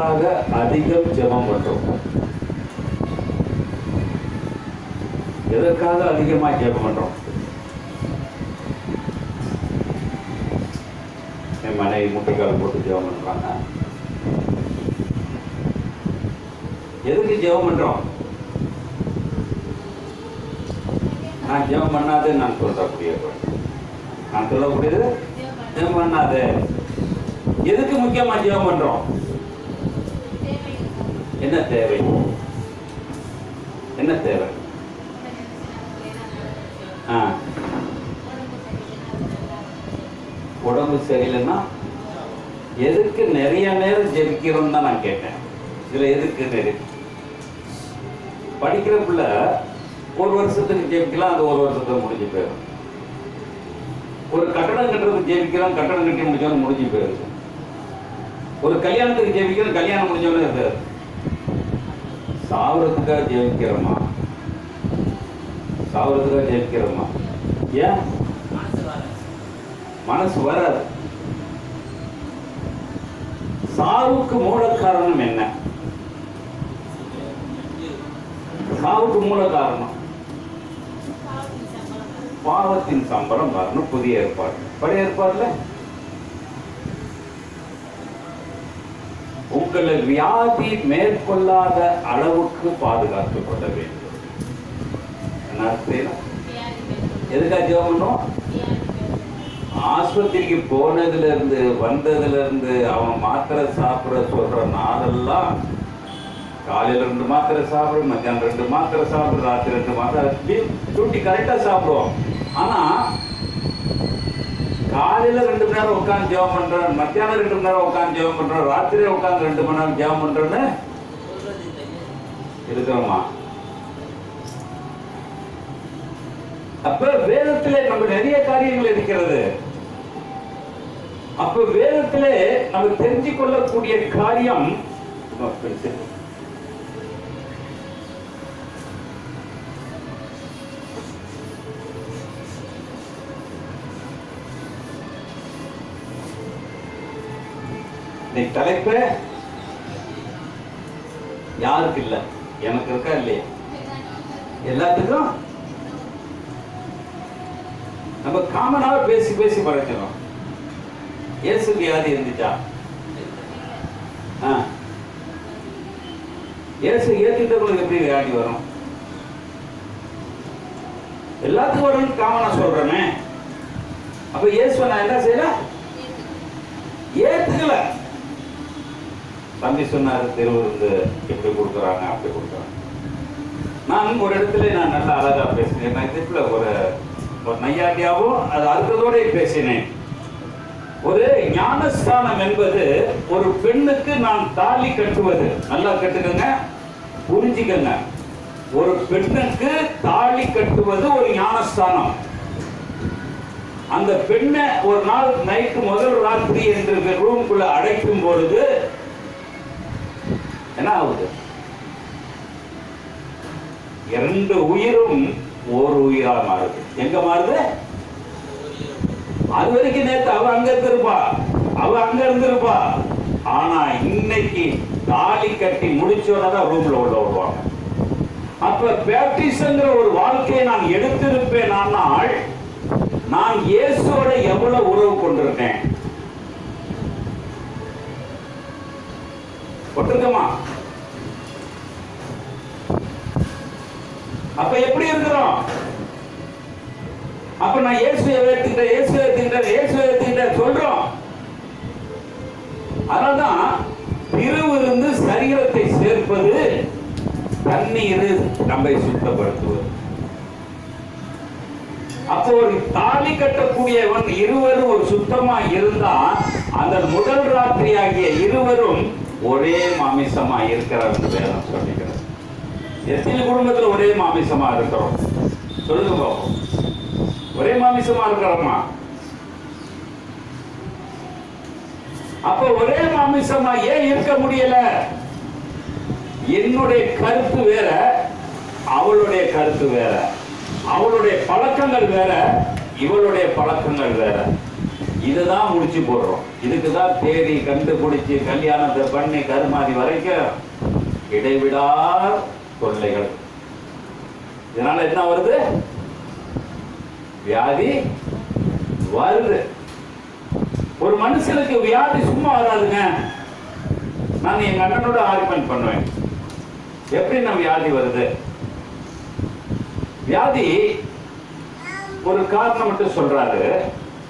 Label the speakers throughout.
Speaker 1: எதற்காக அதிகம் ஜெபம் பண்றோம்? எதற்காக அதிகமாக ஜெபம் பண்றோம்? என் மனைவி முட்டைக்கால் போட்டு ஜெபம் பண்றாங்க. எதுக்கு ஜெபம் பண்றோம்? நான் ஜெபம் பண்ணாது நான் சொல்லக்கூடியது, நான் சொல்லக்கூடியது ஜெபம் பண்ணாது. எதுக்கு முக்கியமா ஜெபம் பண்றோம்? என்ன தேவை? என்ன தேவை? உடம்பு சரியில்லைன்னா எதுக்கு நிறைய நேரம் ஜெபிக்கிறோம் தான் நான் கேட்டேன். இதுல எதுக்கு நிறைய படிக்கிற பிள்ளை ஒரு வருஷத்துக்கு ஜெபிக்கலாம், அது ஒரு வருஷத்துக்கு முடிஞ்சு போயிடும். ஒரு கட்டடம் கட்டுறதுக்கு ஜெபிக்கிறோம், கட்டடம் கட்டி முடிஞ்சவொன்னு முடிஞ்சு போயிடுது. ஒரு கல்யாணத்துக்கு ஜெபிக்கிறோம், கல்யாணம் முடிஞ்சவொன்னு இருக்காது. சாவறதுக்காக ஜெபிக்கிறோமா? சாவறதுக்காக ஜெபிக்கிறோமா? ஏன் மனசு வராது? சாவுக்கு மூல காரணம் என்ன? சாவுக்கு மூல காரணம் பாவத்தின் சம்பளம் வரணும். புதிய ஏற்பாடு, பழைய ஏற்பாடுல உங்களை வியாதி மேற்கொள்ளாத அளவுக்கு பாதுகாத்துக் கொள்ள வேண்டும். எதுக்காக ஜெபம் பண்ணோம்? ஆஸ்பத்திரிக்கு போனதுல இருந்து வந்ததுல இருந்து அவன் மாத்திரை சாப்பிட சொல்ற நாளெல்லாம் காலையில 2 மாத்திரை சாப்பிடும், மத்தியானம் 2 மாத்திரை சாப்பிடும், ராத்திரி 2 மாத்திரை, டியூட்டி கரெக்டா சாப்பிடுவோம். ஆனா காலையில 2 மணி நேரம் உட்காந்து ஜெபம் பண்றேன், மத்தியானம் 2 மணி நேரம் உட்காந்து ஜெபம் பண்றேன், ராத்திரி உட்காந்து 2 மணி நேரம் ஜெபம் பண்றேன்னு இருக்கிறோமா? அப்ப வேதத்திலே நம்ம நிறைய காரியங்கள் இருக்கிறது. அப்ப வேதத்திலே நம்ம தெரிஞ்சு கொள்ளக்கூடிய காரியம் தலைப்பு யாருக்கு இல்ல, எனக்கு இருக்கா இல்லையா? எல்லாத்துக்கும் நம்ம காமனாக பேசி பேசி பழக்கிறோம். இயேசு வியாதி இருந்துச்சா? இயேசு ஏத்துக்கிட்டவங்களுக்கு எப்படி வியாதி வரும்? எல்லாத்துக்கும் வரும்னு காமனா சொல்றேன். அப்ப இயேசு நான் என்ன செய்யல? ஏத்துக்கல. தம்பி சொன்னாரு, திருவிருந்து எப்படி கொடுக்குறாங்க, அப்படி கொடுக்குறாங்க. நான் ஒரு இடத்துல நான் நல்லா அழகா பேசினேன். நான் இதுல ஒரு நையாண்டியாவும் அது அறுத்ததோட பேசினேன். ஒரு ஞானஸ்தானம் என்பது ஒரு பெண்ணுக்கு நான் தாலி கட்டுவது. நல்லா கட்டுக்கங்க, புரிஞ்சுக்கங்க. ஒரு பெண்ணுக்கு தாலி கட்டுவது ஒரு ஞானஸ்தானம். அந்த பெண்ணை ஒரு நாள் நைட்டு முதல் ராத்திரி என்று ரூம்குள்ள அடைக்கும் பொழுது என்ன ஆகுது? 2 உயிரும் ஒரு உயிரா மாறுது. எங்க மாறுது? அது வரைக்கும் நேத்து அவ அங்க இருந்திருப்பா, அவ அங்க இருந்திருப்பா. ஆனா இன்னைக்கு தாலி கட்டி முடிச்சோடதான் ரூம்ல உள்ள வருவாங்க. அப்ப பேப்டிசம்ங்கிற ஒரு வாழ்க்கையை நான் எடுத்திருப்பேன். ஆனால் நான் இயேசுவோட எவ்வளவு உறவு கொண்டிருக்கேன்? கொண்டிருக்கமா? அப்ப எப்படி இருக்கிறோம்? அப்ப நான் இயேசுவை ஏத்துக்கிட்டேன், இயேசுவை ஏத்துக்கிட்டேன், இயேசுவை ஏத்துக்கிட்டேன் சொல்றோம். அதனால்தான் திருவிருந்து சரீரத்தை சேர்ப்பது, தண்ணீர் நம்மை சுத்தப்படுத்துவது. அப்போ ஒரு தாலி கட்டக்கூடியவன் இருவரும் ஒரு சுத்தமா இருந்தா அந்த முதல் ராத்திரி ஆகிய இருவரும் ஒரே மாமிசமா இருக்கிறார் என்று வேதம் சொல்லுகிறது. எத்தனை குடும்பத்துல ஒரே மாமிசமா இருக்கிறோம்? சொல்லுங்க பாப்போம். ஒரே மாமிசமா இருக்கிறோமா? அப்ப ஒரே மாமிசமா ஏன் இருக்க முடியல? என்னுடைய கருத்து வேற, அவளுடைய கருத்து வேற, அவளுடைய பழக்கங்கள் வேற, இவளுடைய பழக்கங்கள் வேற. இதுதான் முடிச்சு போடுறோம். இதுக்குதான் தேடி கண்டுபிடிச்சு கல்யாணத்தை பண்ணி கருமாதி வரைக்கும் இடைவிடாத தொல்லைகள். இதனால என்ன வருது? வியாதி வருது. ஒரு மனுஷனுக்கு வியாதி சும்மா வராதுங்க. நான் எங்க அண்ணனோட ஆர்குமெண்ட் பண்ணுவேன். எப்படி நம்ம வியாதி வருது? வியாதி ஒரு காரணம் மட்டும் சொல்றாரு.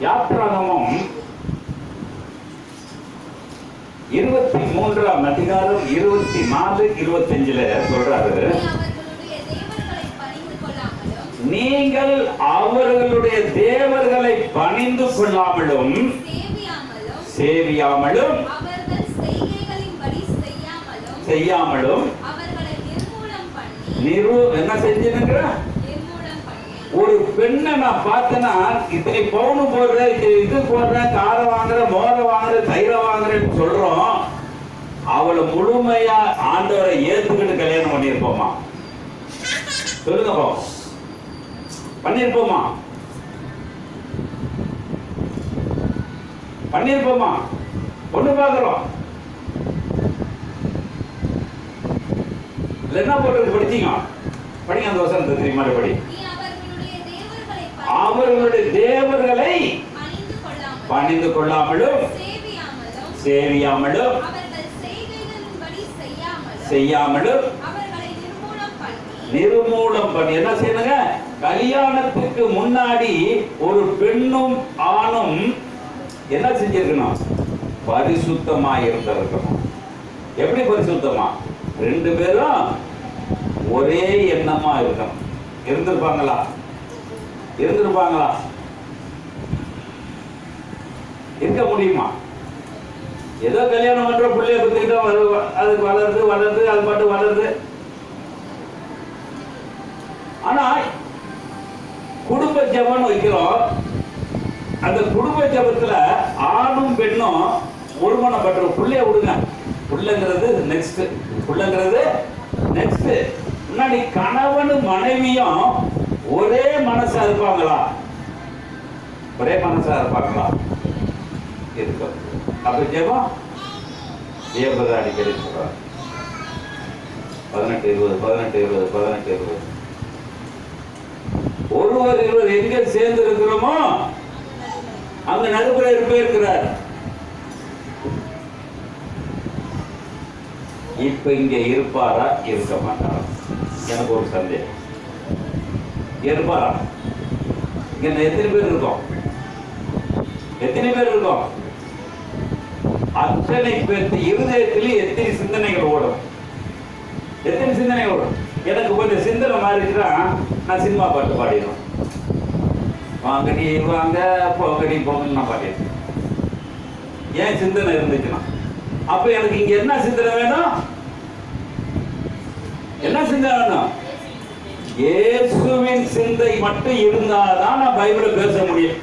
Speaker 1: யாத்ராகமம் 23ஆம் அதிகாரம் 24, 25 சொல்றாரு, நீங்கள் அவர்களுடைய தேவர்களை பணிந்து கொள்ளாமலும் சேவியாமலும் செய்யாமலும் என்ன செஞ்சுங்கிற ஒரு பெண்ணை நான் பார்த்தேன்னா, இத்தனை பவுனு போடுற, இது போடுற, காரம் வாங்குற, மோரை வாங்குற, தயிரை வாங்குறேன்னு சொல்றோம். அவளை முழுமையா ஆண்டவரை ஏத்துக்கிட்டு கல்யாணம் பண்ணிருப்போமா? சொல்லுங்க பாப்போம். பண்ணிருப்போமா? பண்ணிருப்போமா? ஒண்ணு பாக்குறோம். என்ன போடுறது? படிச்சீங்க, படிங்க அந்த வசனத்தை தெரியுமா? படி. அவர்களுடைய தேவர்களை பணிந்து கொள்ளாமலும் சேவியாமலும் செய்யாமலும் நிர்மூலம் பண்ணி என்ன செய்யணுங்க? கல்யாணத்துக்கு முன்னாடி ஒரு பெண்ணும் ஆணும் என்ன செஞ்சிருக்கணும்? பரிசுத்தமா இருந்திருக்கணும். எப்படி பரிசுத்தமா? ரெண்டு பேரும் ஒரே எண்ணமா இருக்கணும். இருந்திருப்பாங்களா? இருந்திருப்பாங்களா? இருக்க முடியுமா? ஏதோ கல்யாணம் பண்ற பிள்ளைய பத்திக்கிட்ட அதுக்கு வளருது வளருது, அது மட்டும் வளருது. ஆனா குடும்ப ஜபம் வைக்கிறோம். அந்த குடும்ப ஜபத்துல ஆணும் பெண்ணும் ஒருமனப்பட்ட பிள்ளைய விடுங்க. புள்ளங்கிறது நெக்ஸ்ட், புள்ளங்கிறது நெக்ஸ்ட். முன்னாடி கணவனும் மனைவியும் ஒரே மனசா இருப்பாங்களா? ஒரே மனசா இருப்பாங்களா? இருக்கும். அப்ப ஜெபம் ஜெபத்தை அடிக்கடி சொல்றாங்க. 18-20 ஒருவர் இருவர் எங்க சேர்ந்து இருக்கிறோமோ அங்க நடுப்புற இருக்கிறார். இப்ப இங்க இருப்பாரா இருக்க மாட்டாரா? எனக்கு ஒரு சந்தேகம். இருப்பாரா? இங்க எத்தனை பேர் இருக்கோம்? எத்தனை பேர் இருக்கோம்? அத்தனை பேர் இருதயத்திலே எத்தனை சிந்தனைகள் ஓடும்? எத்தனை சிந்தனை ஓடும்? எனக்கு கொஞ்சம் சிந்தனை மாறிச்சுன்னா நான் சினிமா பாட்டு பாடிடுவேன். வாங்கடி வாங்க, போங்கடி போங்கன்னு நான் பாடிடுவேன். ஏன் சிந்தனை இருந்துச்சுன்னா, அப்ப எனக்கு இங்க என்ன சிந்தனை வேணும்? என்ன சிந்தனை வேணும்? இயேசுவின் சிந்தை மட்டும் இருந்தாதான் நான் பைபிளை பேச முடியும்.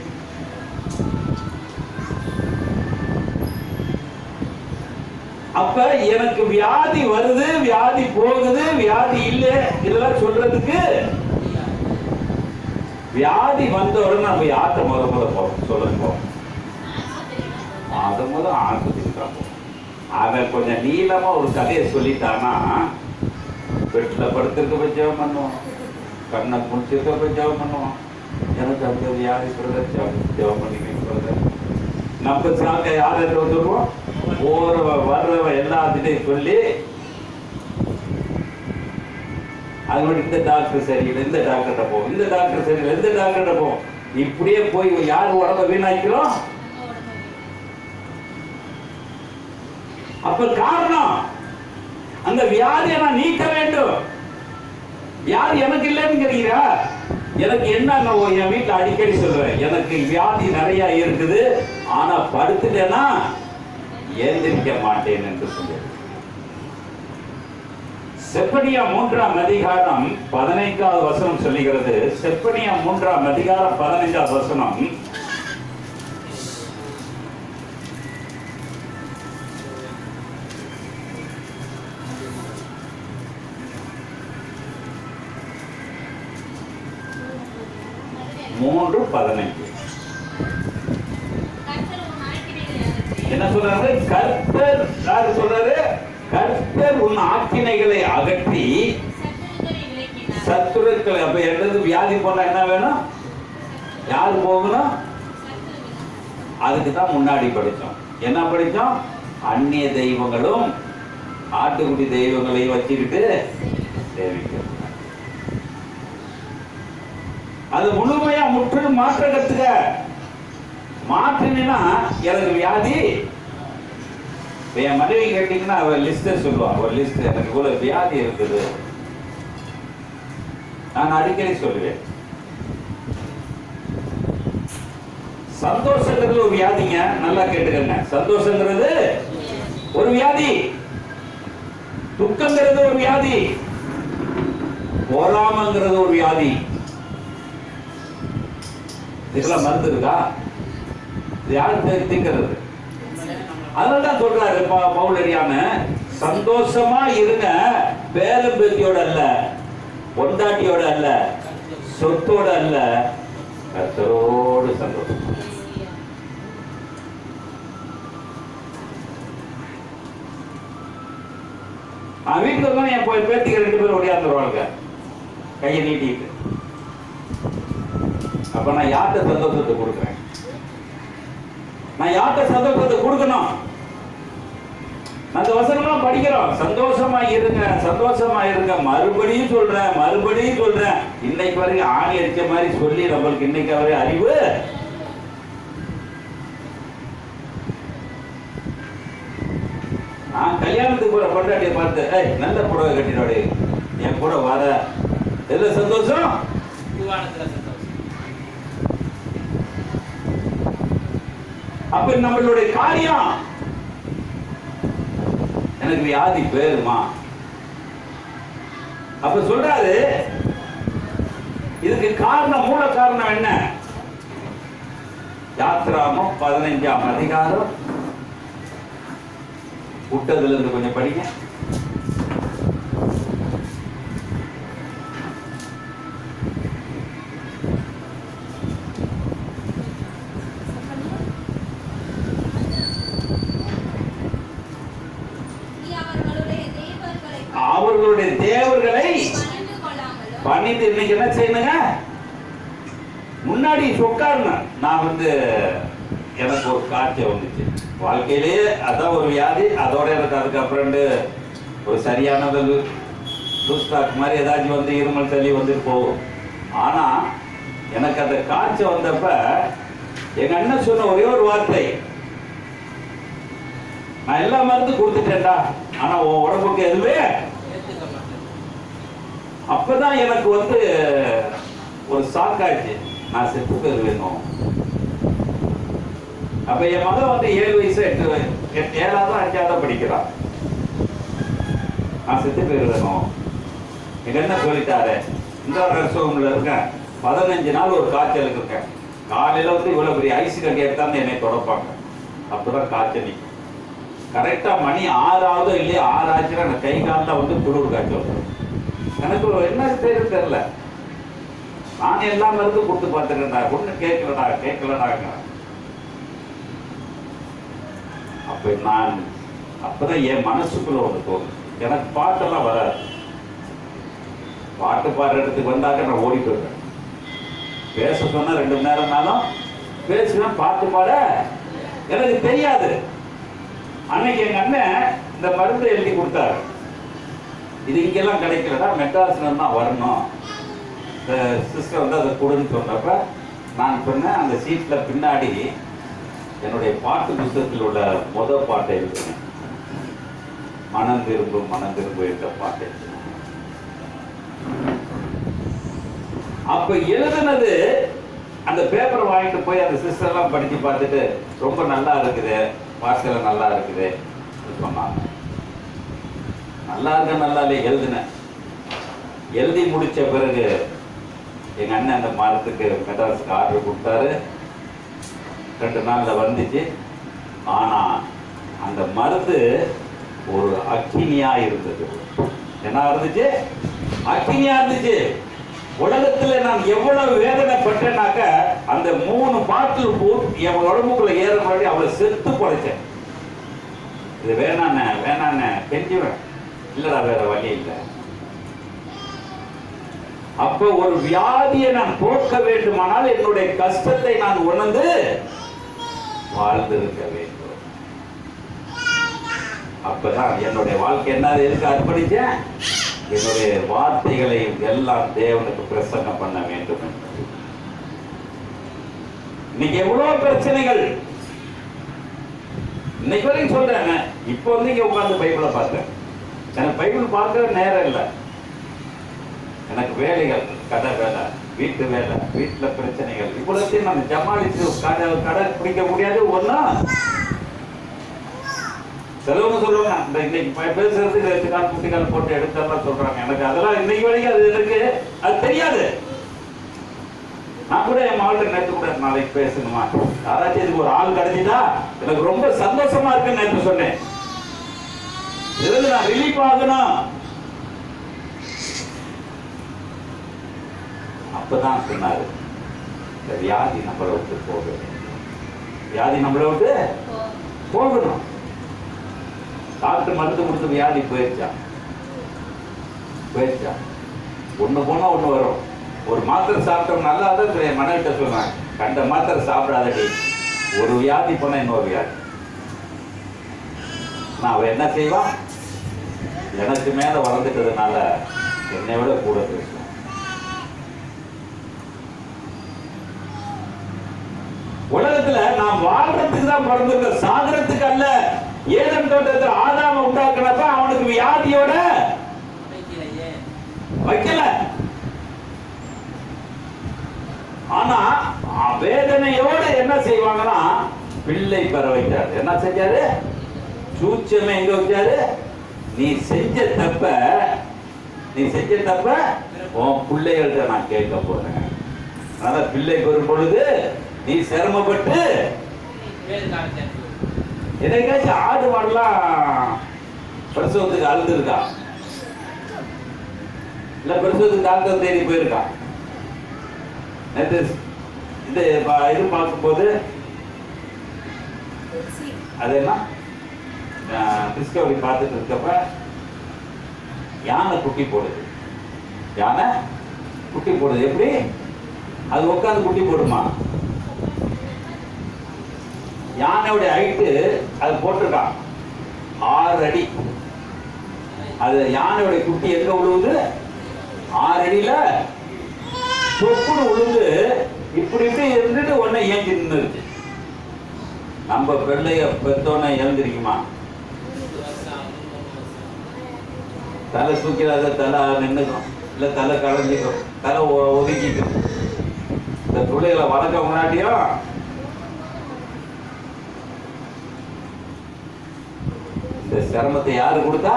Speaker 1: அப்ப எனக்கு வியாதி வருது, வியாதி போகுது, வியாதி இல்லை இதெல்லாம் சொல்றதுக்கு, வியாதி வந்தவுடனே நம்ம யார்கிட்ட முத போறோம் சொல்லுங்க? அத முதல் ஆஸ்பத்திரிக்கு தான் போறோம். அவன் கொஞ்சம் நீளமா ஒரு கதையை சொல்லிட்டானா, பெட்டில் படுத்திருக்க போய் ஜெபம் பண்ணுவோம், கண்ணை குளிச்சிருக்க போய் ஜெபம் பண்ணுவோம். எனக்கு அந்த வியாதி பிரதர் ஜெபம் பண்ணிக்க பிரதர். நம்ம சாங்க யார் சொல்லுவோம்? வர்றவ எல்லாத்திட்டையும் சொல்லி, அது இந்த டாக்டர் சரியில்லை, இந்த டாக்டர்கிட்ட போவோம், இந்த டாக்டர் சரியில்லை, இந்த டாக்டர்கிட்ட போவோம். இப்படியே போய் யார் உடம்ப வீணாக்கிறோம்? அப்ப காரணம் அந்த வியாதியை நான் நீக்க வேண்டும். வியாதி எனக்கு இல்லைன்னு கேட்கிறா? எனக்கு என்ன, என் வீட்டுல அடிக்கடி சொல்றேன், எனக்கு வியாதி நிறைய இருக்குது, ஆனா படுத்துட்டேன்னா ஏந்திரிக்க மாட்டேன் என்று சொல்லுது. செப்பனியா 3ஆம் அதிகாரம் 15வது வசனம் சொல்லுகிறது. செப்பனியா 3ஆம் அதிகாரம் 15வது வசனம், என்ன சொல்றாரு? கர்த்தர் யாரு சொல்றாரு? கர்த்தர் உன் ஆக்கினைகளை அகற்றி சத்துருக்களை. அப்ப என்கிறது வியாதி போனா என்ன வேணும்? யாரு போகணும்? அதுக்கு தான் முன்னாடி படிச்சோம். என்ன படிச்சோம்? அந்நிய தெய்வங்களும் ஆட்டுக்குடி தெய்வங்களையும் வச்சுக்கிட்டு சேவிக்க. அது முழுமையா முற்றிலும் மாற்ற கத்துக்க. மாற்றினா எனக்கு வியாதி. என் மனைவி கேட்டீங்கன்னா அவர் லிஸ்ட சொல்லுவான். ஒரு லிஸ்ட், எனக்கு இவ்வளவு வியாதி இருக்குது. நான் அடிக்கடி சொல்லுவேன், சந்தோஷங்கிறது ஒரு வியாதிங்க. நல்லா கேட்டுக்கங்க. சந்தோஷங்கிறது ஒரு வியாதி, துக்கங்கிறது ஒரு வியாதி, பொறாமைங்கிறது ஒரு வியாதி. இதெல்லாம் மருந்து இருக்கா? இது யாரு தீர்க்கிறது? அதனாலதான் சொல்றாரு பவுலடியான, சந்தோஷமா இருங்க, பேர பேத்தியோட அல்ல, பொண்டாட்டியோட அல்ல, சொத்தோட அல்ல, கர்த்தரோடு சந்தோஷம். வீட்டுக்கு வந்து என் பேத்திக்கு 2 பேரும் ஓடியாந்துருவாங்க கையை நீட்டிட்டு. அப்ப நான் யார்கிட்ட சந்தோஷத்தை கொடுக்குறேன்? நான் யார்கிட்ட சந்தோஷத்தை கொடுக்கணும்? அந்த வசனம்லாம் படிக்கிறோம். சந்தோஷமா இருங்க, சந்தோஷமா இருங்க. மறுபடியும் சொல்றேன். இன்னைக்கு வரைக்கும் ஆணி அடிச்ச மாதிரி சொல்லி நம்மளுக்கு இன்னைக்கு வரை அறிவு. நான் கல்யாணத்துக்கு போற பொண்டாட்டியை பார்த்து, நல்ல புடவை கட்டினோட என் கூட வர, எதுல சந்தோஷம்? அப்ப நம்மளுடைய காரியம், எனக்கு வியாதி பேருமா? அப்ப சொல்றாரு, இதுக்கு காரணம், மூல காரணம் என்ன? யாத்ராமம் 15ஆம் அதிகாரம் விட்டதுல இருந்து கொஞ்சம் படிங்க. அவர்களுடைய தேவர்களை பணிந்து. இன்னைக்கு என்ன செய்யணுங்க? முன்னாடி உட்காரணும். நான் எனக்கு ஒரு காட்சி வந்துச்சு வாழ்க்கையிலேயே, அதான் ஒரு வியாதி. அதோட எனக்கு அதுக்கப்புறம் ஒரு சரியானது ஸ்டாக் மாதிரி ஏதாச்சும் இருமல் சளி வந்துட்டு போகும். ஆனா எனக்கு அந்த காட்சி வந்தப்ப எங்க அண்ணன் சொன்ன ஒரே ஒரு வார்த்தை, நான் எல்லா மருந்து கொடுத்துட்டேன்டா, ஆனா உன் உடம்புக்கு எதுவே. அப்பதான் எனக்கு ஒரு சாக்காச்சு, நான் செத்து பேர் வேணும். அப்ப என் மகன் 7 வயசு 7ஆவது 5ஆவது படிக்கிறான். நான் செத்து பேர் வேணும். எங்க என்ன சொல்லிட்டாரு, இந்த ரசம்ல இருக்கேன், 15 நாள் ஒரு காய்ச்சலுக்கு இருக்கேன். காலையில இவ்வளவு பெரிய ஐஸ் கட்டி எடுத்தாந்து என்னை தொடப்பாங்க. அப்பதான் காய்ச்சல் நிற்கும். கரெக்டா மணி 6ஆவது இல்லையா 6 ஆச்சுன்னா எனக்கு கை காலில் குளிர் காய்ச்சல். எனக்கு என்ன தெரியல. நான் எல்லா மருந்து கொடுத்து பார்த்துக்கிறேன்டா, ஒண்ணு கேட்கலடா. அப்ப நான் அப்பதான் என் மனசுக்குள்ள தோணும், எனக்கு பாட்டெல்லாம் வராது. பாட்டு பாடுற இடத்துக்கு வந்தாக்க நான் ஓடி போயிருக்கேன். பேச சொன்னா 2 மணி நேரம்னாலும் பேசுவேன். பாட்டு பாட எனக்கு தெரியாது. அன்னைக்கு எங்க அண்ணன் இந்த மருந்தை எழுதி கொடுத்தாரு. இது இங்கெல்லாம் கிடைக்கலடா, மெட்ராஸ்ல தான் வரணும். சிஸ்டர் அதை கொடுன்னு சொன்னப்ப நான் சொன்னேன், அந்த சீட்ல பின்னாடி என்னுடைய பாட்டு புத்தகத்தில் உள்ள பாட்டை எழுதுனேன். மனம் திரும்பும் என்ற பாட்டை. அப்ப எழுதுனது அந்த பேப்பரை வாங்கிட்டு போய் அந்த சிஸ்டர் எல்லாம் படிச்சு பார்த்துட்டு, ரொம்ப நல்லா இருக்குது, வார்த்தையில நல்லா இருக்குது சொன்னாங்க. நல்லா இல்லையே எழுதினேன். எழுதி முடிச்ச பிறகு எங்க அண்ணன் அந்த மரத்துக்கு மெட்ராஸுக்கு ஆர்டர் கொடுத்தாரு. 2 நாள்ல வந்துச்சு. ஆனா அந்த மருந்து ஒரு அக்கினியா இருந்தது. என்ன இருந்துச்சு? அக்கினியா இருந்துச்சு. உலகத்துல நான் எவ்வளவு வேதனைப்பட்டேனாக்க, அந்த 3 பாட்டில் என் உடம்புக்குள்ள ஏற முன்னாடி அவளை செத்து படைச்சேன். இது வேணான்னு கெஞ்சுவேன். இல்லடா வேற வழி இல்லை. அப்ப ஒரு வியாதியை நான் போக்க வேண்டுமானால் என்னுடைய கஷ்டத்தை நான் உணர்ந்து வாழ்ந்திருக்க வேண்டும். அப்பதான் என்னுடைய வாழ்க்கை என்ன எதுக்கு அர்ப்பணிச்சேன்? என்னுடைய வார்த்தைகளை எல்லாம் தேவனுக்கு பிரசன்னம் பண்ண வேண்டும் என்பது. இன்னைக்கு எவ்வளவு பிரச்சனைகள் இன்னைக்கு வரைக்கும் சொல்றேன். இப்போ வந்து இங்க உட்கார்ந்து பைபிளை பார்த்தேன். எனக்கு பைபிள் பார்க்க நேரம் இல்லை. எனக்கு வேலைகள், கடை வேலை, வீட்டு வேலை, வீட்டுல பிரச்சனைகள், இவ்வளத்தையும் நம்ம ஜமாளிச்சு கடை பிடிக்க முடியாது. ஒன்னா செலவுன்னு சொல்லுவாங்க. இன்னைக்கு பேசுறதுக்கு 2 கால் குட்டிக்கால் போட்டு எடுத்தெல்லாம் சொல்றாங்க. எனக்கு அதெல்லாம் இன்னைக்கு வரைக்கும் அது எனக்கு அது தெரியாது. நான் கூட என் மகள்கிட்ட நேற்று கூட நாளைக்கு பேசணுமா, யாராச்சும் இதுக்கு ஒரு ஆள் கிடைச்சிட்டா எனக்கு ரொம்ப சந்தோஷமா இருக்குன்னு நேற்று சொன்னேன். இதுல நான் ரிலீஃப் ஆகணும். அப்பதான் சொன்னாரு, இந்த வியாதி நம்மளை விட்டு போகணும். வியாதி நம்மளை விட்டு போகணும். டாக்டர் மருந்து கொடுத்து வியாதி போயிடுச்சா? ஒண்ணு போனா ஒண்ணு வரும். ஒரு மாத்திரை சாப்பிட்டோம் நல்லா தான் மனைவிட்ட சொல்லுவாங்க, கண்ட மாத்திரை சாப்பிடாதடி, ஒரு வியாதி போனா இன்னொரு வியாதி. நான் அவ என்ன செய்வான்? எனக்கு மேல வளர்ந்துட்டதுனால என்னை விட கூட பேசுவான். உலகத்துல நாம் வாழ்றதுக்கு தான் பிறந்திருக்க, சாகரத்துக்கு அல்ல. ஏதேன் தோட்டத்தில் ஆதாம உண்டாக்குனப்ப அவனுக்கு வியாதியோட வைக்கல. ஆனா வேதனையோட என்ன செய்வாங்கன்னா பிள்ளை பெற வைத்தாரு. என்ன செஞ்சாரு? சூட்சமே எங்க வச்சாரு? நீ செஞ்ச தப்ப உன் பிள்ளைகள்கிட்ட நான் கேட்க போறேன். அதனால பிள்ளை பெறும் பொழுது நீ சிரமப்பட்டு எதைக்காச்சும் ஆடு மாடலாம் பிரசவத்துக்கு அழுதுருக்கா? இல்ல பிரசவத்துக்கு டாக்டர் தேடி போயிருக்கா? நேற்று இது பார்க்கும்போது அது என்ன டிஸ்கவரி பார்த்துட்டு இருக்கப்ப யானை குட்டி போடுது. எப்படி அது உட்காந்து குட்டி போடுமா? யானையோட ஹைட்டு அது போட்டிருக்கான் 6 அடி. அது யானையோட குட்டி எங்க விழுவுது? 6 அடியில சொப்புன்னு விழுந்து இப்படி இருந்துட்டு உடனே ஏஞ்சி நின்றுச்சு. நம்ம பிள்ளைய பெத்தோன்னே எழுந்திருக்குமா? தலை தூக்கிறாத, தலை நின்றுக்கும், இல்லை தலை களைஞ்சிக்கும், தலை ஒதுக்கிக்கும். இந்த பிள்ளைகளை வளர்க்க முன்னாடியும் இந்த சிரமத்தை யாரு கொடுத்தா?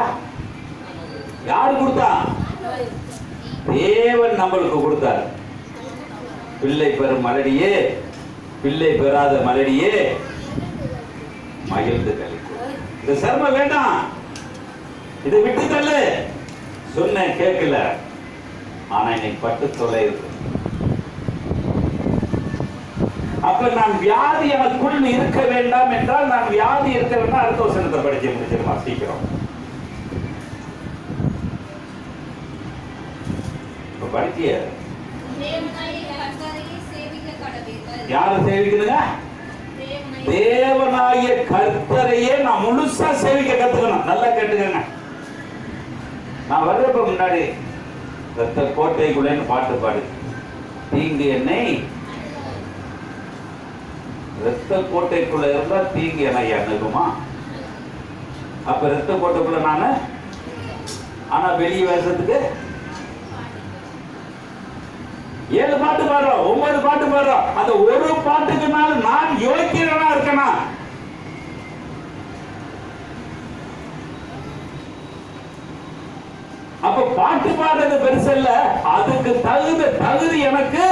Speaker 1: தேவன் நம்மளுக்கு கொடுத்தார். பிள்ளை பெறும் மலடியே, பிள்ளை பெறாத மலடியே மகிழ்ந்து கழிக்கும். இந்த சிரமம் வேண்டாம், இதை விட்டு தள்ளு. சொன்ன கேட்கல, ஆனா இன்னைக்கு பட்டு தொலை இருக்கு. அப்ப நான் வியாதி எனக்குள் இருக்க வேண்டாம் என்றால், நான் வியாதி இருக்க வேண்டாம். அடுத்த வசனத்தை படிச்சு முடிச்சிருமா சீக்கிரம். படிச்சிய யார சேவிக்கணுங்க? தேவனாகிய கர்த்தரையே நான் முழுசா சேவிக்க கத்துக்கணும். நல்லா கேட்டுக்கங்க. நான் வர்றப்ப முன்னாடி ரத்த கோட்டைக்குள்ளேன்னு பாட்டு பாடு. தீங்கு என்னை ரத்த கோட்டைக்குள்ள இருந்தா தீங்கு என்னை அணுகுமா? அப்ப ரத்த கோட்டைக்குள்ள நானு, ஆனா வெளியே வேசத்துக்கு 7 பாட்டு பாடுறோம், 9 பாட்டு பாடுறோம். அந்த ஒரு பாட்டுக்குனால நான் யோக்கியனா இருக்கனா? அப்ப பாட்டு பாடுறது பெருசல்ல, அதுக்கு தகுதி எனக்கு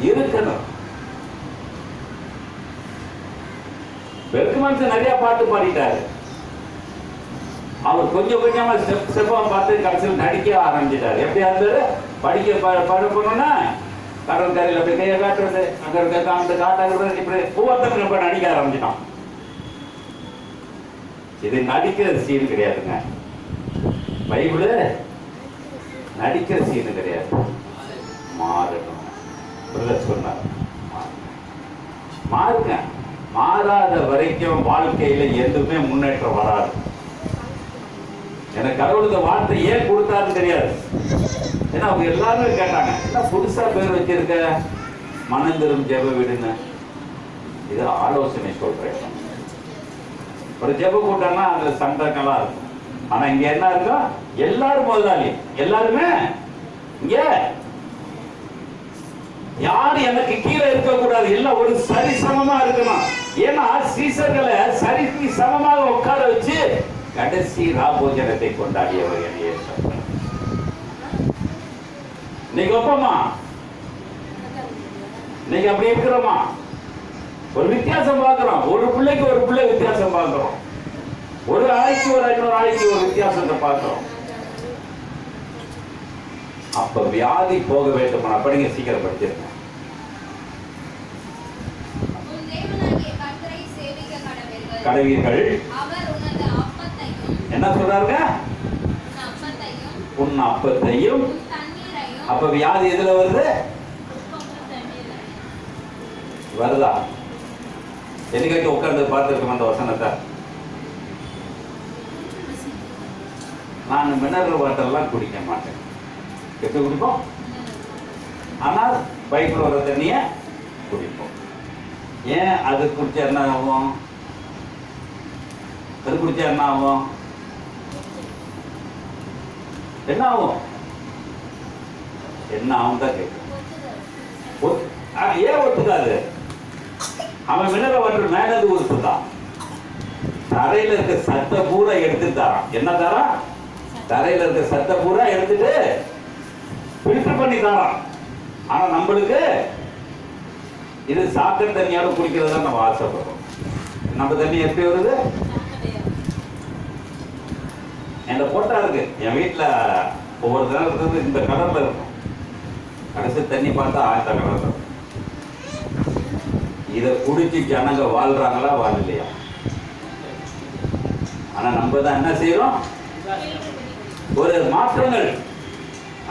Speaker 1: இருக்கணும். பெருக்குமனுஷன் நிறைய பாட்டு பாடிட்டாரு. அவர் கொஞ்சம் கொஞ்சமா ஸ்டெப்பா பார்த்து கடைசியில் நடிக்க ஆரம்பிச்சிட்டாரு. எப்படியா இருந்தாரு? படிக்கணும்னா கடல் கரையில் போய் கையை காட்டுறது, அங்க இருக்க காட்டாகிறது, இப்படி ஒவ்வொருத்தரும் இப்ப நடிக்க ஆரம்பிச்சிட்டான். இது நடிக்கிற சீன் கிடையாதுங்க. பைபிள் நடிக்கிற சீன் கிடையாது. மாறணும் சொன்னார். மாறுங்க. மாறாத வரைக்கும் வாழ்க்கையில எதுவுமே முன்னேற்றம் வராது. எனக்கு கடவுள் இந்த வார்த்தை ஏன் கொடுத்தாருன்னு தெரியாது. ஏன்னா அவங்க எல்லாருமே கேட்டாங்க, என்ன புதுசா பேர் வச்சிருக்க மனந்திரும் ஜெப வீடுன்னு. இது ஆலோசனை சொல்றேன். ஒரு ஜெப கூட்டம்னா அதுல சண்டங்கள்லாம் இருக்கும். ஆனா இங்க என்ன இருக்கும்? எல்லாரும் முதலாளி, எல்லாருமே இங்க யாரும் எனக்கு கீழே இருக்க கூடாது, எல்லாம் ஒரு சரிசமமா இருக்கணும். ஏன்னா சீசர்களை சரிக்கு சமமாக உட்கார வச்சு கடைசி ராபோஜனத்தை கொண்டாடியவர் என்னையே. நீங்க ஒப்பமா நீங்க அப்படி இருக்கிறோமா? ஒரு வித்தியாசம் பார்க்கிறோம். ஒரு பிள்ளைக்கு ஒரு பிள்ளை வித்தியாசம் பார்க்கிறோம். ஒரு ஆய்க்கு ஒரு இன்னொரு ஆய்க்கு ஒரு வித்தியாசத்தை பார்க்கிறோம். அப்ப வியாதி போக வேண்டும். அப்படிங்க சீக்கிரம் படிச்சிருங்க. கடவீர்கள் என்ன சொல்றாருங்க? உன் அப்பத்தையும். அப்ப வியாதி எதுல வருது? வருதா? என்னைக்கு உட்கார்ந்து பார்த்துருக்கோம் அந்த வசனத்தை. நான் மினரல் வாட்டர்லாம் குடிக்க மாட்டேன். எப்படி குடிப்போம்? ஆனால் பைப்பில் வர தண்ணிய குடிப்போம். ஏன்? அது குடிச்சா என்ன ஆகும்? அது குடிச்சா என்ன ஆகும்? என்ன ஆகும்? என்ன ஆகும் தான் கேட்கும். ஏன் ஒத்துக்காது? அவன் மினரல் வாட்டர் மேலது ஒத்துதான். தரையில இருக்க சத்த பூரா எடுத்து தரான். என்ன தரான்? தரையில இருக்க சத்த பூரா எடுத்துட்டு ஃபில்டர் பண்ணி தரான். ஆனா நம்மளுக்கு இது சாக்கடை தண்ணியோட குடிக்கிறது தான் நம்ம ஆசைப்படுறோம். நம்ம தண்ணி எப்படி வருது? என் போட்டா இருக்கு. என் வீட்டுல ஒவ்வொரு தினம் இருக்கிறது இந்த கலர்ல இருக்கும். கடைசி தண்ணி பார்த்தா ஆயிரத்த கலர்ல இருக்கும். இதை குடிச்சு ஜனங்க வாழ்றாங்களா வாழலையா? ஆனா நம்ம தான் என்ன செய்யறோம்? ஒரு மாற்றங்கள்.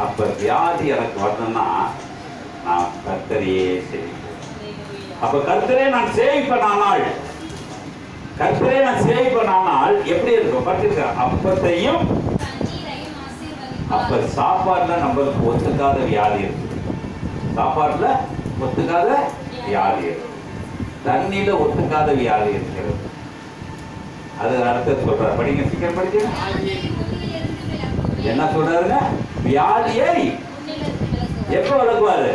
Speaker 1: அப்ப வியாதி எனக்கு வரணும்னா நான் கர்த்தரையே சேவிப்பேன். அப்ப கர்த்தரே நான் சேவிப்பேனானால், கர்த்தரே நான் சேவிப்பேனானால் எப்படி இருக்கும்? பட்டிருக்க அப்பத்தையும். அப்ப சாப்பாடுல நம்மளுக்கு ஒத்துக்காத வியாதி இருக்கு. சாப்பாடுல ஒத்துக்காத வியாதி இருக்கு. தண்ணியில ஒத்துக்காத வியாதி இருக்கிறது. அது அடுத்த சொல்ற. படிங்க, சீக்கிரம் படிங்க. என்ன சொல்றாருங்க? வியாதியை எப்ப விளக்குவாரு?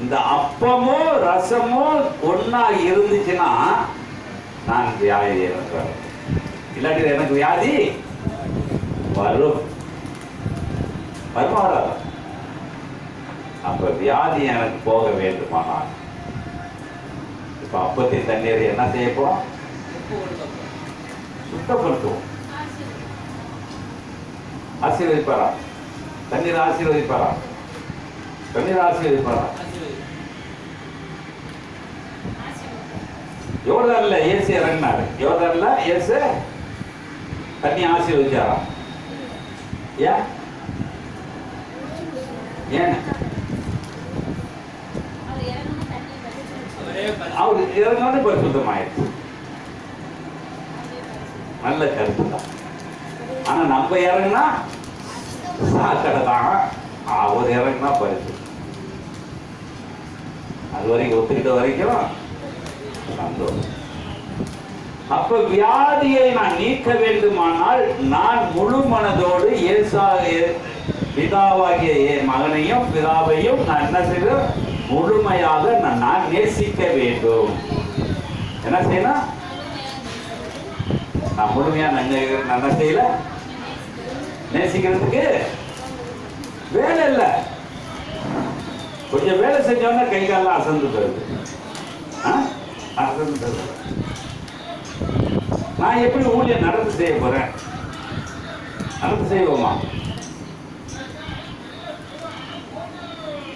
Speaker 1: இந்த அப்பமும் ரசமும் ஒன்னா இருந்துச்சுன்னா நான் வியாதி இறக்குறேன். இல்லாட்டி எனக்கு வியாதி வரும். வருமா வராது? அப்ப வியாதி எனக்கு போக வேண்டுமானால் இப்ப அப்பத்தின் தண்ணீர் என்ன செய்ய போறோம்? சுத்தப்படுத்துவோம். ஆசீர்வதிப்பாரா? தண்ணீர் ஆசீர்வதிப்பாரா? தண்ணீர் ஆசீர்வதிப்பாரா? யோர்தான்ல இயேசு இறங்கினாரு. யோர்தான்ல இயேசு தண்ணி ஆசீர்வதிச்சாரா? ஏன்? ஏன்? அவர் இறங்கினோட பரிசுத்தமாயிடுச்சு. நல்ல கருத்து தான். ஆனா நம்ம இறங்கினா சாக்கடை தான். அவர் இறங்கினா பரிசு. அது வரைக்கும் ஒத்துக்கிட்ட வரைக்கும் சந்தோஷம். அப்ப வியாதியை நான் நீக்க வேண்டுமானால் நான் முழு மனதோடு பிதாவாகிய மகனையும் பிதாவையும் நான் என்ன செய்வேன்? முழுமையாக நான் நேசிக்க வேண்டும். என்ன செய்யணும்? நான் முழுமையா என்ன செய்யல? நேசிக்கிறதுக்கு வேலை இல்லை. கொஞ்சம் வேலை செஞ்சோன்னா கை காலம் அசந்து போயிருது. அசந்து போயிருது. நான் எப்படி ஊழியம் நடந்து செய்ய போறேன்? நடந்து செய்வோமா?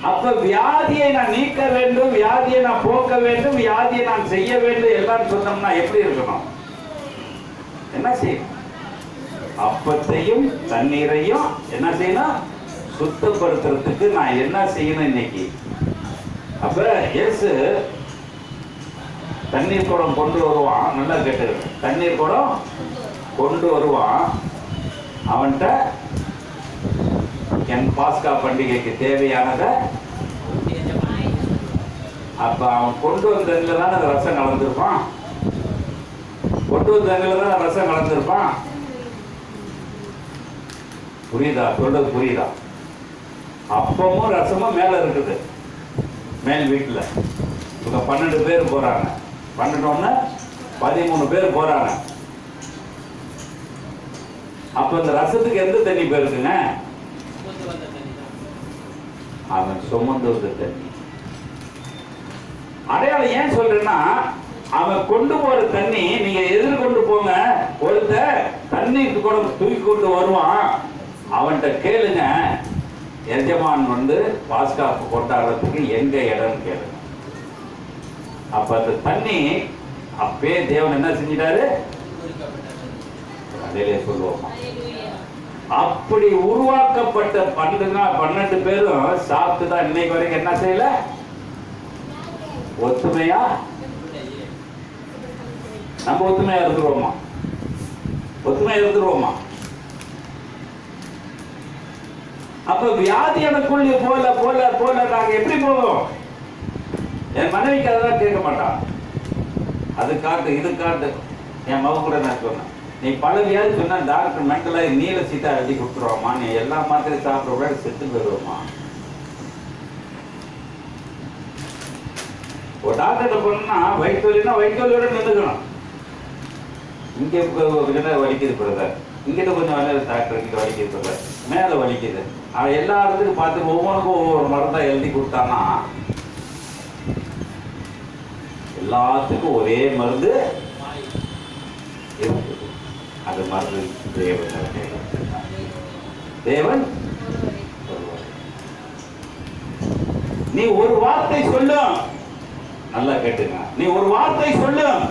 Speaker 1: அப்ப வியாதியை நான் நீக்க வேண்டும், வியாதியை நான் போக்க வேண்டும், வியாதியை நான் செய்ய வேண்டும் எல்லாம் சொன்னோம்னா எப்படி இருக்கணும்? என்ன என்ன செய்யணும்? அப்பத்தையும் தண்ணீரையும் என்ன செய்யணும்? சுத்தப்படுத்துறதுக்கு நான் என்ன செய்யணும் இன்னைக்கு? அப்ப இயேசு தண்ணீர் குடம் கொண்டு வருவான். நல்லா கேட்டுருங்க. தண்ணீர் குடம் கொண்டு வருவான். அவன்கிட்ட என் பாஸ்கா பண்டிகைக்கு தேவையானதை அப்ப அவன் கொண்டு வந்ததுல தான் அந்த ரசம் கலந்துருப்பான். கொண்டு வந்ததுல தான் ரசம் கலந்துருப்பான். புரியுதா? சொல்றது புரியுதா? அப்பமும் ரசமும் மேல இருக்குது, மேல் வீட்டுல. இவங்க 12 பேர் போறாங்க. 12 13 பேர் போறாங்க. அப்ப இந்த ரசத்துக்கு எந்த தண்ணி போயிருக்குங்க? அவன் சுமந்து வந்த தண்ணி. அடையாளம் ஏன் சொல்றேன்னா, அவன் கொண்டு போற தண்ணி நீங்க எதிர்கொண்டு போங்க. ஒருத்த தண்ணீருக்கு கூட தூக்கி கொண்டு வருவான். அவன்கிட்ட கேளுங்க, எஜமான் பாஸ்கா கொண்டாடுறதுக்கு எங்க இடம் கேளுங்க. அப்ப அந்த தண்ணி அப்பே தேவன் என்ன செஞ்சிட்டாரு? அதிலே சொல்லுவோமா, அப்படி உருவாக்கப்பட்ட 12 பேரும் சாப்பிட்டு தான் இன்னைக்கு வரைக்கும் என்ன செய்யல? ஒத்துமையா நம்ம ஒத்துமையா இருந்துருவோமா? ஒத்துமையா இருந்துருவோமா? அப்ப வியாதி எனக்குள்ள போல போல போல நாங்க எப்படி போவோம்? என் மனைவிக்கு அதெல்லாம் கேட்க மாட்டான். அது காட்டு இது காட்டு. என் மகன் கூட நான் சொன்னேன், நீ பல வியாதி சொன்னா டாக்டர் மென்டலாக நீல சீட்டா எழுதி கொடுத்துருவாமா, நீ எல்லா மாத்திரை சாப்பிட்ற செத்து போயிடுவோமா. ஒரு டாக்டர்கிட்ட போனா வயிற்று வலினா வயிற்று வலியோட நின்றுக்கணும். இங்கே வலிக்குது பிரதர், இங்கிட்ட கொஞ்சம் வலி, டாக்டர் கிட்ட வலிக்குது பிரதர், மேலே வலிக்குது. அவன் எல்லா இடத்துக்கும் பார்த்து ஒவ்வொன்றுக்கும் ஒவ்வொரு மருந்தா எழுதி கொடுத்தானா எல்லாத்துக்கும் ஒரே மருந்து இருக்குது. அது மருந்து தேவன். நீ ஒரு வார்த்தை சொல்லும், நல்லா கேட்டுங்க, நீ ஒரு வார்த்தை சொல்லும்,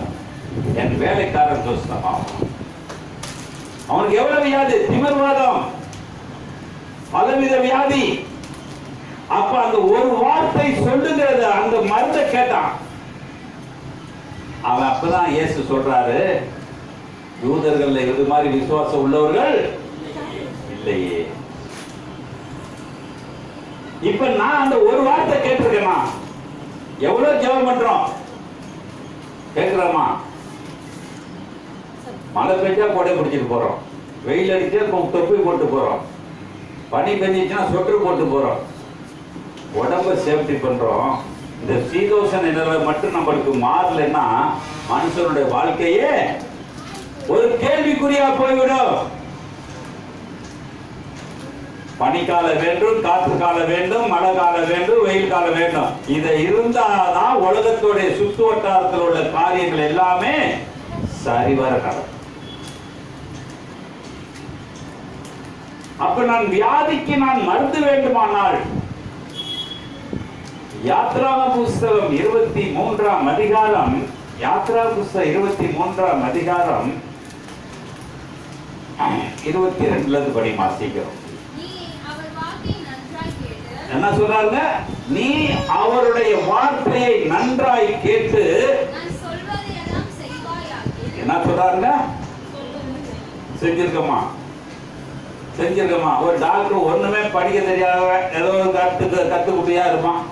Speaker 1: என் வேலைக்காரன் ஜோஸ்தமா அவனுக்கு எவ்வளவு வியாதி? திமிர்வாதம், பலவித வியாதி. அப்ப அந்த ஒரு வார்த்தை சொல்லுங்கிறது அந்த மருந்தை கேட்டான் அவன். அப்பதான் இயேசு சொல்றாரு, யூதர்கள் இது மாதிரி விசுவாசம் உள்ளவர்கள் இல்லையே. இப்ப நான் அந்த ஒரு வார்த்தை கேட்டிருக்கேனா? எவ்வளவு ஜெபம் பண்றோம்? கேட்கிறோமா? மழை பெஞ்சா கொடை பிடிச்சிட்டு போறோம், வெயில் அடிச்சா தொப்பி போட்டு போறோம், பனி பெஞ்சிச்சுன்னா சொட்டு போட்டு போறோம், உடம்ப சேஃப்டி பண்றோம். இந்த சீதோஷ நிலை மட்டும் நம்மளுக்கு மாறலைன்னா மனுஷனுடைய வாழ்க்கையே ஒரு கேள்விக்குறியா போய்விடும். பனிக்கால வேண்டும், காற்று கால வேண்டும், மழை கால வேண்டும், வெயில் கால வேண்டும். இதை இருந்தாதான் உலகத்துடைய சுற்று வட்டாரத்தில் உள்ள காரியங்கள் எல்லாமே சரிவர நடக்கும். அப்ப நான் வியாதிக்கு நான் மருந்து வேண்டுமானால் யாத்ராக புஸ்தகம் 23ஆம் அதிகாரம், யாத்ரா புஸ்தகம் 23ஆம் அதிகாரம் 22 படி வாசிக்கிறோம். என்ன சொல்றாங்க? நீ அவருடைய வார்த்தையை நன்றாய் கேட்டு என்ன சொல்றாங்க? செஞ்சிருக்கமா செஞ்சிருக்கமா. ஒரு டாக்டர் ஒண்ணுமே படிக்க தெரியாத ஏதோ கத்துக்குட்டியா இருப்பான்.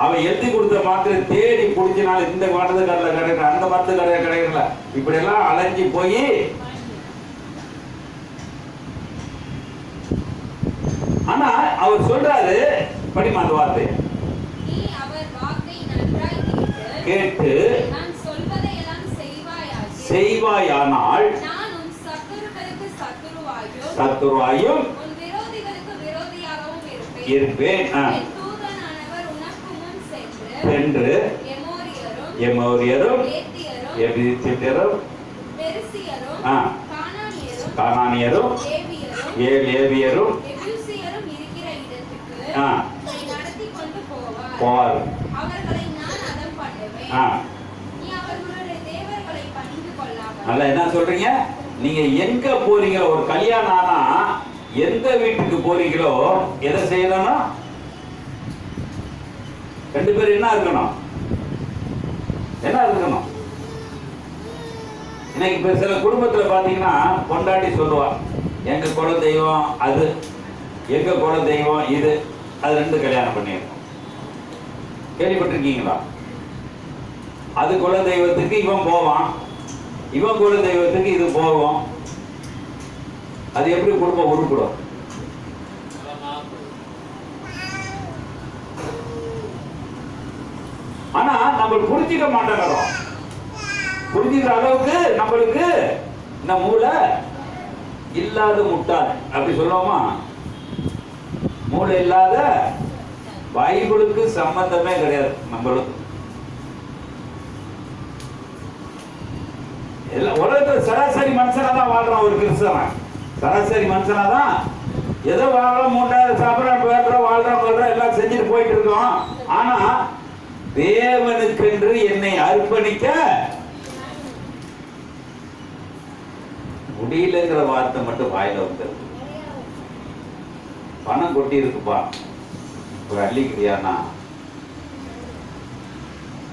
Speaker 1: அவன் எழுதி கொடுத்த மாத்திரை தேடி பிடிச்சினால இந்த மருந்து கடையில கிடைக்கல, அந்த மருந்து கடையில கிடைக்கல, இப்படி எல்லாம் அலைஞ்சி போய் ஆனா அவர் சொல்றாரு, படிமா அந்த வார்த்தை கேட்டு செய்வாயானால் சத்துருவாயும் இருப்பேன் என்று எமோரியரும் எபிசியரும் கானானியரும் ஏவியரும் போவார். நல்லா என்ன சொல்றீங்க? நீங்க எங்க போறீங்களோ, ஒரு கல்யாணம் ஆனா எந்த வீட்டுக்கு போறீங்களோ எதை செய்யணும்னா ரெண்டு பேரும் என்ன இருக்கணும், என்ன இருக்கணும். இன்னைக்கு இப்ப சில குடும்பத்துல பாத்தீங்கன்னா கொண்டாடி சொல்லுவா, எங்க குல தெய்வம் அது, எங்க குல தெய்வம் இது, அது ரெண்டு கல்யாணம் பண்ணிருக்கோம். கேள்விப்பட்டிருக்கீங்களா? அது குல தெய்வத்துக்கு இவன் போவான், இவன் குல தெய்வத்துக்கு இது போவோம். அது எப்படி குடும்பம் உருப்பிடும்? ஆனா நம்ம புரிஞ்சிக்க மாட்டேங்கிறோம். புரிஞ்சுக்கிற அளவுக்கு நம்மளுக்கு இந்த மூளை இல்லாத முட்டாள் அப்படி சொல்லுவோமா? மூளை இல்லாத பைபிளுக்கு சம்பந்தமே கிடையாது. நம்மளுக்கு உலகத்துல சராசரி மனுஷனா தான் வாழ்றான். ஒரு கிறிஸ்தவன் சராசரி மனுஷனா தான் ஏதோ வாழ்றோம், மூன்றாவது சாப்பிட்றோம், வேறோம், வாழ்றோம், கொள்றோம், எல்லாம் செஞ்சுட்டு போயிட்டு இருக்கோம். ஆனா தேவனுக்கென்று என்னை அர்ப்பணிக்க முடியலங்கிற வார்த்தை மட்டும் வாயில வந்துருக்கு. பணம் கொட்டி இருக்குப்பா, ஒரு அள்ளிக்கிறியானா,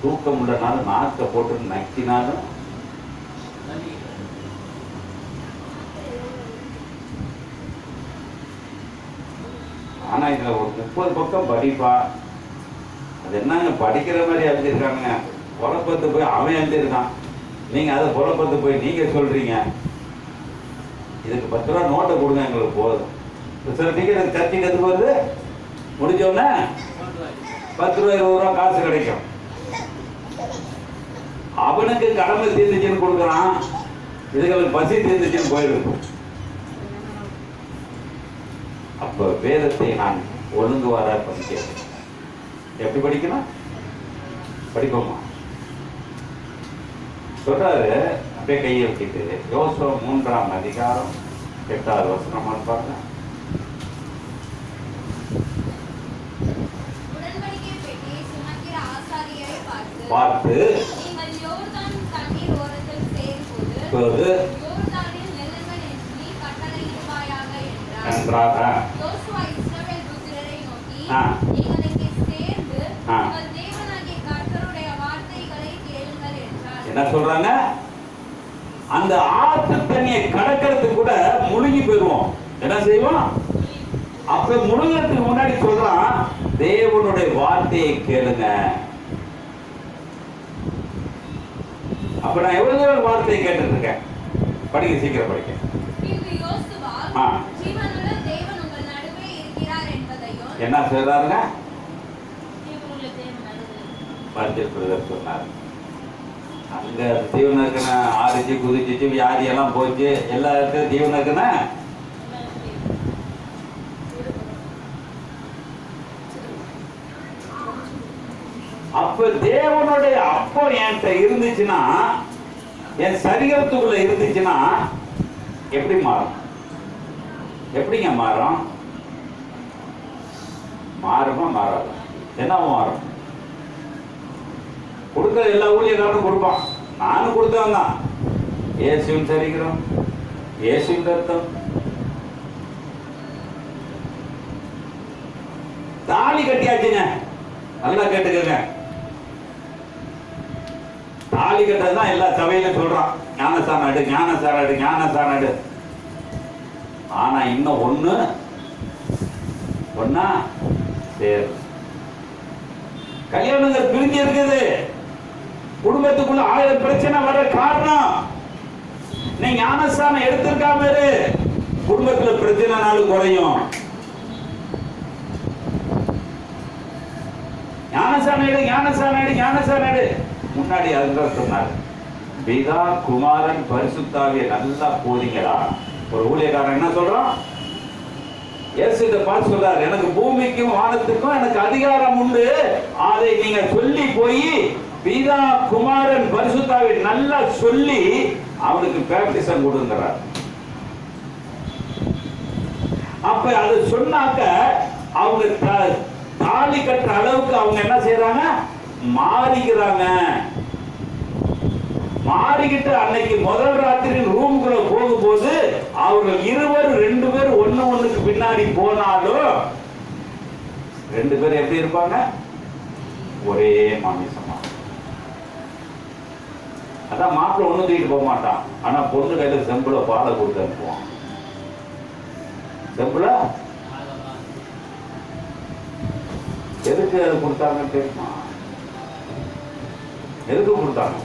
Speaker 1: தூக்கம் உள்ளனாலும் நாக்க போட்டு நக்கினாலும் ஆனா இதுல ஒரு 30 பக்கம் படிப்பா. அது என்னங்க படிக்கிற மாதிரி எழுதிருக்காங்க. புலப்பத்து போய் அவன் எழுதிருக்கான், நீங்க அதை புலப்பத்து போய் நீங்க சொல்றீங்க. இதுக்கு 10 ரூபா நோட்டை கொடுங்க, எங்களுக்கு போதும். சில டிக்கெட் சர்ச்சைக்கு எதுக்கு வருது, முடிஞ்சோடனே 10 ரூபா 20 ரூபா காசு கிடைக்கும். அவனுக்கு கடமை தீர்ந்துச்சுன்னு கொடுக்குறான், இதுகளுக்கு பசி தீர்ந்துச்சுன்னு போயிருக்கு. அப்ப வேதத்தை நான் ஒழுங்குவாரா படிக்கிறேன். எப்படி படிக்கணும்? படிப்போமா? சொல்றாரு, அப்படியே கையை வச்சுட்டு யோசுவா 3ஆம் அதிகாரம் 8வது வசனமா பாருங்க. பார்த்து என்ன சொல்றாங்க? அந்த ஆற்று தண்ணியை கடக்கிறதுக்கு கூட முழுகி போயிடுவோம். என்ன செய்வோம்? அப்ப முழுகிறதுக்கு முன்னாடி சொல்றான், தேவனுடைய வார்த்தையை கேளுங்க. அப்ப நான் எவ்வளவு தூரம் வார்த்தையை கேட்டுட்டு இருக்கேன்? படிக்க, சீக்கிரம் படிக்க. என்ன சொல்றாருங்க? பரிசுத்தர் சொன்னார். அங்க தீவனம் இருக்குன்னா ஆடிச்சு குதிச்சிச்சு வியாதி எல்லாம் போச்சு, எல்லா இடத்துல தீவனம் இருக்குன்னா அப்ப தேவனுடைய அப்போ என்கிட்ட இருந்துச்சுன்னா, என் சரீரத்துக்குள்ள இருந்துச்சுன்னா எப்படி மாறும்? எப்படிங்க மாறும்? மாறுமா மாறாது? என்ன மாறும்? கொடுக்கிற எல்லா ஊழியக்காரனும் கொடுப்பான், நானும் கொடுத்தவன் தான். இயேசுவின் சரீரம், இயேசுவின் ரத்தம். தாலி கட்டியாச்சுங்க, நல்லா கேட்டுக்கங்க. தாலி கட்டதான் எல்லா சபையிலும் சொல்றான், ஞானசானாடு ஞானசானாடு ஞானசானாடு. ஆனா இன்னும் ஒன்னா சேர் கல்யாணங்கள் பிரிஞ்சு இருக்குது. குடும்பத்துக்குள்ள 1000 பிரச்சனை வர காரணம் நீ ஞானஸ்தானம் எடுத்திருக்காம இரு. குடும்பத்துல பிரச்சனை நாளும் குறையும். ஞானஸ்தானம் முன்னாடி அதுதான் சொன்னார், பிதா குமாரன் பரிசுத்தாவிய நல்லா போதிங்களா. ஒரு ஊழியக்காரன் என்ன சொல்றான்? இயேசுவை பார்த்து சொல்றாரு, எனக்கு பூமிக்கும் வானத்துக்கும் எனக்கு அதிகாரம் உண்டு, அதை நீங்க சொல்லி போய் பிதா குமாரன் பரிசுத்தாவிய நல்லா சொல்லி அவனுக்கு பேப்டிசம் கொடுங்கிறார். அப்ப அது சொன்னாக்க அவங்க தாலி கட்டுற அளவுக்கு அவங்க என்ன செய்யறாங்க? மாறிக்கிறாங்க. மாறிக்கிட்டு அன்னைக்கு முதல் ராத்திரி ரூமுக்குள்ள போகும்போது அவர்கள் இருவர் 2 பேர் ஒண்ணுக்கு பின்னாடி போனாலும் 2 பேர் எப்படி இருப்பாங்க? ஒரே மாமிசமா. அதான் மாப்பிள்ள ஒண்ணு தூக்கிட்டு போக மாட்டான். ஆனா பொண்ணு கையில செம்புல பாலை கொடுத்து அனுப்புவான். செம்புல எதுக்கு அது கொடுத்தாங்கன்னு தெரியுமா? எதுக்கு கொடுத்தாங்க?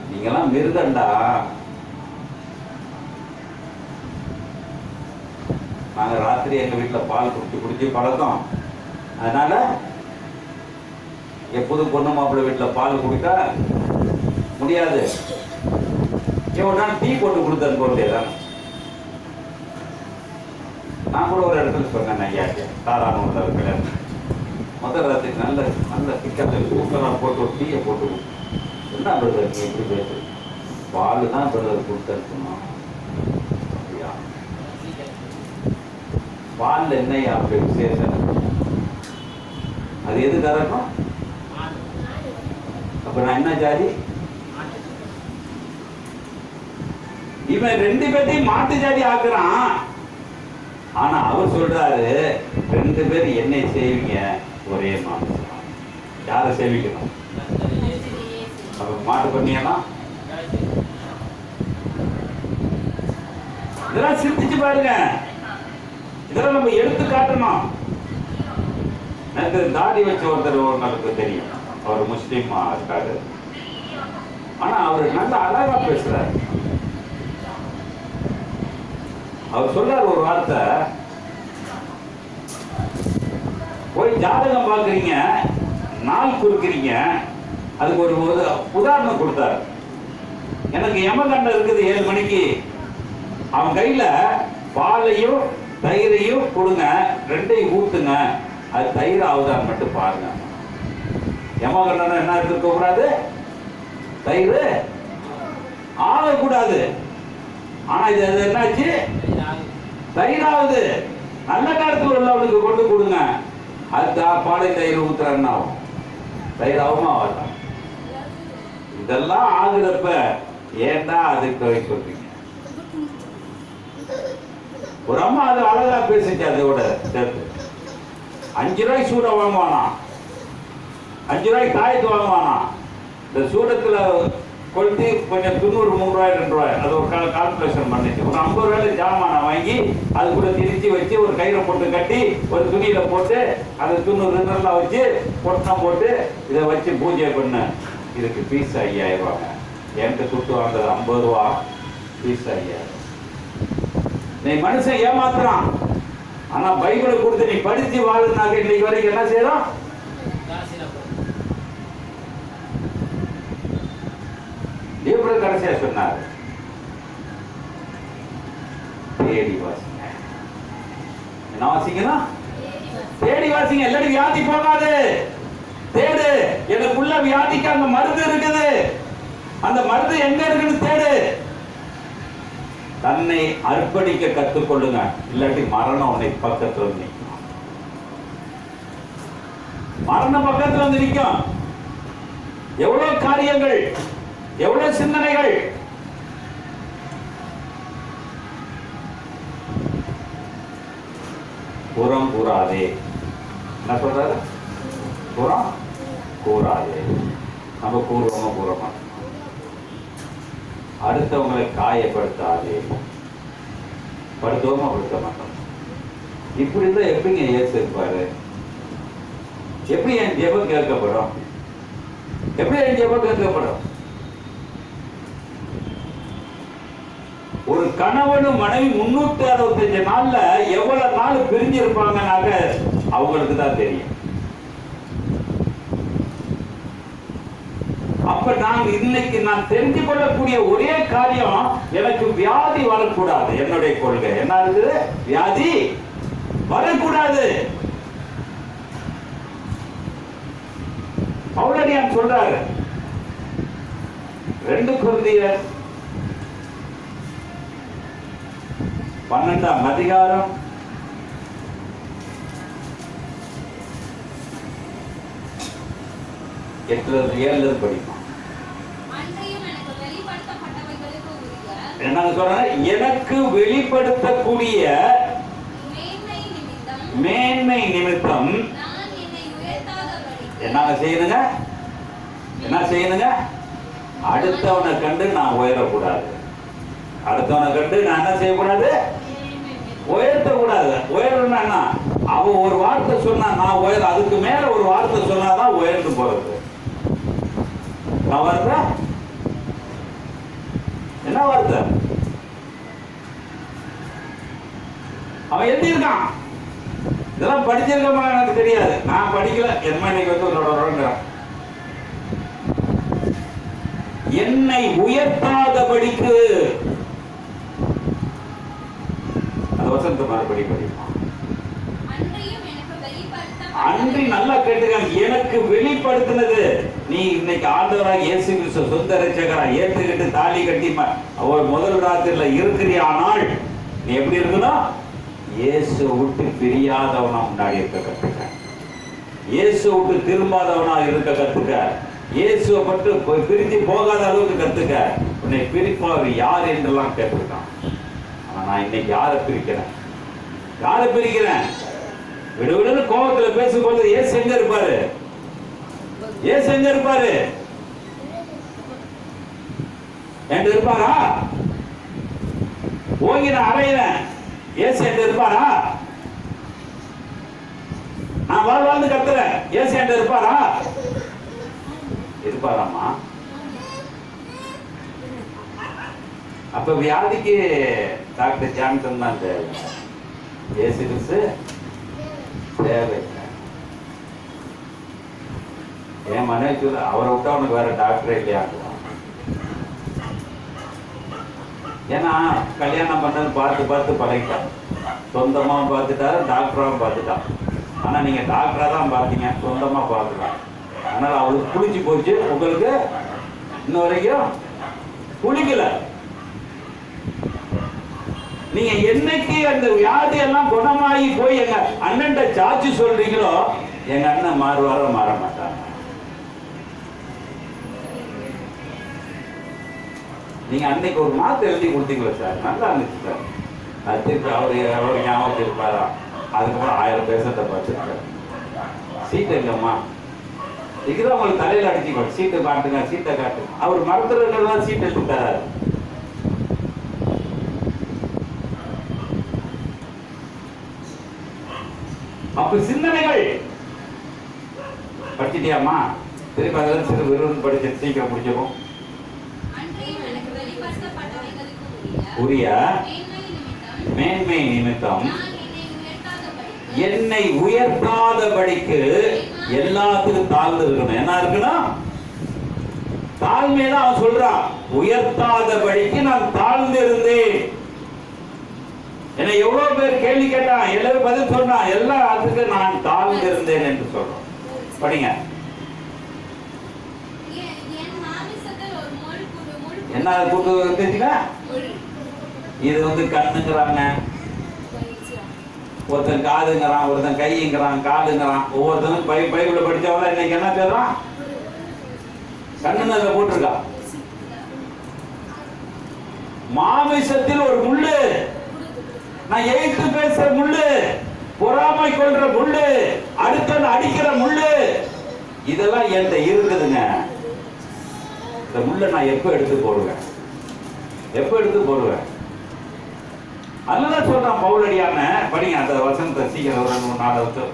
Speaker 1: நீங்கெல்லாம் மிருகண்டா. நாங்க ராத்திரி எங்க வீட்டுல பால் குடிச்சு பழக்கம். அதனால எப்போதும் பொண்ணு மாப்பிள்ளை வீட்டுல பால் குடிக்க முடியாது. டீ போட்டு கொடுத்து அனுப்ப. நான் கூட ஒரு இடத்துல சொன்னேன், ஐயா தாராளம் கல்யாணம் முதல் ராத்திரி நல்ல நல்ல சிக்கல் சூப்பராக போட்டு ஒரு டீயை போட்டு என்ன பிரதர் நீ எப்படி பேசு, பால் தான் பிரதர் கொடுத்து அனுப்பணும். அப்படியா? பாலில் என்னையா அப்படி விசேஷம்? அது எது காரணம்? அப்ப நான் என்ன ஜாதி? இவன் 2 பேர்த்தையும் மாட்டு ஜாதி ஆக்குறான். ஆனா அவர் சொல்றாரு 2 பேர் என்னை செய்வீங்க ஒரே மாமிசம். யாரை சேவிக்கணும்? மாட்டு பண்ணியெல்லாம் இதெல்லாம் சிந்திச்சு பாருங்க. இதெல்லாம் நம்ம எடுத்து காட்டணும். எனக்கு தாடி வச்ச ஒருத்தர் ஒரு நாளுக்கு தெரியும். அவர் முஸ்லீமா இருக்காரு. ஆனா அவர் நல்ல அழகா பேசுறாரு. அவர் சொல்றாரு ஒரு வார்த்தை, போய் ஜாதகம் பார்க்குறீங்க, நாள் குறிக்கிறீங்க, அதுக்கு ஒரு உதாரணம் கொடுத்தாரு. எனக்கு யமகண்டம் இருக்குது 7 மணிக்கு, அவன் கையில பாலையும் தயிரையும் கொடுங்க, 2ஐயும் ஊத்துங்க, அது தயிர் ஆகுதான்னு மட்டும் பாருங்க. யமகண்டம் என்ன இருக்க கூடாது? தயிர் ஆகக்கூடாது. ஆனா இது என்னாச்சு? தயிராகுது. நல்ல நேரத்தில் உள்ளவனுக்கு கொண்டு கொடுங்க, அது பாலை தயிர் ஊத்துறான்னு ஆகும். தயிர் ஆகுமா? ஆகலாம். இதெல்லாம் ஆகுறப்ப ஏன்டா அதுக்கு சொல்றீங்க? ஒரு அம்மா அது அழகா பேசிச்சு. அதோட சேர்த்து 5 ரூபாய் சூட வாங்குவானா, 5 ரூபாய் காயத்து வாங்குவானா. இந்த சூடத்துல கொளுத்தி கொஞ்சம் 90 3 ரூபாய் 2 ரூபாய் அது ஒரு கால்குலேஷன் பண்ணிச்சு. ஒரு 50 ரூபாயில ஜாமானை வாங்கி அது கூட திரிச்சு வச்சு ஒரு கயிறை போட்டு கட்டி ஒரு துணியில போட்டு அதை 90 லிட்டர்லாம் வச்சு பொட்டணம் போட்டு இதை வச்சு பூஜை பண்ண. இதுக்கு பீஸ் 5000 ரூபாங்க. என்கிட்ட சுட்டு வாங்குறது 50 ரூபா, பீஸ் 5000. நீ மனுஷன் ஏமாத்துறான். ஆனா பைபிளை கொடுத்து நீ படிச்சு வாழுனாக்க இன்னைக்கு வரைக்கும் என்ன செய்யறோம்? இவரு கடைசியா சொன்னார், தேடி வாசிங்க. என்ன வாசிக்கணும்? தேடி வாசிங்க. எல்லாரும் வியாதி போகாது. தேடு. எனக்குள்ள வியாதிக்கு அந்த மருந்து இருக்குது. அந்த மருந்து எங்க இருக்குன்னு தேடு. தன்னை அர்ப்பணிக்க கற்றுக்கொள்ளுங்க. இல்லாட்டி மரணம் உன்னை பக்கத்துல வந்து நிற்கும். மரணம் பக்கத்துல வந்து நிற்கும். எவ்வளவு காரியங்கள், எவ்வளவு சிந்தனைகள். புறம் கூறாதே. என்ன சொல்றாரு? புறம் கூறாதே. நம்ம கூறுவோமா கூறமா? அடுத்தவங்களை காயப்படுத்தாதே. படுத்தோமா படுத்த மாட்டோம். இப்படி இருந்தா எப்படிங்க ஏசு இருப்பாரு? எப்படி என் ஜெபம் கேட்கப்படும்? எப்படி என் ஜெபம் கேட்கப்படும்? ஒரு கணவனும் மனைவி 365 நாள்ல எவ்வளவு நாள் பிரிஞ்சு இருப்பாங்கன்னாக்க அவங்களுக்கு தான் தெரியும். அப்ப நான் இன்னைக்கு நான் தெரிந்து கொள்ளக்கூடிய ஒரே காரியம், எனக்கு வியாதி வரக்கூடாது. என்னுடைய கொள்கை என்ன இருக்குது? வியாதி வரக்கூடாது. பவுலடியான் சொல்றாரு 2 கொரிந்தியர் 12ஆம் அதிகாரம் 8 7 படிக்கும். என்ன சொல்றேன்? எனக்கு வெளிப்படுத்தக்கூடிய மேன்மை நிமித்தம் என்ன செய்யணுங்க? என்ன செய்யணுங்க? அடுத்தவனை கண்டு நான் உயரக்கூடாது. அடுத்தவனை கண்டு நான் என்ன செய்யக்கூடாது? உயர்த்தக்கூடாது. உயரணும்னா என்ன? அவன் ஒரு வார்த்தை சொன்னா நான் உயர, அதுக்கு மேல ஒரு வார்த்தை சொன்னாதான் உயர்ந்து போறது. நான் வார்த்தை என்ன வார்த்தை? அவன் எழுதியிருக்கான். இதெல்லாம் படிச்சிருக்கமா எனக்கு தெரியாது. நான் படிக்கல. என்ன இன்னைக்கு வந்து என்னை உயர்த்தாதபடிக்கு அந்த வசனத்தை மறுபடி படிப்பான். அன்றி நல்லா கேட்டுக்காங்க. எனக்கு வெளிப்படுத்தினது நீ இன்னைக்கு ஆண்டவராக இயேசு கிறிஸ்து சொந்த ரட்சகரா ஏற்றுக்கிட்டு தாலி கட்டி அவர் முதல் ராத்திரில இருக்கிறியானால் நீ எப்படி இருக்கணும்? இயேசு விட்டு பிரியாதவனா முன்னாடி இருக்க கத்துக்க. இயேசு விட்டு திரும்பாதவனா இருக்க கத்துக்க. இயேசுவை பட்டு பிரிஞ்சு போகாத அளவுக்கு கத்துக்க. உன்னை பிரிப்பவர் யார் என்றெல்லாம் கேட்டிருக்கான். ஆனா நான் இன்னைக்கு யாரை பிரிக்கிறேன்? யாரை பிரிக்கிறேன்? விடுவிடுன்னு கோபத்துல பேசும்போது ஏசு எங்க இருப்பாரு? ஏசு எங்க இருப்பாரு? என்கிட்ட இருப்பாரா? ஓங்கி நான் அறையிறேன். ஏசு என்கிட்ட இருப்பாரா? நான் வாழ்ந்து கத்துறேன். ஏசு என்கிட்ட இருப்பாரா? இருப்பாராமா? அப்ப வியாதிக்கு டாக்டர் ஜான்சன் தான் தேவை. ஏசு கிறிஸ்து தேவை. என் மனைவி அவரை விட்டா அவனுக்கு வேற டாக்டரே இல்லையா? ஏன்னா கல்யாணம் பண்ணது பார்த்து பழகிட்டான். சொந்தமாகவும் பார்த்துட்டாரு, டாக்டராகவும் பார்த்துட்டான். ஆனா நீங்க டாக்டரா தான் பார்த்தீங்க, சொந்தமா பார்க்கலாம். அதனால அவளுக்கு புளிச்சு போச்சு. உங்களுக்கு இன்ன வரைக்கும் புளிக்கல. நீங்க என்னைக்கு அந்த வியாதி எல்லாம் குணமாகி போய் எங்க அண்ணன் சாட்சி சொல்றீங்களோ எங்க அண்ணன் மாறுவாரோ மாற மாட்டாங்க. நீங்க அன்னைக்கு ஒரு மாத்து எழுதி கொடுத்தீங்களா சார்? நல்லா இருந்துச்சு சார். அது திருப்பி அவரு ஞாபகம் இருப்பாரா? அதுக்கப்புறம் 1000 பேசத்தை பார்த்துருக்காரு. சீட்டு இல்லம்மா, இதுதான் உங்களுக்கு தலையில அடிச்சுக்கோ. சீட்டை காட்டுங்க, சீட்டை காட்டுங்க. அவர் மருத்துவர்கள் சீட்டை எடுத்து தராரு. அப்ப சிந்தனைகள் படிச்சிட்டியாமா? திருப்பி அதெல்லாம் சிறு விருது படிச்சு சீக்கிரம் முடிச்சிடும். உரிய மேன்மை நிமித்தம் என்னை உயர்த்தாதபடிக்கு எல்லாத்துக்கும் தாழ்ந்து இருக்கணும். என்ன இருக்கணும்? தாழ்மையில அவன் சொல்றான், உயர்த்தாதபடிக்கு நான் தாழ்ந்து இருந்தேன். என்னை எவ்வளவு பேர் கேள்வி கேட்டான், எல்லாரும் பதில் சொன்னான். எல்லாத்துக்கு நான் தாழ்ந்து இருந்தேன் என்று சொல்றோம். படிங்க. என்ன கூட்டு தெரிஞ்சுங்க. இது வந்து கண்ணுங்கிறாங்க, ஒருத்தன் காதுங்கிறான், ஒருத்தன் கைங்கிறான், காலுங்கிறான். ஒவ்வொருத்தனும் பைபிள படிச்சவங்க இன்னைக்கு என்ன சொல்றான்? கண்ணுங்க போட்டிருக்கா. மாமிசத்தில் ஒரு முள்ளு, நான் எதிர்த்து பேசுற முள்ளு, பொறாமை கொள்ற முள்ளு, அடுத்த அடிக்கிற முள்ளு, இதெல்லாம் என்கிட்ட இருக்குதுங்க. இந்த முள்ளை நான் எப்ப எடுத்து போடுவேன்? எப்ப எடுத்து போடுவேன்? அதனால சொல்றான் பவுலடியான. படிங்க அந்த வசனத்தை சீக்கிரம் ஒரு 4 வருஷம்.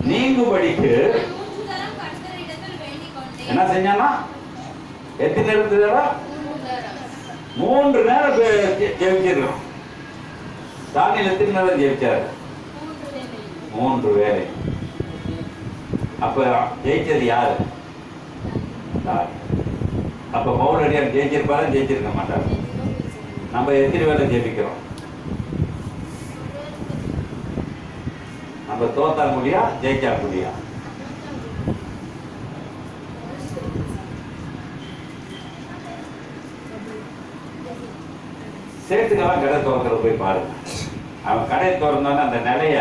Speaker 1: நீங்கும்படிக்கு என்ன செஞ்சானா? எத்தனை நேரத்துல? 3 நேரம் ஜெயிச்சிருக்கோம். தானியேல் எத்தனை நேரம் ஜெயிச்சாரு? 3 வேளை. அப்ப ஜெயிச்சது யாரு? அப்ப பவுலடியார் ஜெயிச்சிருப்பாரு, ஜெயிச்சிருக்க மாட்டாரு. நம்ம எத்தனை வேலை ஜெயிக்கிறோம்? நம்ம தோத்தா முடியா, ஜெயிச்சா முடியா? சேட்டுக்கெல்லாம் கடை திறக்கிற போய் பாருங்க. அவன் கடை திறந்தானே அந்த நிலைய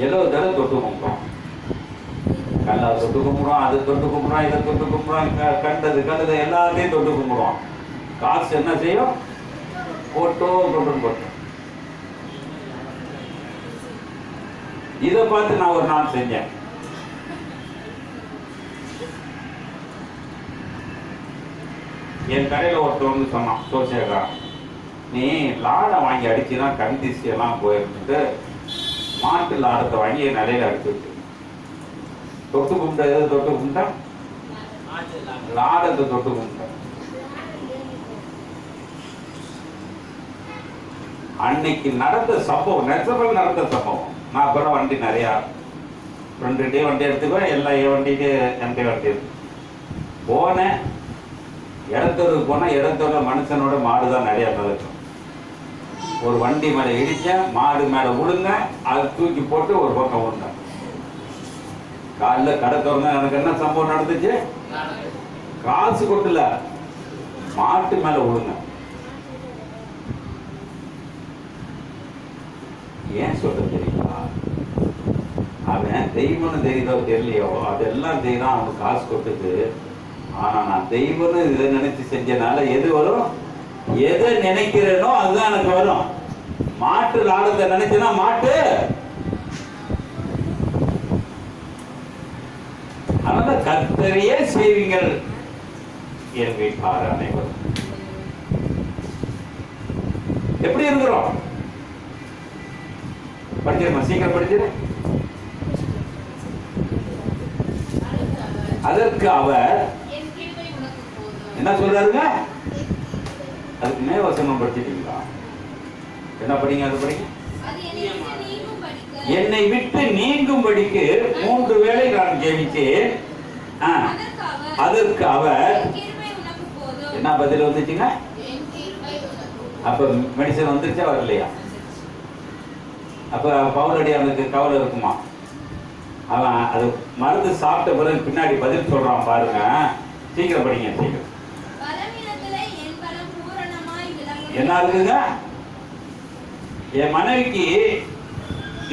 Speaker 1: 70 தடவை தொட்டு கும்பிட்டான். நல்லா தொட்டு கும்பிடுவான், அது தொட்டு கும்பிடுவான், இதை தொட்டு கும்பிடுவான், கண்டது எல்லாத்தையும் தொட்டு கும்பிடுவான். காசு என்ன செய்யும்? போட்டோம். இதை பார்த்து நான் ஒரு நாள் செஞ்சேன். என் கடையில் ஒருத்தவங்க சொன்னான், சோசியக்காரன், நீ லாடை வாங்கி அடிச்சுன்னா கண் திசி எல்லாம் போயிருந்துட்டு மாட்டு லாடத்தை வாங்கி நிலையில அடிச்சு வச்சு தொட்டு கும்பிட்ட. எது தொட்டு கும்பிட்டா? லாடத்தை தொட்டு கும்பிட்ட. அன்னைக்கு நடந்த சம்பவம், நெசபல் நடந்த சம்பவம். நான் கூட வண்டி நிறையா 2 டே வண்டி எடுத்துக்குவேன், எல்லாம் என் வண்டிக்கு என்கிட்ட வண்டி இருக்கு. போனேன், இடத்தூருக்கு போனால் இடத்தூர்ல மனுஷனோட மாடு தான் நிறையா மிதக்கும். ஒரு வண்டி மேலே இடிச்சேன், மாடு மேலே விழுங்க, அதை தூக்கி போட்டு ஒரு பக்கம் விழுந்தேன். காலைல கடை திறந்த எனக்கு என்ன சம்பவம் நடந்துச்சு? காசு கொட்டுல மாட்டு மேல விழுங்க. ஏன் சொல்ற தெரியுமா? அவன் தெய்வம்னு தெரியுதோ தெரியலையோ அதெல்லாம் செய்யறான், அவனுக்கு காசு கொட்டுது. ஆனா நான் தெய்வம்னு இதை நினைச்சு செஞ்சனால எது வரும்? எதை நினைக்கிறேனோ அதுதான் எனக்கு வரும். மாட்டு லாடத்தை நினைச்சுன்னா மாட்டு. அதனால கர்த்தரையே செய்வீங்கள் என் வீட்டார் அனைவரும். எப்படி இருக்கிறோம்? படிச்சிருமா? சீக்கிரம் படிச்சிரு. அதற்கு அவர் என்ன சொல்றாருங்க? அதுக்கு மேல் வசனம் படிச்சிட்டீங்களா? என்ன படிங்க? அது படிங்க. என்னை விட்டு நீங்கும்படிக்கு 3 வேளை நான் ஜெபித்தேன். அதற்கு அவர் என்ன பதில் வந்துச்சுங்க? அப்ப மெடிசன் வந்துருச்சா வரலையா? அப்ப பவுலடியானுக்கு கவலை இருக்குமா? அவன் அது மருந்து சாப்பிட்ட பிறகு பின்னாடி பதில் சொல்றான் பாருங்க. சீக்கிரம் படிங்க, சீக்கிரம். என்ன இருக்குங்க? என் மனைவிக்கு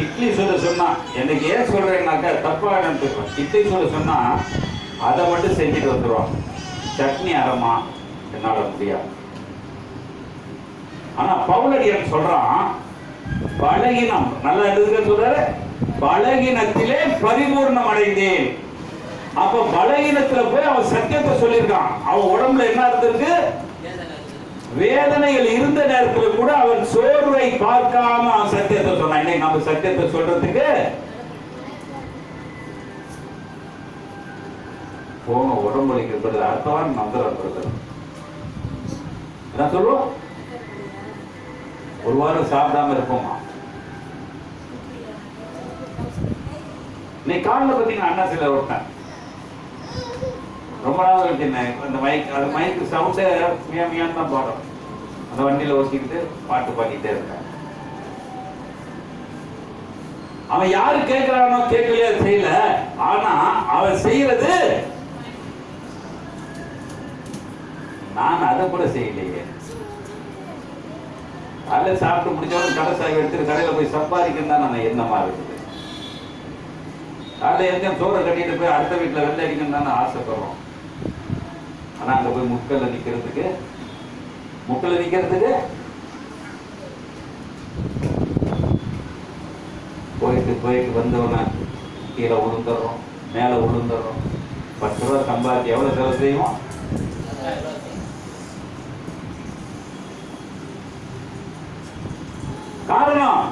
Speaker 1: இட்லி சொல்ல சொன்னா, எனக்கு ஏன் சொல்றேன்னாக்கா தப்பா நினைச்சுக்கணும். இட்லி சொல்ல சொன்னா அதை மட்டும் செஞ்சுட்டு வந்துடுவான். சட்னி அறமா என்னால முடியாது. ஆனா பவுலடியான் சொல்றான், பலகீனம் நல்லா எழுதுக சொல்றாரு, பலகீனத்திலே பரிபூர்ணம் அடைந்தேன். அப்ப பலகீனத்துல போய் அவன் சத்தியத்தை சொல்லியிருக்கான். அவன் உடம்புல என்ன இருந்திருக்கு? வேதனைகள் இருந்த நேரத்தில் கூட அவன் சோர்வை பார்க்காம அவன் சத்தியத்தை சொன்னான். இன்னைக்கு நம்ம சத்தியத்தை சொல்றதுக்கு போன உடம்பு வலிக்கிறது அர்த்தவான் நம்புறது. என்ன சொல்லுவோம்? ஒரு வாரம் சாப்பிடாம இருப்போமா? இன்னைக்கு காலையில் பார்த்தீங்கன்னா அண்ணா சில விட்டேன். ரொம்ப நாள் வச்சிருந்தேன். அந்த மைக், அது மைக்கு சவுண்டை மியான்னு தான் பாடும். அந்த வண்டியில ஓசிக்கிட்டு பாட்டு பாடிக்கிட்டே இருக்கேன். அவன் யாரு கேட்கிறானோ கேட்கலையோ செய்யல. ஆனா அவன் செய்யறது நான் அதை கூட செய்யலையே. காலைல சாப்பிட்டு முடிச்சவங்க கடை சாய் எடுத்துட்டு கடையில போய் சம்பாதிக்கணும் தான் நான் எண்ணமா இருக்குது. காலைல எந்த சோறை கட்டிட்டு போய் அடுத்த வீட்டுல வெள்ளை அடிக்கணும் தான் ஆசைப்படுறோம். ஆனா அங்க போய் முட்கல்ல நிக்கிறதுக்கு போயிட்டு வந்தவன கீழே விழுந்துடுறோம், மேல விழுந்துடுறோம். 10 ரூபா சம்பாதிச்சு எவ்வளவு செலவு செய்வோம்? காரணம்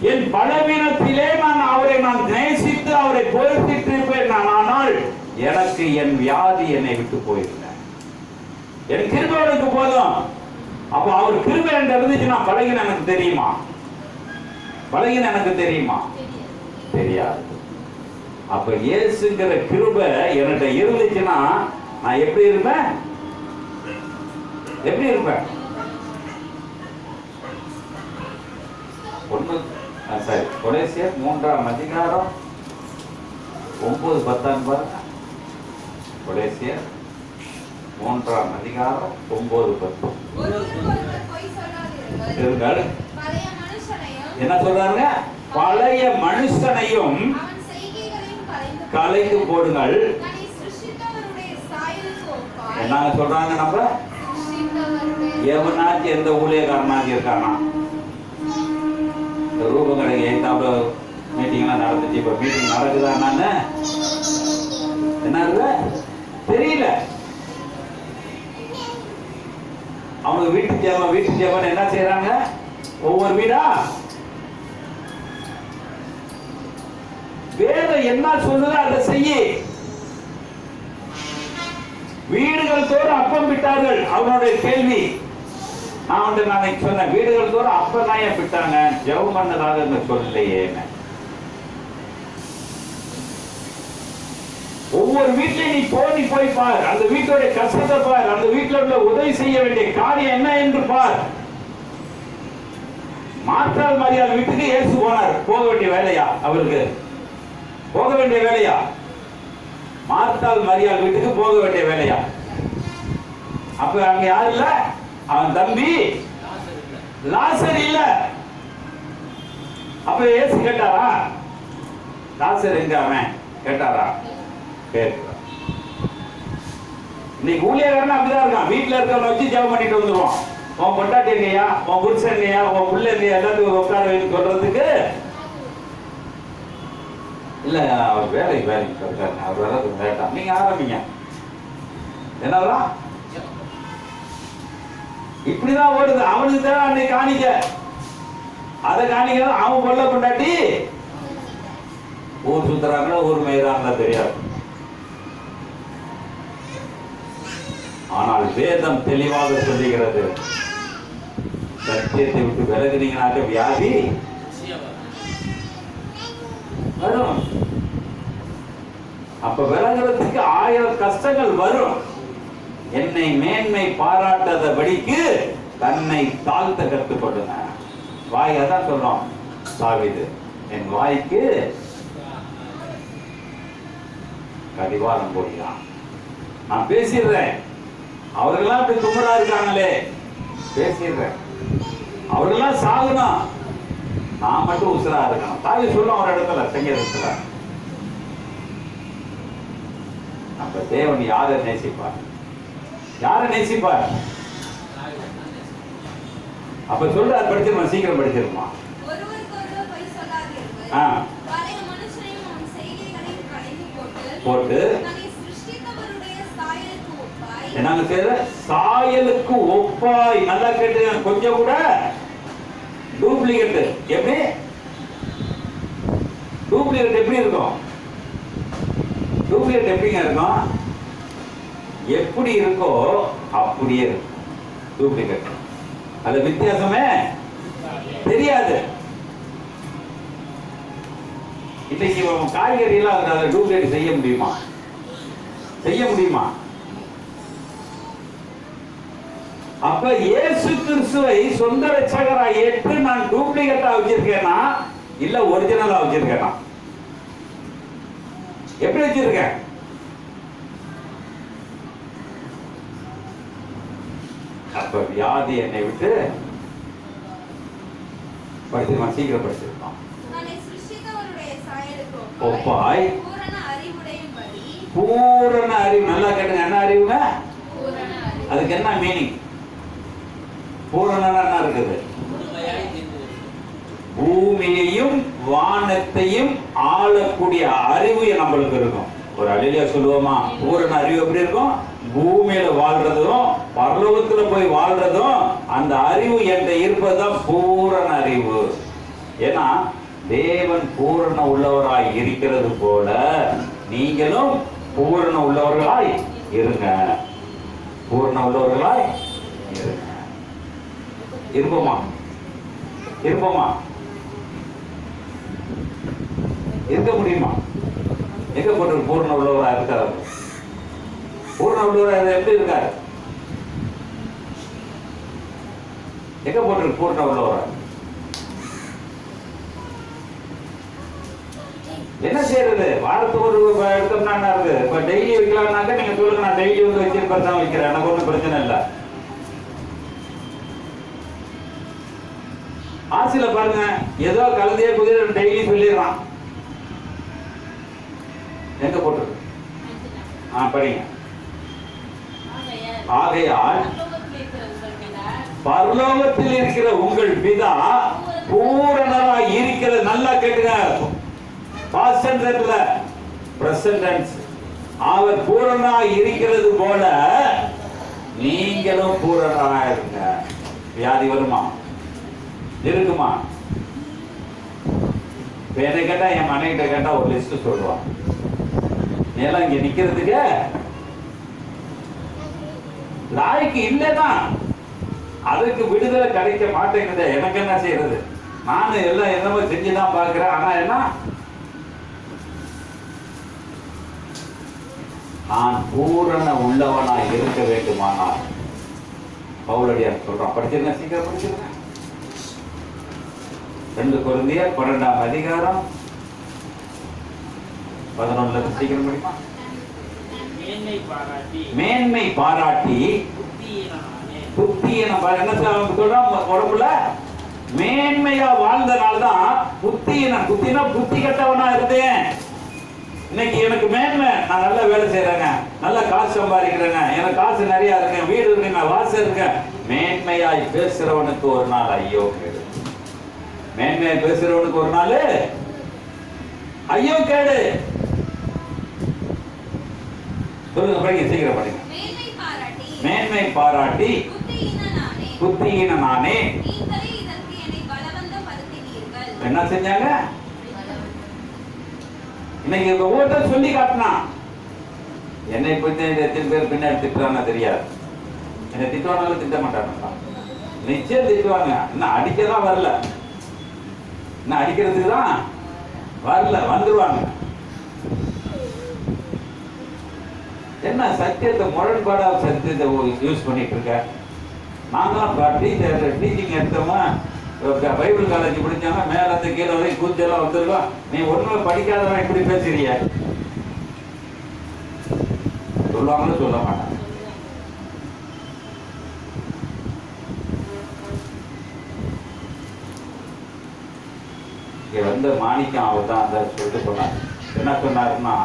Speaker 1: என் பலவீனத்திலே அவரை நேசித்து அவரை பொறுத்திட்டு இருப்பேன். ஆனால் எனக்கு என் வியாதி என்னை விட்டு போயிருந்தேன். என் கிருபைக்கு போதும். அப்ப அவர் கிருபை என்று இருந்துச்சுன்னா பலகீனம் எனக்கு தெரியுமா? பலகீனம் எனக்கு தெரியுமா? தெரியாது. அப்ப இயேசுங்கிற கிருபை என்கிட்ட இருந்துச்சுன்னா நான் எப்படி இருப்பேன்? எப்படி இருப்பேன்? சரி, கொலேசியர் 3ஆம் அதிகாரம் 9-10 பாருங்க. கொலேசியர் 3ஆம் அதிகாரம் 9-10. என்ன சொல்றாங்க? பழைய மனுஷனையும் கலைந்து போடுங்கள். என்ன சொல்றாங்க? நம்ம எவனாச்சும் எந்த ஊழியக்காரனாச்சும் இருக்கானா? ரூபம் கிடையாது. எந்த மீட்டிங்லாம் நடந்துச்சு. இப்ப மீட்டிங் நடக்குதா என்னன்னு என்ன தெரியல. அவங்க வீட்டு ஜெபம் என்ன செய்யறாங்க? ஒவ்வொரு வீடா வேதம் என்ன சொல்லுதோ அதை செய்ய. வீடுகள் தோறும் அப்பம் விட்டார்கள். அவனுடைய கேள்வி நான் சொன்னேன், வீடுகள் தோறும் அப்பம் தான் ஏன் விட்டாங்க? ஜெபம் பண்ணதாக சொல்லலையே. ஒவ்வொரு வீட்லையும் நீ போய் பார். அந்த வீட்டோட கஷ்டத்தை பார். அந்த வீட்டுல உள்ள உதவி செய்ய வேண்டிய காரியம் என்ன என்று பார். மார்த்தாள் மரியாள் வீட்டுக்கு இயேசு போனார். போக வேண்டிய வேலையா அவருக்கு? போக வேண்டிய வேலையா? மார்த்தாள் மரியாள் வீட்டுக்கு போக வேண்டிய வேலையா? அப்ப அங்க யாரு இல்ல? அவன் தம்பி லாசர் இல்ல. அப்ப இயேசு கேட்டாரா? லாசர் எங்க அவன் கேட்டாரா? இன்னைக்கு ஊழியக்காரன் அப்படிதான் இருக்கான். வீட்டுல இருக்கவங்க வச்சு ஜெபம் பண்ணிட்டு வந்துருவான். உன் பொண்டாட்டி எங்கயா, உன் புருஷன் எங்கயா, உன் புள்ள எங்கயா, எல்லாத்துக்கும் உட்கார வைன்னு சொல்றதுக்கு இல்ல. அவர் வேலைக்கு இருக்காரு. அவர் வேலை வேண்டாம். நீங்க ஆரம்பிங்க. என்னதான் இப்படிதான் ஓடுது. அவனுக்கு தான் அன்னைக்கு காணிக்க. அதை காணிக்க அவன் கொல்ல பொண்டாட்டி ஊர் சுத்துறாங்களா ஊர் மேய்றாங்களா தெரியாது. ஆனால் வேதம் தெளிவாக சொல்லுகிறது, சத்தியத்தை விட்டு விலகினீங்கனாக்க வியாதி வரும். அப்ப விலகிறதுக்கு 1000 கஷ்டங்கள் வரும். என்னை மேன்மை பாராட்டாதபடிக்கு தன்னை தாழ்த்த கற்றுக்கொள்ளுங்க. வாய் அதான் சொல்றோம் தாவீது, என் வாய்க்கு கடிவாளம் போடுகிறான். நான் பேசிடுறேன். அவர்களெல்லாம் இப்படி கும்பலா இருக்காங்களே, பேசிடுறேன். அவர்களெல்லாம் சாகணும், நான் மட்டும் உசுரா இருக்கணும். தாவி சொல்லும் ஒரு இடத்துல சங்கீதத்துல. அப்ப தேவன் யாரை நேசிப்பார்? யாரை நேசிப்பார்? அப்ப சொல்றாரு, படிச்சிருமா, சீக்கிரம் படிச்சிருமா. போட்டு என்னங்க செய்யற? சாயலுக்கு ஒப்பாய். நல்லா கேட்டு, கொஞ்சம் கூட டூப்ளிகேட். எப்படி டூப்ளிகேட் எப்படி இருக்கும்? டூப்ளிகேட் எப்படிங்க இருக்கும்? எப்படி இருக்கோ அப்படியே இருக்கும் டூப்ளிகேட். அது வித்தியாசமே தெரியாது. இன்னைக்கு காய்கறி எல்லாம் அதை டூப்ளிகேட் செய்ய முடியுமா? செய்ய முடியுமா? அப்ப இயேசு கிறிஸ்துவை சொந்த ரட்சகரா ஏற்று நான் டூப்ளிகேட்டா வச்சிருக்கேனா இல்ல ஒரிஜினலா வச்சிருக்கேனா? எப்படி வச்சிருக்கேன்? அப்ப வியாதி என்னை விட்டு படிச்சிருக்கான். சீக்கிரம் படிச்சிருக்கான். ஒப்பாய் பூரண அறிவு. நல்லா கேட்டுங்க, என்ன அறிவுங்க? அதுக்கு என்ன மீனிங்? பூரண என்ன இருக்குது? பூமியையும் வானத்தையும் ஆளக்கூடிய அறிவு நம்மளுக்கு இருக்கும். ஒரு அழிலியா சொல்லுவோமா? பூரண அறிவு எப்படி இருக்கும்? பூமியில வாழ்றதும் பரலோகத்துல போய் வாழ்றதும் அந்த அறிவு என்கிட்ட இருப்பதுதான் பூரண அறிவு. ஏன்னா தேவன் பூரண உள்ளவராய் இருக்கிறது போல நீங்களும் பூரண உள்ளவர்களாய் இருங்க. பூரண உள்ளவர்களாய் இருங்க. இருப்போமா? இருப்போமா? இருக்க முடியுமா? எங்க போட்டு பூர்ண உள்ளவராக இருக்காரு? பூர்ண உள்ளவராக எப்படி இருக்காரு? எங்க போட்டு பூர்ண உள்ளவராக? என்ன செய்யறது? வாரத்துக்கு ஒரு எடுத்தோம்னா என்ன இருக்கு? இப்ப டெய்லி வைக்கலாம்னாக்க நீங்க சொல்லுங்க, நான் டெய்லி வந்து வச்சிருப்பேன் தான் வைக்கிறேன், எனக்கு ஒன்றும் பிரச்சனை இல்லை. ஆசில பாருங்க, ஏதோ கலந்தே புதிய டெய்லி சொல்லிடுறான். எங்க போட்டிருக்கு? படிங்க. ஆகையால் பரலோகத்தில் இருக்கிற உங்கள் பிதா பூரணராய் இருக்கிறது. நல்லா கேட்டுங்க. பாஸ்ட் டென்ஸ்ல பிரசன்ட் டென்ஸ். அவர் பூரணராய் இருக்கிறது போல நீங்களும் பூரணராய் இருங்க. வியாதி வருமா? இருக்குமா? என்ன கேட்டா, என் மனைவிட்ட கேட்டா ஒரு லிஸ்ட் சொல்லுவான். எல்லாம் இங்க நிக்கிறதுக்கு லாய்க்கு இல்லைதான். அதுக்கு விடுதலை கிடைக்க மாட்டேங்குது. எனக்கு என்ன செய்யறது? நானும் எல்லாம் என்னமோ செஞ்சுதான் பார்க்கிறேன். ஆனா என்ன, நான் பூரண உள்ளவனாய் இருக்க வேண்டுமானால் பவுலடியார் சொல்றான். படிச்சிருங்க, சீக்கிரம் படிச்சிருங்க. 2 கொரிந்தியர் 12ஆம் அதிகாரம் 11 சீக்கிரம் படிப்பா. மேன்மை பாராட்டி புத்தியை நம்ம என்ன சொல்றோம்? உடம்புல மேன்மையா வாழ்ந்தனால்தான் புத்தியினம். புத்தினா புத்தி கட்டவனா இருந்தேன். இன்னைக்கு எனக்கு மேன்மை, நான் நல்லா வேலை செய்யறேங்க, நல்லா காசு சம்பாதிக்கிறேங்க, எனக்கு காசு நிறைய இருக்கு, வீடு இருக்குங்க, வாசல் இருக்கு. மேன்மையாய் பேசுறவனுக்கு ஒரு நாள் ஐயோ கேடு. மேன்மையாய் பேசுறவனுக்கு ஒரு நாள் ஐயோ கேடு. சொல்லுங்க, படிங்க, சீக்கிரம் படிங்க. மேன்மை பாராட்டி புத்தியின நானே. என்ன செஞ்சாங்க? இன்னைக்கு ஒவ்வொருத்தர் சொல்லி காட்டினா. என்னை பத்தி எத்தனை பேர் பின்னாடி திட்டுறாங்க தெரியாது. என்னை திட்டுவானாலும் திட்ட மாட்டாங்க. நிச்சயம் திட்டுவாங்க. இன்னும் அடிக்கதான் வரல, இன்னும் அடிக்கிறதுக்கு தான் வரல, வந்துருவாங்க. என்ன சத்தியத்தை முரண்பாடா சத்தியத்தை யூஸ் பண்ணிட்டு இருக்க? நாங்களாம் டீச்சிங் எடுத்தோமா, பைபிள் காலேஜ் படிச்சாங்க, மேல இருந்து கீழே வரைக்கும் கூச்செல்லாம் வந்துருக்கோம். நீ ஒண்ணுமே படிக்காதவன் இப்படி பேசுறிய சொல்லுவாங்கன்னு சொல்ல மாட்டாங்க. இங்க வந்த மாணிக்கம் அவர் தான் அந்த சொல்லிட்டு சொன்னார். என்ன சொன்னாருன்னா,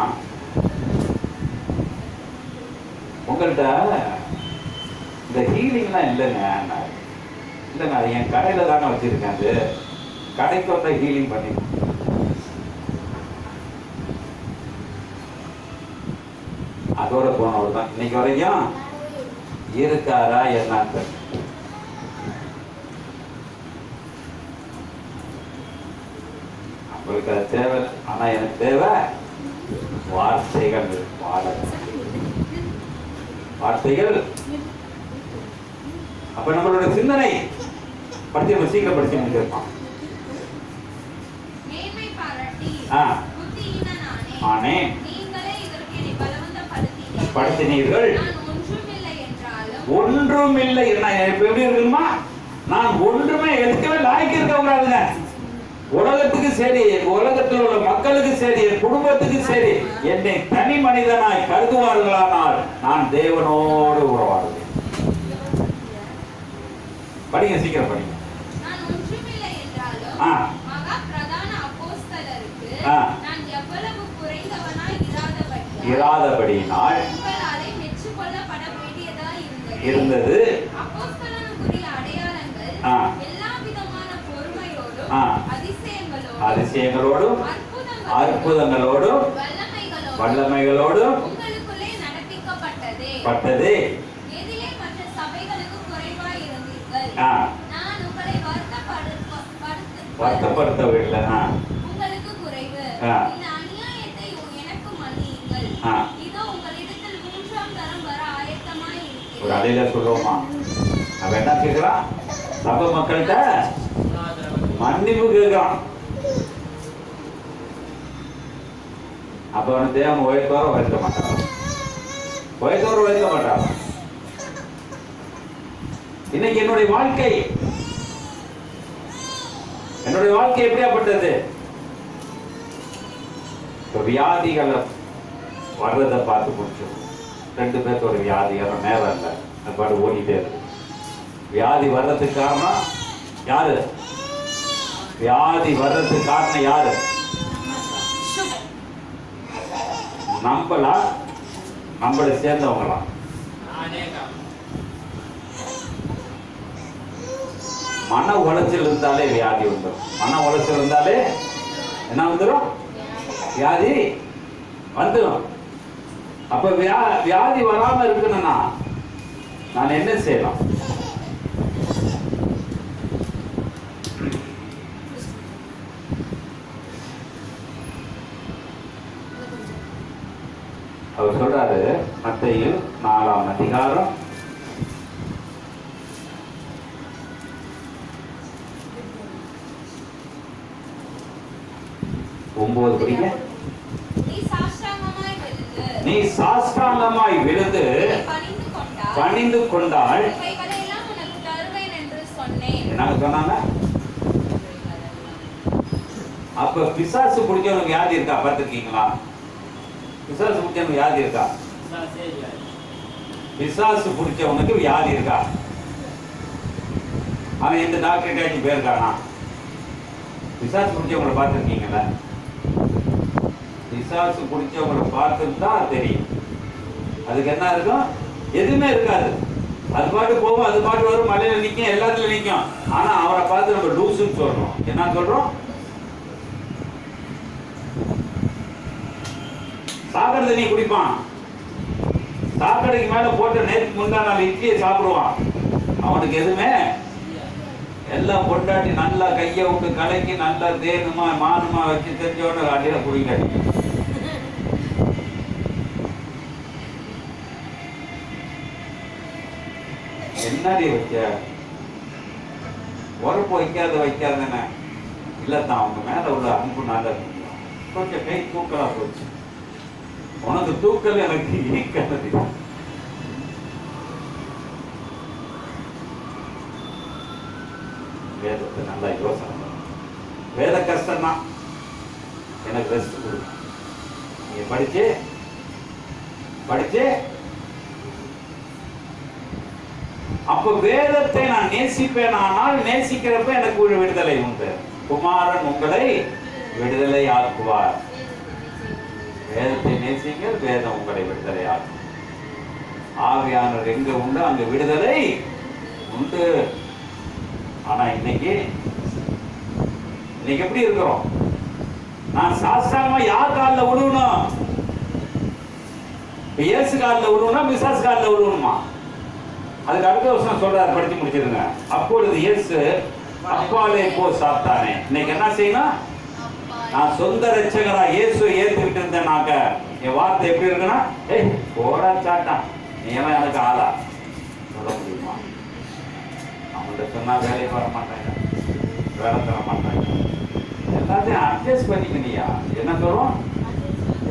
Speaker 1: உங்கள்கிட்ட இந்த ஹீலிங்லாம் இல்லைங்க. இல்லைங்க, அது என் கடையில தானே வச்சிருக்கேன். அது கடைக்கு வந்த ஹீலிங் பண்ணி அதோட போனவர் தான் இன்னைக்கு வரைக்கும் இருக்காரா என்னன்னு உங்களுக்கு அது தேவை. ஆனா எனக்கு தேவை வார்த்தைகள். வார்த்தைகள். அப்ப நம்மளோட சிந்தனை படிச்சு சீக்கிரம் படிச்சு முடிச்சிருப்பான். படுத்தினீர்கள். ஒன்றும் இல்லை. எப்படி இருக்குமா? நான் ஒன்றுமே எடுக்கவே லாய்க்கு இருக்க கூடாதுங்க. உலகத்துக்கு சரி, உலகத்தில் உள்ள மக்களுக்கு சரி, குடும்பத்துக்கு சரி, என்னை தனி மனிதனாய் கருதுவார்களானால் நான் தேவனோடு உறவாடுவேன். படிங்க, சீக்கிரம் படிங்க. இராதபடியினால் இருந்தது. அதிசயங்களோடும் அற்புதங்களோடும் வல்லமைகளோடும் பட்டது. வருத்தப்படுத்தவில்லை. ஒரு அடையில சொல்லுவோமா? அவன் என்ன கேட்கிறான்? சபை மக்கள்கிட்ட மன்னிப்பு கேட்கிறான். அப்ப அவன் தேவன் உயர்த்தோர உயர்த்த மாட்டான். உயர்த்தோர உயர்த்த மாட்டான். இன்னைக்கு என்னுடைய வாழ்க்கை எப்படியாப்பட்டது? வியாதிகளை வர்றதை பார்த்து முடிச்சோம். 2 பேருக்கு ஒரு வியாதி, அவன் நேரம் இல்லை, பாடு ஓடிட்டே இருக்கு. வியாதி வர்றதுக்கு காரணம் யாரு? வியாதி வர்றதுக்கு காரணம் யாரு? நம்பலா நம்மளை சேர்ந்தவங்களா? மன உளைச்சல் இருந்தாலே வியாதி வந்துடும். மன உளைச்சல் இருந்தாலே என்ன வந்துடும்? வியாதி வந்துடும். அப்ப வியாதி வராம இருக்கணும்னா நான் என்ன செய்யலாம்? அவர் சொல்றாரு மத்தேயு 4ஆம் அதிகாரம் 9 படிங்க. நீ சாஷ்டாங்கமாய் விழுந்து பணிந்து கொண்டால் என்ன சொன்னாங்க? அப்ப பிசாசு பிடிச்சவனுக்கு வியாதி இருக்கா? பார்த்துருக்கீங்களா? பிசாசு பிடிச்சவனுக்கு வியாதி இருக்கா? பிசாசு பிடிச்சவனுக்கு வியாதி இருக்கா? அவன் எந்த டாக்டர் கேட்டு போயிருக்கானா? பிசாசு பிடிச்சவங்களை பார்த்துருக்கீங்களா? பிசாசு பிடிச்சவங்களை பார்த்துட்டு தான் தெரியும். அதுக்கு என்ன இருக்கும்? எதுவுமே இருக்காது. அது பாட்டு போகும், அது பாட்டு வரும், மலையில நிற்கும், எல்லாத்துலயும் நிற்கும். ஆனா அவரை பார்த்து நம்ம லூசுன்னு சொல்றோம். என்ன சொல்றோம்? சாக்கடை தண்ணி குடிப்பான். சாக்கடைக்கு மேல போட்டு நேற்று முந்தா நாள் இட்லியை சாப்பிடுவான். அவனுக்கு எதுவுமே எல்லாம் பொண்டாட்டி நல்லா கையை விட்டு கலக்கி நல்லா தேனுமா மானுமா வச்சு தெரிஞ்சோட அடியில குடிக்காடி. என்னடி வச்ச உரப்பு வைக்காதுன்னு இல்லத்தான். அவங்க மேல உள்ள அன்பு நல்லா கொஞ்சம் கை தூக்கலா போச்சு. உனக்கு தூக்கல் எனக்கு ஈக்கிறது. வேதத்தை நல்லா யோசனை பண்ண. வேத கஷ்டம் தான். எனக்கு ரெஸ்ட் கொடு. நீங்க படிச்சு அப்ப வேதத்தை நான் நேசிப்பேன். ஆனால் நேசிக்கிறப்ப எனக்கு ஒரு விடுதலை உண்டு. குமாரன் உங்களை விடுதலை ஆக்குவார். வேதத்தை நேசிங்க, வேதம் உங்களை விடுதலை ஆக்கும். ஆவியானவர் எங்க உண்டு அங்க விடுதலை உண்டு. ஆனா இன்னைக்கு எப்படி இருக்கிறோம்? நான் சாஸ்திரமா யார் காலில் விழுவணும்? இயேசு காலில் விழுவணும்னா பிசாசு காலில் விழுவணுமா? அதுக்கு அடுத்த வருஷம் சொல்றாரு, படிச்சு முடிச்சிருங்க. அப்பொழுது இயேசு அப்பாலே போ சாத்தானே. இன்னைக்கு என்ன செய்யணும்? நான் சொந்த ரட்சகரா இயேசு ஏற்றுக்கிட்டு இருந்தேனாக்க என் வார்த்தை எப்படி இருக்குன்னா, ஏய் போடா சாட்டான், நீ எல்லாம் எனக்கு ஆளா சொல்ல முடியுமா? அவங்கள்ட்ட சொன்னா வேலைக்கு வர மாட்டாங்க, வேலை தர மாட்டாங்க. எல்லாத்தையும் அட்ஜஸ்ட் பண்ணிக்கணியா. என்ன சொல்றோம்?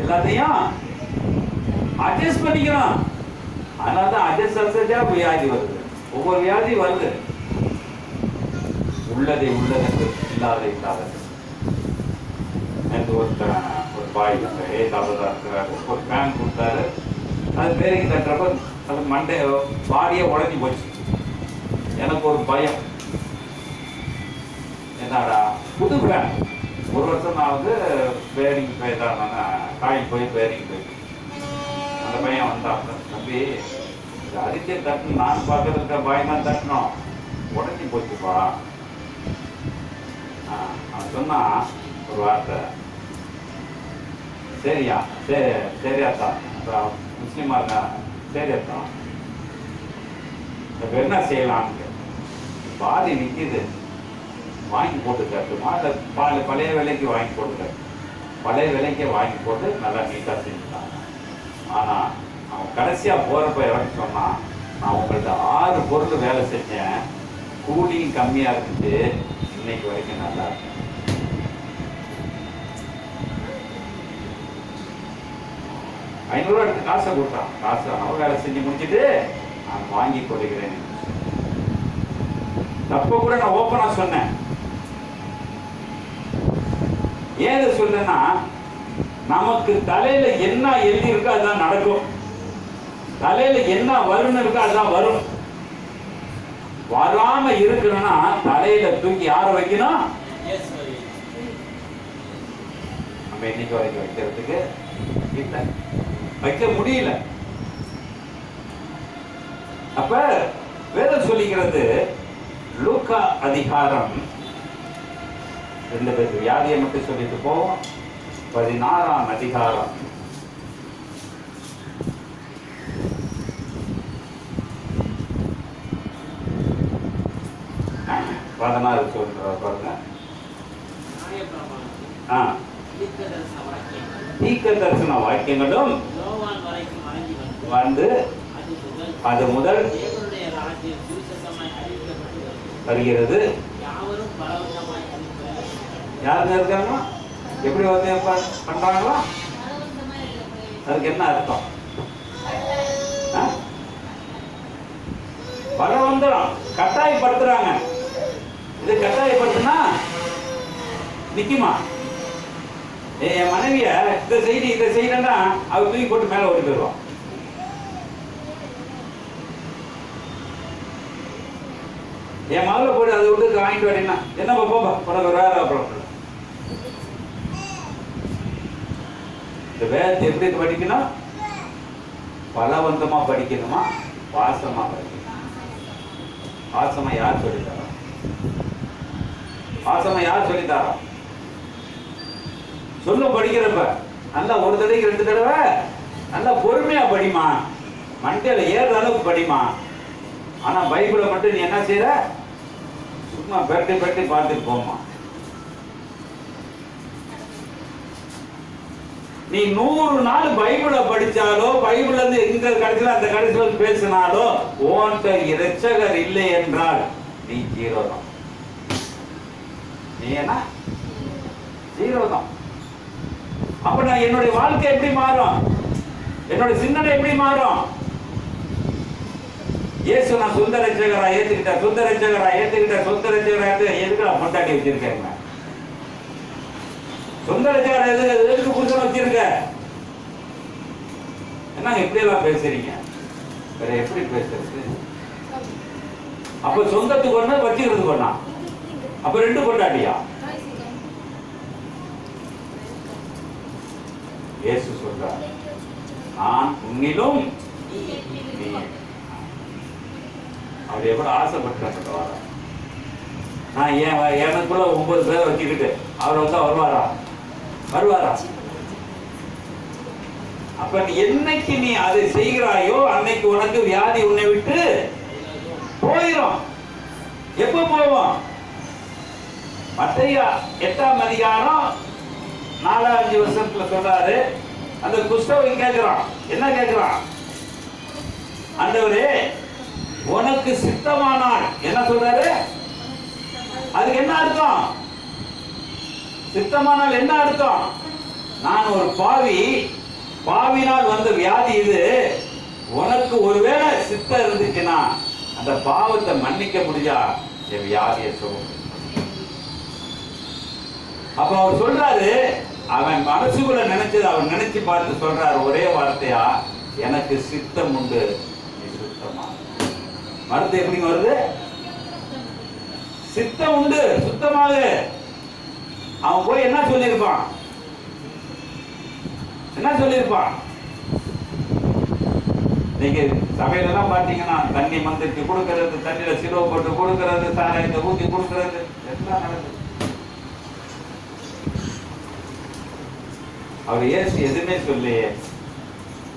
Speaker 1: எல்லாத்தையும் அட்ஜஸ்ட் பண்ணிக்கணும். அதனால தான் அட்ஜஸ்டா வியாதி வருது. ஒவ்வொரு வியாதி வருது. உள்ளதை உள்ளதென்று இல்லாத இல்லாதது. ஒரு பாய் ஏதாவதா இருக்கிறாரு, ஒரு ஃபேன் கொடுத்தாரு. அது பேருக்கு தட்டுறப்ப அது மண்டை பாடியே உடஞ்சி போச்சு. எனக்கு ஒரு பயம், என்னடா புது ஃபேன். ஒரு வருஷம் நான் வந்து பேரிங் போய்தான், காயில் போய் பேரிங் போய் அந்த பையன் வந்தான். தம்பி அடிச்சே தட்டணும், நான் பார்க்கறதுக்கு பயம் தான் தட்டணும், உடஞ்சி போச்சுப்பா. அவன் சொன்னா ஒரு வார்த்தை, சரியா சரியாத்தா, முஸ்லீமா இருக்கா, சரியாத்தா இப்போ என்ன செய்யலான்னு பாதி நிற்கிது, வாங்கி போட்டுக்காட்டு மாட்டை பால் பழைய விலைக்கு வாங்கி போட்டுக்காட்டு. பழைய விலைக்கே வாங்கி போட்டு நல்லா நீட்டாக செஞ்சுட்டாங்க. ஆனால் அவன் கடைசியாக போகிறப்ப எவன்னு சொன்னான், நான் உங்கள்கிட்ட 6 பொருள் வேலை செஞ்சேன், கூலியும் கம்மியாக இருந்துச்சு, இன்னைக்கு வரைக்கும் நல்லா இருக்கு. ₹500 எடுத்து காசை கொடுத்தான். காசு அவன் வேலை செஞ்சு முடிச்சுட்டு நான் வாங்கி கொடுக்கிறேன். தப்ப கூட நான் ஓப்பனா சொன்னேன். ஏன் சொல்றேன்னா, நமக்கு தலையில என்ன எழுதி இருக்கோ அதுதான் நடக்கும். தலையில என்ன வரும்னு இருக்கோ அதுதான் வரும். வராம இருக்கணும்னா தலையில தூக்கி யார வைக்கணும்? நம்ம இன்னைக்கு வரைக்கும் வைக்கிறதுக்கு இல்லை. வைக்க முடியல. அப்ப வேதம் சொல்லிக்கிறது, லூக்கா அதிகாரம் 2 பேர் வியாதியை மட்டும் சொல்லிட்டு போவோம். 16ஆம் அதிகாரம் 16 சொல்ற பாருங்க. தீர்க்க தரிசன வாக்கியங்களும் வந்து அது முதல் வருகிறது. யாருங்க இருக்காங்க? எப்படி வந்து பண்றாங்களா? அதுக்கு என்ன அர்த்தம்? பலவந்தம், கட்டாயப்படுத்துறாங்க. இது கட்டாயப்படுத்தினா நிக்குமா? என் மனைவிய இதை செய்யலன்னா அவர் தூக்கி போட்டு மேல ஓடி போயிடுவான். என் மகளை போய் அதை விட்டு வாங்கிட்டு வரீங்கன்னா என்ன போப்பா உனக்கு வேற அப்புறம். இந்த வேதத்தை எப்படி படிக்கணும்? பலவந்தமா படிக்கணுமா, பாசமா படிக்கணும்? பாசமா யார் சொல்லித்தரா? பாசமா யார் சொல்லித்தரா? சொல்ல படிக்கிறப்ப நல்லா ஒரு தடவைக்கு 2 தடவை நல்லா பொறுமையா படிமா, மண்டையில ஏறுற அளவுக்கு படிமா. ஆனா பைபிளை மட்டும் நீ என்ன செய்யற? சும்மா பெரட்டி பார்த்துட்டு போமா. நீ 100 நாள் பைபிளை படிச்சாலோ, பைபிள் இருந்து எங்க கடைசியில் அந்த கடைசியில் பேசினாலோ, ஓன்ட்ட இரட்சகர் இல்லை என்றால் நீ 0 தான். நீ என்ன 0 தான். அப்ப நான் என்னுடைய வாழ்க்கை எப்படி மாறும்? என்னுடைய சிந்தனை எப்படி மாறும்? இயேசு நான் சொந்த ரட்சகரா ஏத்துக்கிட்டேன், சொந்த ரட்சகரா ஏத்துக்கிட்டேன், சொந்த ரட்சகரா எதுக்கு நான் பொண்டாட்டி வச்சிருக்கேன்? சொந்த ரட்சகரா எதுக்கு புருஷன் வச்சிருக்க? என்ன எப்படி எல்லாம் பேசுறீங்க? வேற எப்படி பேசுறது? அப்ப சொந்தத்துக்கு ஒண்ணு, வச்சுக்கிறதுக்கு ஒண்ணா? அப்ப 2 பொண்டாட்டியா? இயேசு சொல்றார், நான் உன்னிலும் நீ. அவர் எவ்வளவு ஆசைப்பட்டார். நான் எனக்குள்ள 9 பேரை வச்சுக்கிட்டு அவர் வந்து வருவாரா? அப்ப என்னைக்கு நீ அதை செய்கிறாயோ அன்னைக்கு உனக்கு வியாதி உன்னை விட்டு போயிடும். எப்ப போவோம்? மத்தேயு 8ஆம் அதிகாரம் 4-5 வருஷத்துல சொல்றாரு. அந்த குஷ்டரோகி கேட்கிறான், என்ன கேட்கிறான்? ஆண்டவரே உனக்கு சித்தமானால், என்ன சொல்றாரு? அதுக்கு என்ன அர்த்தம்? சித்தமானால் என்ன அர்த்தம்? நான் ஒரு பாவினால் வந்த வியாதி இது. உனக்கு ஒருவேளை சித்தம் இருந்துச்சுன்னா அந்த பாவத்தை மன்னிக்க முடியா, என் வியாதியை சொல்லும். அப்ப அவர் சொல்றாரு, அவன் மனசுக்குள்ள நினைச்சது அவர் நினைச்சு பார்த்து சொல்றாரு ஒரே வார்த்தையா, எனக்கு சித்தம் உண்டு, நீ சுத்தமா. மருந்து எப்படி வருது? சித்தம் உண்டு, சுத்தமாக. அவன் போய் என்ன சொல்லியிருப்பான்? நீங்க சபையிலலாம் பாத்தீங்கன்னா தண்ணி மந்திரிச்சு கொடுக்கறது, தண்ணியில சிலுவை போட்டு கொடுக்கறது, சாராயத்தை ஊத்தி கொடுக்கறது எல்லாம் நடக்குது. அவர் இயேசு எதுவுமே சொல்லியே,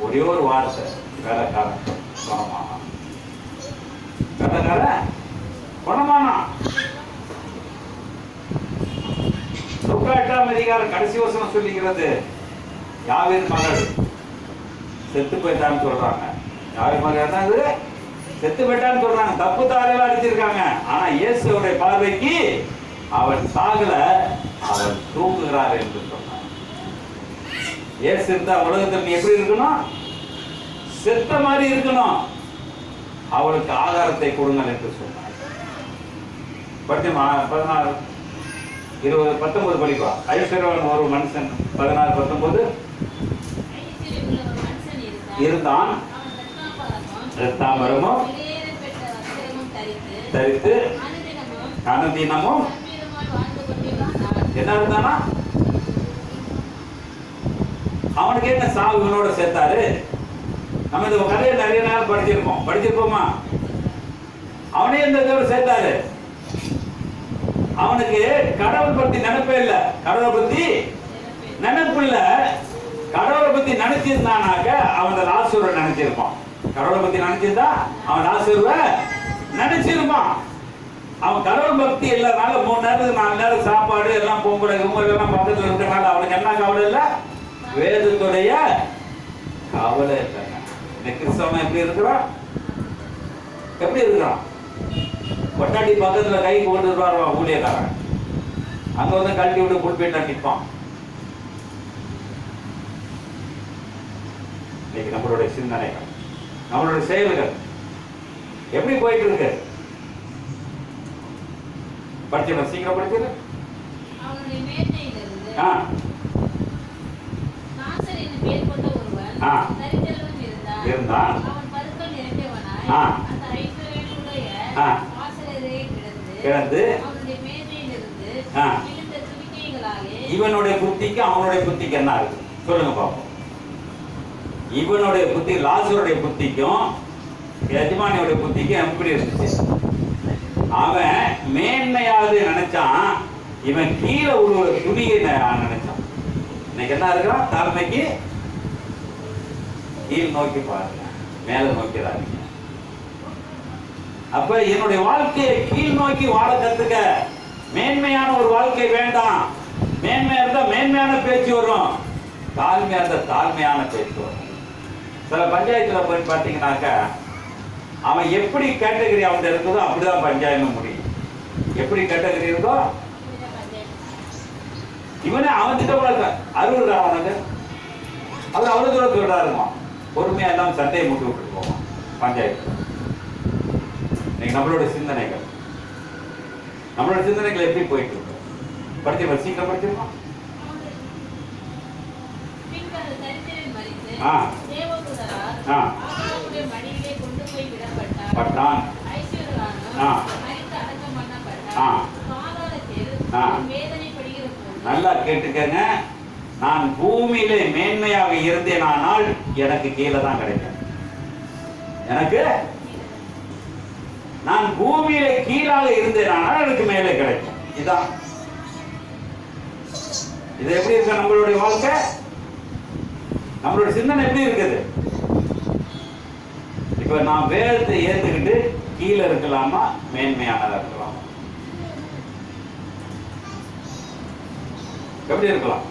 Speaker 1: ஒரே ஒரு வார்த்தை, வேலைக்காரன் குணமானா. லூக்கா 8ஆம் அதிகாரம் கடைசி வசனம் சொல்லிக்கிறது, யாவீர் மகள் செத்து போயிட்டான்னு சொல்றாங்க. யாவீர் மகள் என்னது? செத்து போயிட்டான்னு சொல்றாங்க. தப்பு தாரையில அடிச்சிருக்காங்க. ஆனா இயேசுடைய பார்வைக்கு அவன் சாகல, அவன் தூங்குகிறார் என்று சொன்னார். இயேசு இருந்தா உலகத்தில் நீ எப்படி இருக்கணும்? செத்த மாதிரி இருக்கணும். அவளுக்கு ஆகாரத்தை கொடுங்கள் என்று சொன்னார். 16, 20, 19 படிப்பா. ஐஸ்வர்யவான் ஒரு மனுஷன் 16, 19 இருந்தான். ரத்தாமரமும் தரித்து அனுதினமும் என்ன இருந்தானா? அவன் அவனுக்கு என்ன சாவு இவனோட சேர்த்தாரு? நம்ம இந்த கதையை நிறைய நாள் படிச்சிருப்போமா? அவனே இந்த இதோட சேர்த்தாரு. அவனுக்கு கடவுள் பத்தி நினைப்பே இல்ல, கடவுளை பத்தி நினைப்பு இல்ல. கடவுளை பத்தி நினைச்சிருந்தானாக்க அவன் லாசருவை நினைச்சிருப்பான். கடவுளை பத்தி நினைச்சிருந்தா அவன் லாசருவை நினைச்சிருப்பான். அவன் கடவுள் பக்தி இல்லனால 3 நேரத்துக்கு 4 நேரம் சாப்பாடு எல்லாம் பொம்பளை எல்லாம் பக்கத்துல இருக்கிறனால அவனுக்கு என்ன கவலை இல்ல? வேதத்துடைய கவலை இல்லை. இந்த கிறிஸ்தவன் எப்படி இருக்கிறான்? எப்படி இருக்கிறான்? கொட்டாடி பக்கத்துல கை கொண்டு வருவான் ஊழியக்காரன், அங்க வந்து கழட்டி விட்டு புல்பேட்டா நிற்பான். இன்னைக்கு நம்மளுடைய சிந்தனைகள், நம்மளுடைய செயல்கள் எப்படி போயிட்டு இருக்கு? படிச்சல சீக்கிரம் படிச்சல.
Speaker 2: அவனுடைய மேன்மையிலிருந்து நாசர் என்னும் பேர் கொண்ட ஒருவன் தரித்திரனும் இருந்தான். அவன் பருக்கள் நிறைந்தவனாய் அந்த ஐஸ்வர்யனுடைய ஆசிரியரை கிடந்து அவனுடைய மேன்மையிலிருந்து விழுந்த துணிக்கைகளாலே. இவனுடைய புத்திக்கு அவனுடைய புத்திக்கு என்ன இருக்கு சொல்லுங்க பாப்போம். இவனுடைய புத்தி லாசருடைய புத்திக்கும் எஜமானியோட புத்திக்கும் எப்படி இருந்துச்சு? அவன் மேன்மையாவது நினைச்சான், இவன் கீழே ஒரு துணியை நினைச்சான். இன்னைக்கு என்ன இருக்கிறான்? தாழ்மைக்கு கீழ் நோக்கி பாருங்க, மேல நோக்கிறாங்க. அப்ப என்னுடைய வாழ்க்கையை கீழ் நோக்கி வாழ கத்துக்க. மேன்மையான ஒரு வாழ்க்கை வேண்டாம். மேன்மையா இருந்தா மேன்மையான பேச்சு வரும், தாழ்மையா இருந்தா தாழ்மையான பேச்சு வரும். சில பஞ்சாயத்துல போய் பார்த்தீங்கன்னாக்கா அவன் எப்படி கேட்டகரி அவன் இருக்குதோ அப்படிதான் பஞ்சாயத்து முடியும். எப்படி கேட்டகரி இருக்கோ இவனே அவன்கிட்ட கூட அறுபது அவனுக்கு அது அவ்வளவு தூரம் சொல்றாருமா. பொறுமையா எல்லாம் சட்டையை முட்டி விட்டுட்டு போவான் பஞ்சாயத்து. இன்னைக்கு நம்மளோட சிந்தனைகள் எப்படி போயிட்டு இருக்கு? படிச்சிருக்கோம், சீக்கிரம் படிச்சிருக்கோம். நல்லா கேட்டுக்கங்க. நான் பூமியிலே மேன்மையாக இருந்தேனானால் எனக்கு கீழே தான் கிடைக்கும். எனக்கு நான் பூமியிலே கீழாக இருந்தேனானால் எனக்கு மேலே கிடைக்கும். இதான் இது எப்படி இருக்கு நம்மளுடைய வாழ்க்கை? நம்மளுடைய சிந்தனை எப்படி இருக்குது? இப்ப நான் வேதத்தை ஏத்துக்கிட்டு கீழே இருக்கலாமா, மேன்மையானதா இருக்கலாமா? எப்படி இருக்கலாம்?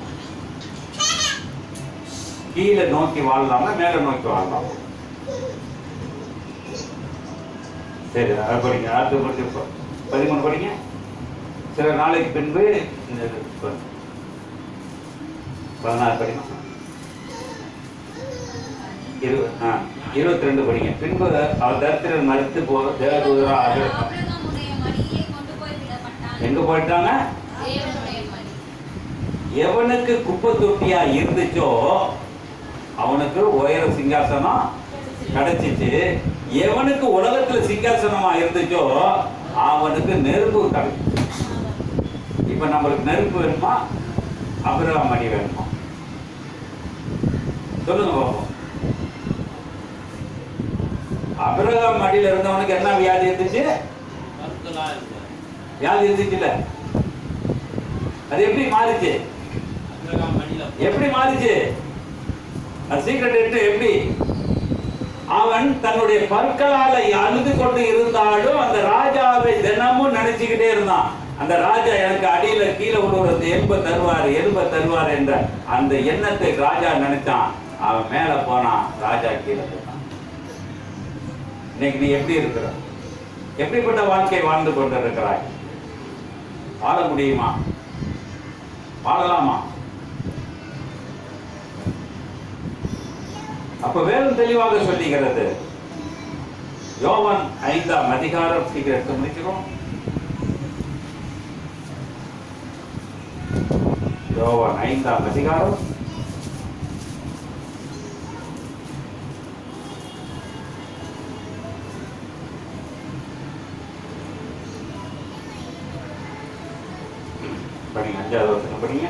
Speaker 2: கீழே நோக்கி வாழலாமா, மேல நோக்கி வாழலாமா? சரி, அதை படிங்க. அடுத்து படிச்சு 13 படிங்க. சில நாளைக்கு பின்பு 16 படிங்க. 22 படிங்க. பின்பு அவர் தரித்திரர் மரித்து தேவதூதரா எங்க போயிட்டாங்க? எவனுக்கு குப்பை தொட்டியா இருந்துச்சோ அவனுக்கு உயர சிங்காசனம் கிடைச்சிச்சு. எவனுக்கு உலகத்துல சிங்காசனமா இருந்துச்சோ அவனுக்கு நெருப்பு கிடைச்சிச்சு. இப்ப நம்மளுக்கு நெருப்பு வேணுமா, ஆபிரகாம் மடி வேணுமா? சொல்லுங்க பாப்போம். ஆபிரகாம் மடியில இருந்தவனுக்கு என்ன வியாதி இருந்துச்சு? வியாதி இருந்துச்சுல்ல. அது எப்படி மாறிச்சு? எப்படி மாறிச்சு? அது சீக்கிரட் எப்படி? அவன் தன்னுடைய பற்களால அழுது கொண்டு இருந்தாலும் அந்த ராஜாவை தினமும் நினைச்சுக்கிட்டே இருந்தான். அந்த ராஜா எனக்கு அடியில கீழே விழுவது எலும்ப தருவார் என்ற அந்த எண்ணத்தை ராஜா நினைச்சான். அவன் மேல போனான், ராஜா கீழே போனான். இன்னைக்கு நீ எப்படி இருக்கிற? எப்படிப்பட்ட வாழ்க்கை வாழ்ந்து கொண்டு இருக்கிறாய்? வாழ முடியுமா? வாழலாமா? அப்ப வேதம் தெளிவாக சொல்லுகிறது. யோவான் 5ஆம் அதிகாரம் சீக்கிரம் எடுத்து முடிக்கிறோம். யோவான் 5ஆம் அதிகாரம் படிங்க. 5வது வசனம் படிங்க.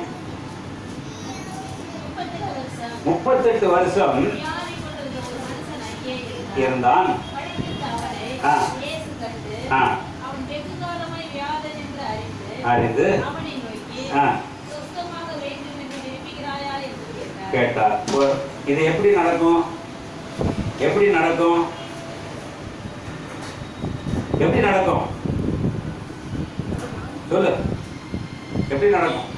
Speaker 1: 38 வருஷம்
Speaker 3: வியாதி கொண்டிருந்த ஒரு மனுஷன் அங்கே
Speaker 1: இருந்தான்.
Speaker 3: படுத்திருந்த அவனை
Speaker 1: ஆ.
Speaker 3: இயேசு கண்டு,
Speaker 1: ஆ.
Speaker 3: அவன் வெகு காலமாய் வியாதன் என்று
Speaker 1: அறிந்து
Speaker 3: அவனை நோக்கி,
Speaker 1: ஆ,
Speaker 3: சுத்தமாக வேண்டும் என்று விரும்புகிறாயா என்று கேட்டார்.
Speaker 1: கேட்டார். இது எப்படி நடக்கும்? எப்படி நடக்கும்? எப்படி நடக்கும்? சொல்லு. எப்படி நடக்கும்?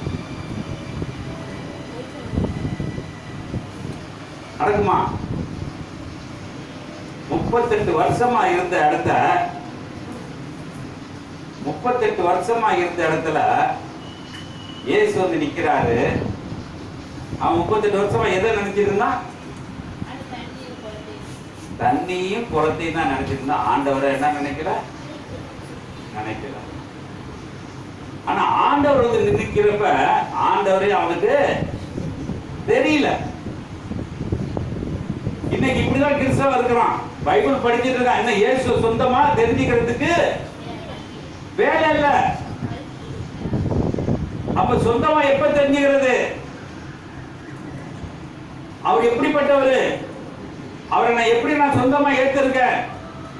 Speaker 1: நடக்குமா? 38 வருஷமா இருந்த இடத்துல 38 வருஷமா இருந்த இடத்துல இயேசு வந்து நிக்கிறாரு. அவன் 38 வருஷமா எதை நினைச்சிட்டு இருந்தான்?
Speaker 3: அது தண்ணீர் குழந்தை.
Speaker 1: தண்ணியும் குளத்தையும் தான் நினைச்சிட்டு இருந்தான். ஆண்டவரை என்ன நினைக்கல? நினைக்கல. ஆனா ஆண்டவர் வந்து நிற்கிறப்ப ஆண்டவரே அவனுக்கு தெரியல. இன்னைக்கு இப்படிதான் கிறிஸ்தவ இருக்கிறான். பைபிள் படிச்சிட்டு இருக்கான். என்ன இயேசு சொந்தமா தெரிஞ்சுக்கிறதுக்கு வேலை இல்ல. அப்ப சொந்தமா எப்ப தெரிஞ்சுக்கிறது? அவர் எப்படிப்பட்டவரு? அவரை நான் எப்படி நான் சொந்தமா ஏத்திருக்கேன்?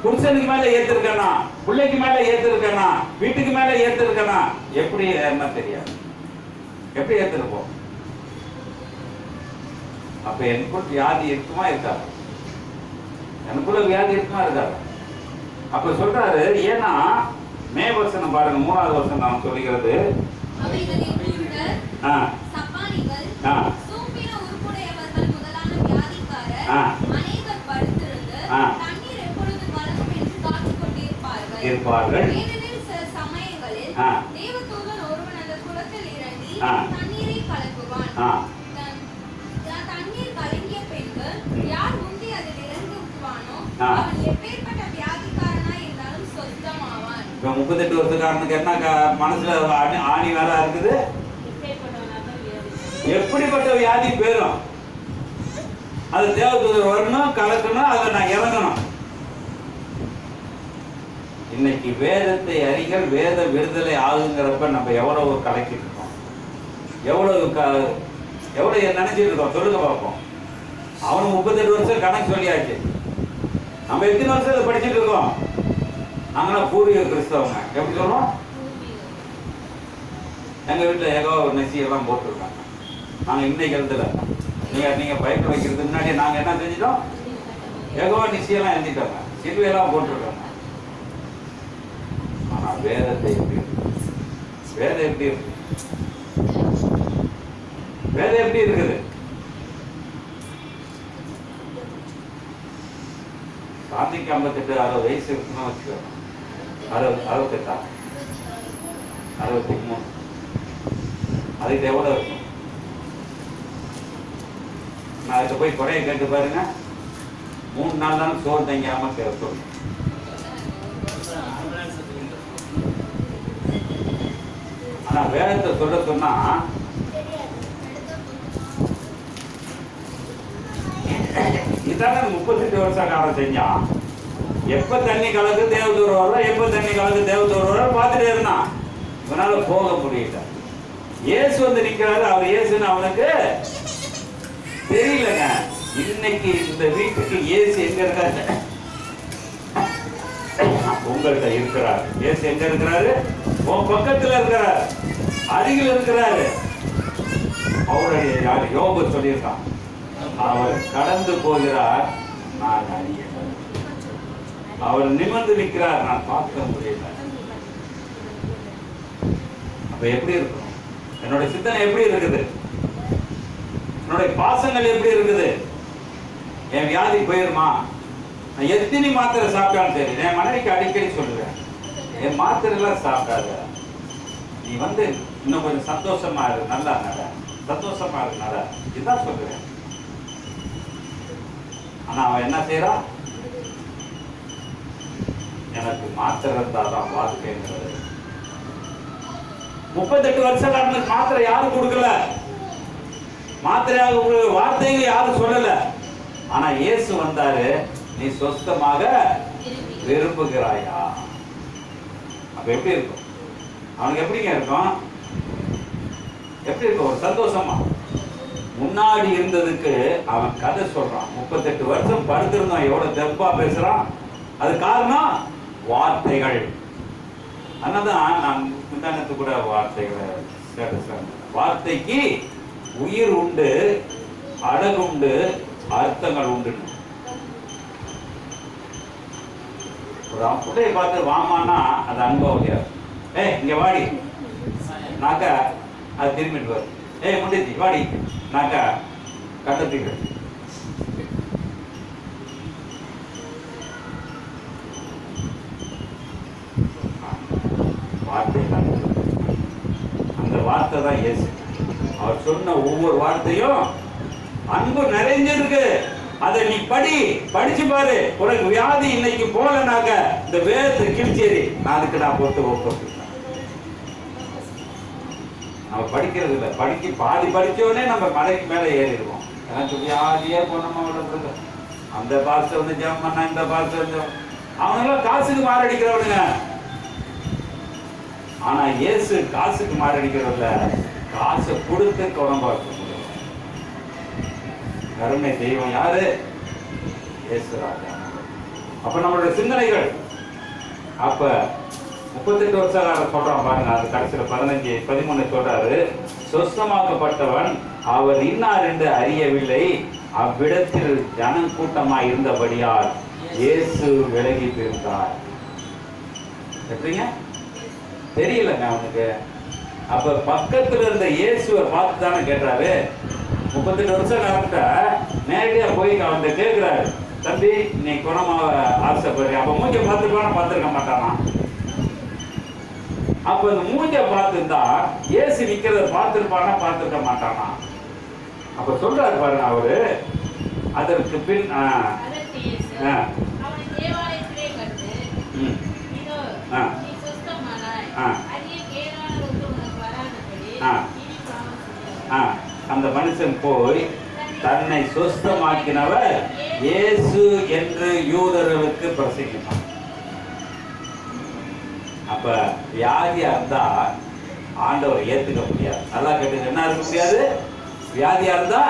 Speaker 1: புருஷனுக்கு மேல ஏத்திருக்கேனா? பிள்ளைக்கு மேல ஏத்திருக்கேனா? வீட்டுக்கு மேல ஏத்திருக்கேனா? எப்படி என்ன தெரியாது. எப்படி ஏத்திருப்போம்? அப்ப எனக்குள் வியாதி இருக்குமா இருக்காது? எனக்குள்ள வியாதி இருக்குமா இருக்காது? அப்ப சொல்றாரு. ஏன்னா மே வசனம் பாருங்க, 3வது வசனம் நான் சொல்லுகிறது.
Speaker 3: அவைகளில் குருடர்,
Speaker 1: ஆ,
Speaker 3: சப்பானிகள்,
Speaker 1: ஆ,
Speaker 3: சூம்பின உருப்புடையவர்கள் முதலான வியாதிக்காரர்
Speaker 1: ஆ.
Speaker 3: அநேகர் படுத்திருந்து
Speaker 1: ஆ.
Speaker 3: தண்ணீர் எப்பொழுது வரும் என்று காத்துக் கொண்டிருப்பார்கள்.
Speaker 1: இருப்பார்கள்.
Speaker 3: ஏனெனில் சில சமயங்களில்
Speaker 1: ஆ.
Speaker 3: தேவதூதன் ஒருவன் அந்த குளத்தில் இறங்கி
Speaker 1: ஆ.
Speaker 3: தண்ணீரை கலக்குவான்.
Speaker 1: ஆ,
Speaker 3: தண்ணீர் கலங்கிய பின்பு யார் முந்தி அதில் இறங்கி ஊற்றுவானோ
Speaker 1: ஆ.
Speaker 3: அவன் எப்பேற்பட்ட வியாதிக்காரனாய் இருந்தாலும் சொந்தமாவான்.
Speaker 1: இப்ப 38 வருஷக்காரனுக்கு என்ன மனசுல ஆணி வேலை இருக்குது?
Speaker 3: எப்பேற்பட்டவனாக வியாதி.
Speaker 1: எப்படிப்பட்ட வியாதி பேரும் அது தேவதூதர் வரணும், கலக்கணும், அதை நான் இறங்கணும். இன்னைக்கு வேதத்தை அறிகள் வேத விடுதலை ஆகுங்கிறப்ப நம்ம எவ்வளவு கலக்கிட்டு இருக்கோம், எவ்வளவு நினைச்சிட்டு இருக்கோம் சொல்லுங்க பார்ப்போம். அவனும் 38 வருஷம் கணக்கு சொல்லியாச்சு. நம்ம எத்தனை வருஷம் படிச்சுட்டு இருக்கோம்? நாங்களாம் பூர்வீக கிறிஸ்தவங்க. எப்படி சொல்றோம்? எங்க வீட்டுல ஏகோ நெசியெல்லாம் போட்டுருக்காங்க. நாங்க இன்னைக்கு எழுதல. நீங்க பைபிள் வைக்கிறதுக்கு முன்னாடி நாங்க என்ன செஞ்சிட்டோம்? ஏகோ நிச்சயெல்லாம் எழுதிட்டோங்க. சிலுவையெல்லாம் போட்டிருக்காங்க. ஆனா வேதத்தை எப்படி இருக்கு? வேதம் எப்படி இருக்கு? வேதம் எப்படி இருக்குது? சாந்திக்கு 58 60 வயசு இருக்குன்னு வச்சுக்கோங்க. 68 63 அதுக்கு எவ்வளவு இருக்கும்? நான் அதுக்கு போய் குறைய கேட்டு பாருங்க. 3 நாள் தான் சோறு தங்காம சொல்லணும். ஆனா வேதத்தை சொல்ல சொன்னா இதான 38 வருஷம் காலம் செஞ்சான். எப்ப தண்ணி கலக்கு தேவதூர் வர, எப்ப தண்ணி கலக்கு தேவதூர் வர பார்த்துட்டே இருந்தான். இவனால போக முடியல. இயேசு வந்து நிக்கிறாரு. அவர் இயேசுன்னு அவனுக்கு தெரியலங்க. இன்னைக்கு இந்த வீட்டுக்கு இயேசு எங்க இருக்காரு? உங்கள்கிட்ட இருக்கிறாரு. இயேசு எங்க இருக்கிறாரு? உன் பக்கத்துல இருக்கிறாரு, அருகில் இருக்கிறாரு. அவருடைய யார்? யோபு சொல்லியிருக்கான். அவர் கடந்து போகிறார், நான் அறியேன். அவர் நிமிர்ந்து நிற்கிறார், நான் பார்க்க முடியல. அப்ப எப்படி இருக்கும்? என்னோட சிந்தனை எப்படி இருக்குது? என்னுடைய பாசங்கள் எப்படி இருக்குது? என் வியாதி போயிருமா? நான் எத்தனை மாத்திரை சாப்பிட்டாலும் சரி, என் மனைவிக்கு அடிக்கடி சொல்லுவேன், என் மாத்திரை எல்லாம் சாப்பிடாத, நீ வந்து இன்னும் கொஞ்சம் சந்தோஷமா இரு, நல்லா நட, சந்தோஷமா இரு, நட, இதுதான் சொல்லுவேன். ஆனா அவன் என்ன செய்யறான்? எனக்கு மாத்திரை இருந்தாதான் வாழ்க்கைங்கிறது. 38 வருஷம் காரணத்துக்கு மாத்திரை யாரும் கொடுக்கல, மாத்திரையாக வார்த்தைங்க யாரும் சொல்லல. ஆனா இயேசு வந்தாரு, நீ சொஸ்தமாக விரும்புகிறாயா? அப்ப எப்படி இருக்கும் அவனுக்கு? எப்படிங்க இருக்கும்? எப்படி இருக்கும்? ஒரு சந்தோஷமா
Speaker 2: முன்னாடி இருந்ததுக்கு அவன் கதை சொல்றான். 38 வருஷம் படுத்திருந்தான், எவ்வளவு தெப்பா பேசுறான். அது காரணம் வார்த்தைகள். அதனாலதான் நான் முந்தானத்து கூட வார்த்தைகளை வார்த்தைக்கு உயிர் உண்டு, அழகு உண்டு, அர்த்தங்கள் உண்டு. ஒரு புட்டையை பார்த்து வாமானா அது அனுபவம். இங்க வாடி நாக்கா அது திரும்பிட்டு வரும். முண்டிச்சி வாடி நாக்கா கட்டத்துக்கு. வார்த்தை தான், அந்த வார்த்தை தான் இயேசு. அவர் சொன்ன ஒவ்வொரு வார்த்தையும் அன்பு நிறைஞ்சிருக்கு. அதை நீ படிச்சு பாரு. உனக்கு வியாதி இன்னைக்கு போலனாக்க இந்த வேதத்தை கிழிச்சேரி நான் அதுக்கு நான் போட்டு ஒப்ப. நம்ம படிக்கிறது இல்லை, பாதி படிச்சோடனே நம்ம மலைக்கு மேல ஏறிடுவோம். எனக்கு வியாதியே போனோமா விட அந்த பாஸ்டர் வந்து ஜெபம் பண்ணா, இந்த பாஸ்டர் அவனெல்லாம் காசுக்கு மாரடிக்கிறவனுங்க. ஆனா இயேசு காசுக்கு மாரடிக்கிறவங்க, காசை கொடுத்து குணம்பாக்க முடியும். கருணை தெய்வம் யாரு? இயேசு ராஜா. அப்ப நம்மளுடைய சிந்தனைகள் அப்ப 38 வருஷம் சொல்றான் பாருங்க. அது கடைசியில 15, 13 சொல்றாரு. சொஸ்தமாக்கப்பட்டவன் அவர் இன்னார் என்று அறியவில்லை, அவ்விடத்தில் ஜனம் கூட்டமாய் இருந்தபடியால் இயேசு விலகி பிரிந்தார். எப்படிங்க தெரியலங்க அவனுக்கு. அப்ப பக்கத்துல இருந்த இயேசுவை பார்த்து தானே கேட்டாரு. 38 வருஷம் நடந்துட்ட நேரடியா போய் அவன் கேட்கிறாரு, தம்பி நீ குணமாக ஆசைப்படுற. அப்ப மூஞ்ச பார்த்துருக்க மாட்டானா? அப்ப இந்த மூஞ்ச பார்த்துருந்தா இயேசு நிக்கிறத பார்த்திருக்க மாட்டானா? அப்ப சொல்றாரு பாருங்க அவரு. அதற்கு பின் அந்த மனுஷன் போய் தன்னை சொஸ்தமாக்கினவர் இயேசு என்று யூதர்களுக்கு பிரசங்கினார். அப்ப வியாதியா இருந்தா ஆண்டவர் ஏத்துக்க முடியாது. நல்லா கேட்டு, என்ன இருக்க முடியாது? வியாதியா இருந்தா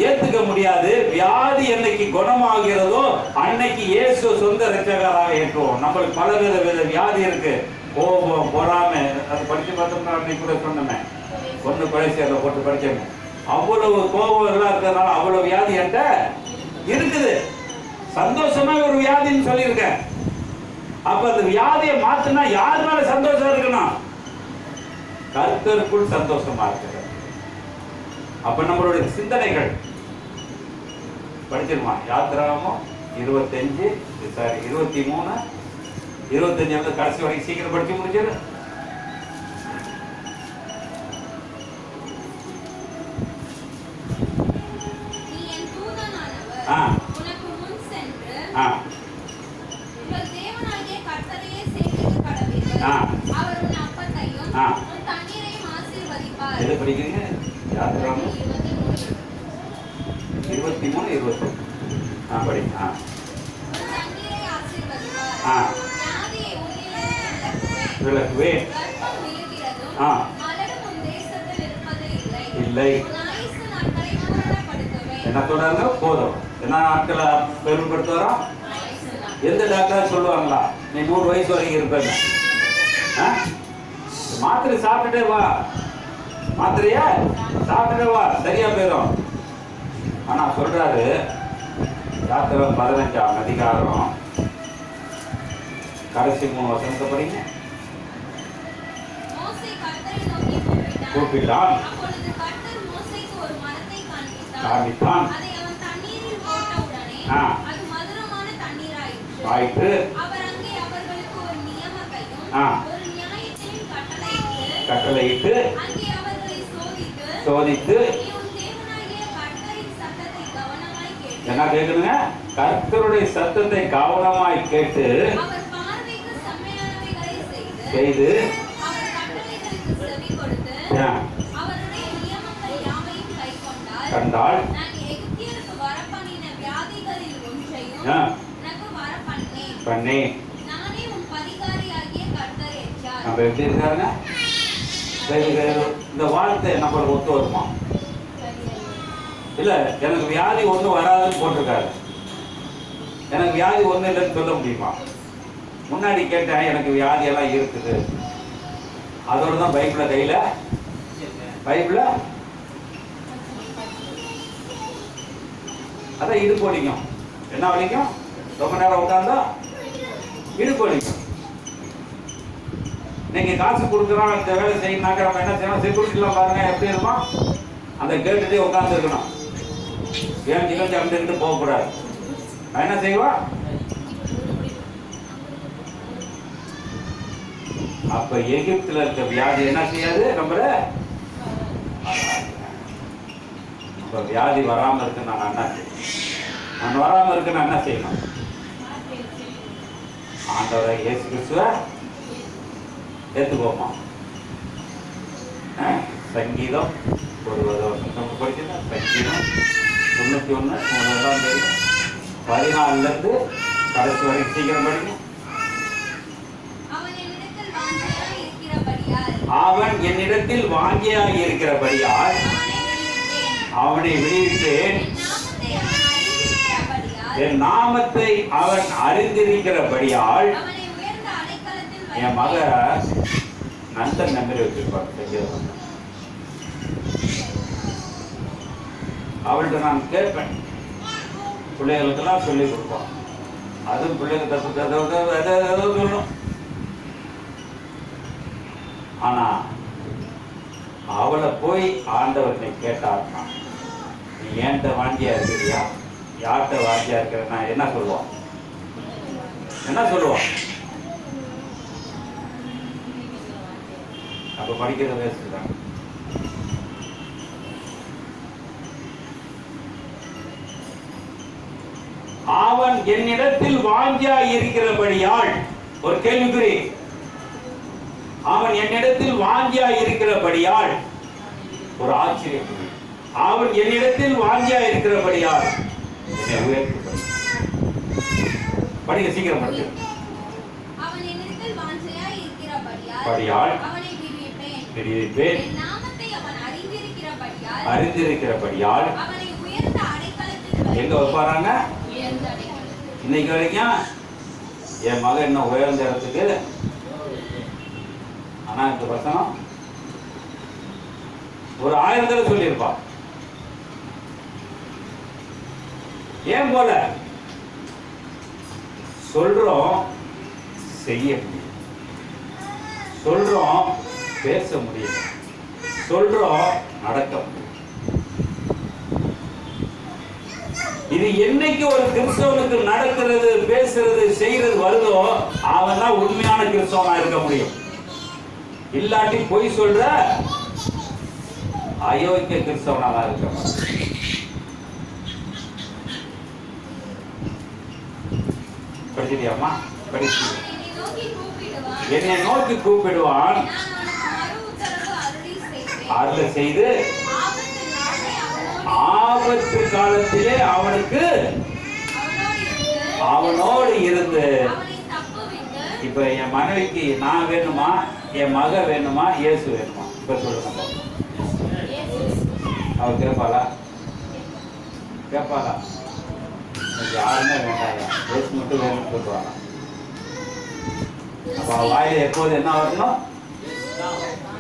Speaker 2: ஏத்துக்க முடியாது. வியாதி என்னைக்கு குணமாகிறதோ அன்னைக்கு இயேசு சொந்த ரட்சகராக ஏற்றுவோம். நம்மளுக்கு பல வித வியாதி இருக்கு. கோபம், பொறாமை, அது படிச்சு பார்த்தோம்னா அன்னைக்கு கூட சொன்னேன். ஒண்ணு பழசி அதை போட்டு படிச்சேன். அவ்வளவு கோபம் எல்லாம் இருக்கிறதுனால அவ்வளவு வியாதி என்கிட்ட இருக்குது. சந்தோஷமா ஒரு வியாதின்னு சொல்லியிருக்கேன். அப்ப அந்த வியாதியை மாத்தினா யார் மேல சந்தோஷம் இருக்கணும்? கர்த்தருக்குள் சந்தோஷமா இருக்கிறது. அப்ப நம்மளுடைய சிந்தனைகள் படிச்சிருமா? யாத்திராகமம் 23, 25 கடைசி வரைக்கும் சீக்கிரம் படிச்சு முடிச்சிரு. எது படிக்கிறீங்க? யாத்திராகமம் 23, 20 படிங்க. விளக்குவேன். இல்லை. என்ன சொல்றாங்க? போதும். என்ன நாட்களை பெருமைப்படுத்துறோம்? எந்த டாக்டர் சொல்லுவாங்களா நீ 100 வயசு வரைக்கும் இருப்பேங்க? மாத்திரை சாப்பிட்டுட்டே வா, மாத்திரைய சாப்பிட்டுட்டே வா, சரியா போயிடும். ஆனா சொல்றாரு யாத்திரம் 15ஆம் அதிகாரம் கடைசி 3 வசனத்தை படிங்க. கூப்பிட்டான், காண்பித்தான், ஆயிற்று. கட்டளையிட்டு சோதித்து என்ன கேட்கணுங்க? கர்த்தருடைய சத்தத்தை கவனமாய் கேட்டு செய்து கண்டால் பண்ணி நம்ம எப்படி இருக்காருங்க? இந்த வார்த்தை நம்மளுக்கு ஒத்து வருமா?
Speaker 1: இல்ல எனக்கு வியாதி ஒன்றும் வராதுன்னு போட்டிருக்காரு. எனக்கு வியாதி ஒன்றும் இல்லைன்னு சொல்ல முடியுமா? முன்னாடி கேட்டேன், எனக்கு வியாதி எல்லாம் இருக்குது. அதோட தான் பைபிள கையில பைபிள அதான் இடுப்பு வலிக்கும். என்ன வலிக்கும்? ரொம்ப நேரம் உட்கார்ந்தா இடுப்பு வலிக்கும். நீங்க காசு கொடுக்குறோம், இந்த வேலை செய்யணும்னாக்க நம்ம என்ன செய்யணும்? செக்யூரிட்டிலாம் பாருங்க எப்படி இருக்கும், அந்த கேட்டுட்டே உட்கார்ந்து இருக்கணும். ஏன் சிக்கன் அப்படின்ட்டு போகக்கூடாது. என்ன செய்வா? அப்ப எகிப்துல இருக்க வியாதி என்ன செய்யாது நம்மள? அப்ப வியாதி வராம இருக்கு நான் என்ன செய்யணும்? நான் வராம இருக்கு நான் என்ன செய்யணும்? ஆண்டவரை இயேசு கிறிஸ்துவ ஏத்துக்கோமா. சங்கீதம் ஒரு வருஷம் படிச்சுன்னா சங்கீதம் 91 14 இருந்து கடைசி வரைக்கும் சீக்கிரம் படிக்கும். அவன் என்னிடத்தில் வாங்கியாய் இருக்கிறபடியால் அவனை விடுவித்தேன். என் நாமத்தை அவன் அறிந்திருக்கிறபடியால் என் மக நந்தன் நம்பி வச்சிருப்பாங்க. அவள்கிட்ட நான் கேட்பேன், பிள்ளைகளுக்கெல்லாம் சொல்லிக் கொடுப்பான். அதுவும் பிள்ளைங்க தப்பு சொல்லணும். ஆனா அவளை போய் ஆண்டவர்கிட்ட கேட்டாருன்னா, நீ ஏன்ட்ட வாங்கியா இருக்கிறியா, யார்கிட்ட வாங்கியா இருக்கிறன்னா என்ன சொல்லுவான்? என்ன சொல்லுவான்? அப்ப படிக்கிறத பேசுறாங்க. அவன் என்னிடத்தில் வாங்கியா இருக்கிறபடியால், ஒரு கேள்விக்குறி, அவன் என்னிடத்தில் வாங்கியா இருக்கிறபடியால், ஒரு ஆச்சரியம், அவன் என்னிடத்தில் வாங்கியா இருக்கிறபடியால் என்னை உயர்த்தி படிக்க சீக்கிரம் படிக்க. அவன் என்னிடத்தில் வாங்கியா இருக்கிறபடியால் அவனை விடுவிப்பேன். என் நாமத்தை அவன் அறிந்திருக்கிறபடியால் அவனை உயர்ந்த அடைக்கலத்தில் எங்க வைப்பாராங்க? இன்னைக்கு வரைக்கும் என் மகன் என்ன உயர்ந்த இடத்துக்கு. ஆனா இந்த வசனம் ஒரு 1000 தடவை சொல்லியிருப்பான். ஏன் போல சொல்றோம், செய்ய முடியும். சொல்றோம், பேச முடியும். சொல்றோம், நடக்க முடியும். இது என்னைக்கு ஒரு கிறிஸ்தவனுக்கு நடக்கிறது, பேசுறது, செய்யறது வருதோ அவன் தான் உண்மையான கிறிஸ்தவனா இருக்க முடியும். இல்லாட்டி பொய் சொல்ற அயோக்கிய கிறிஸ்தவனாக இருக்க முடியும். படிச்சிட்டியாமா? படிச்சு என்னை நோக்கி கூப்பிடுவான், அருள் செய்து ஆபத்து காலத்திலே அவனுக்கு அவனோடு இருந்து. இப்ப என் மனைவிக்கு நான் வேணுமா, என் மக வேணுமா, இயேசு வேணுமா? இப்ப சொல்லுங்க. அவ கேட்பாளா? கேட்பாளா? யாருமே வேண்டாம், இயேசு மட்டும் வேணும்னு சொல்லுவாங்க. அப்ப வாயில எப்போது என்ன வரணும்?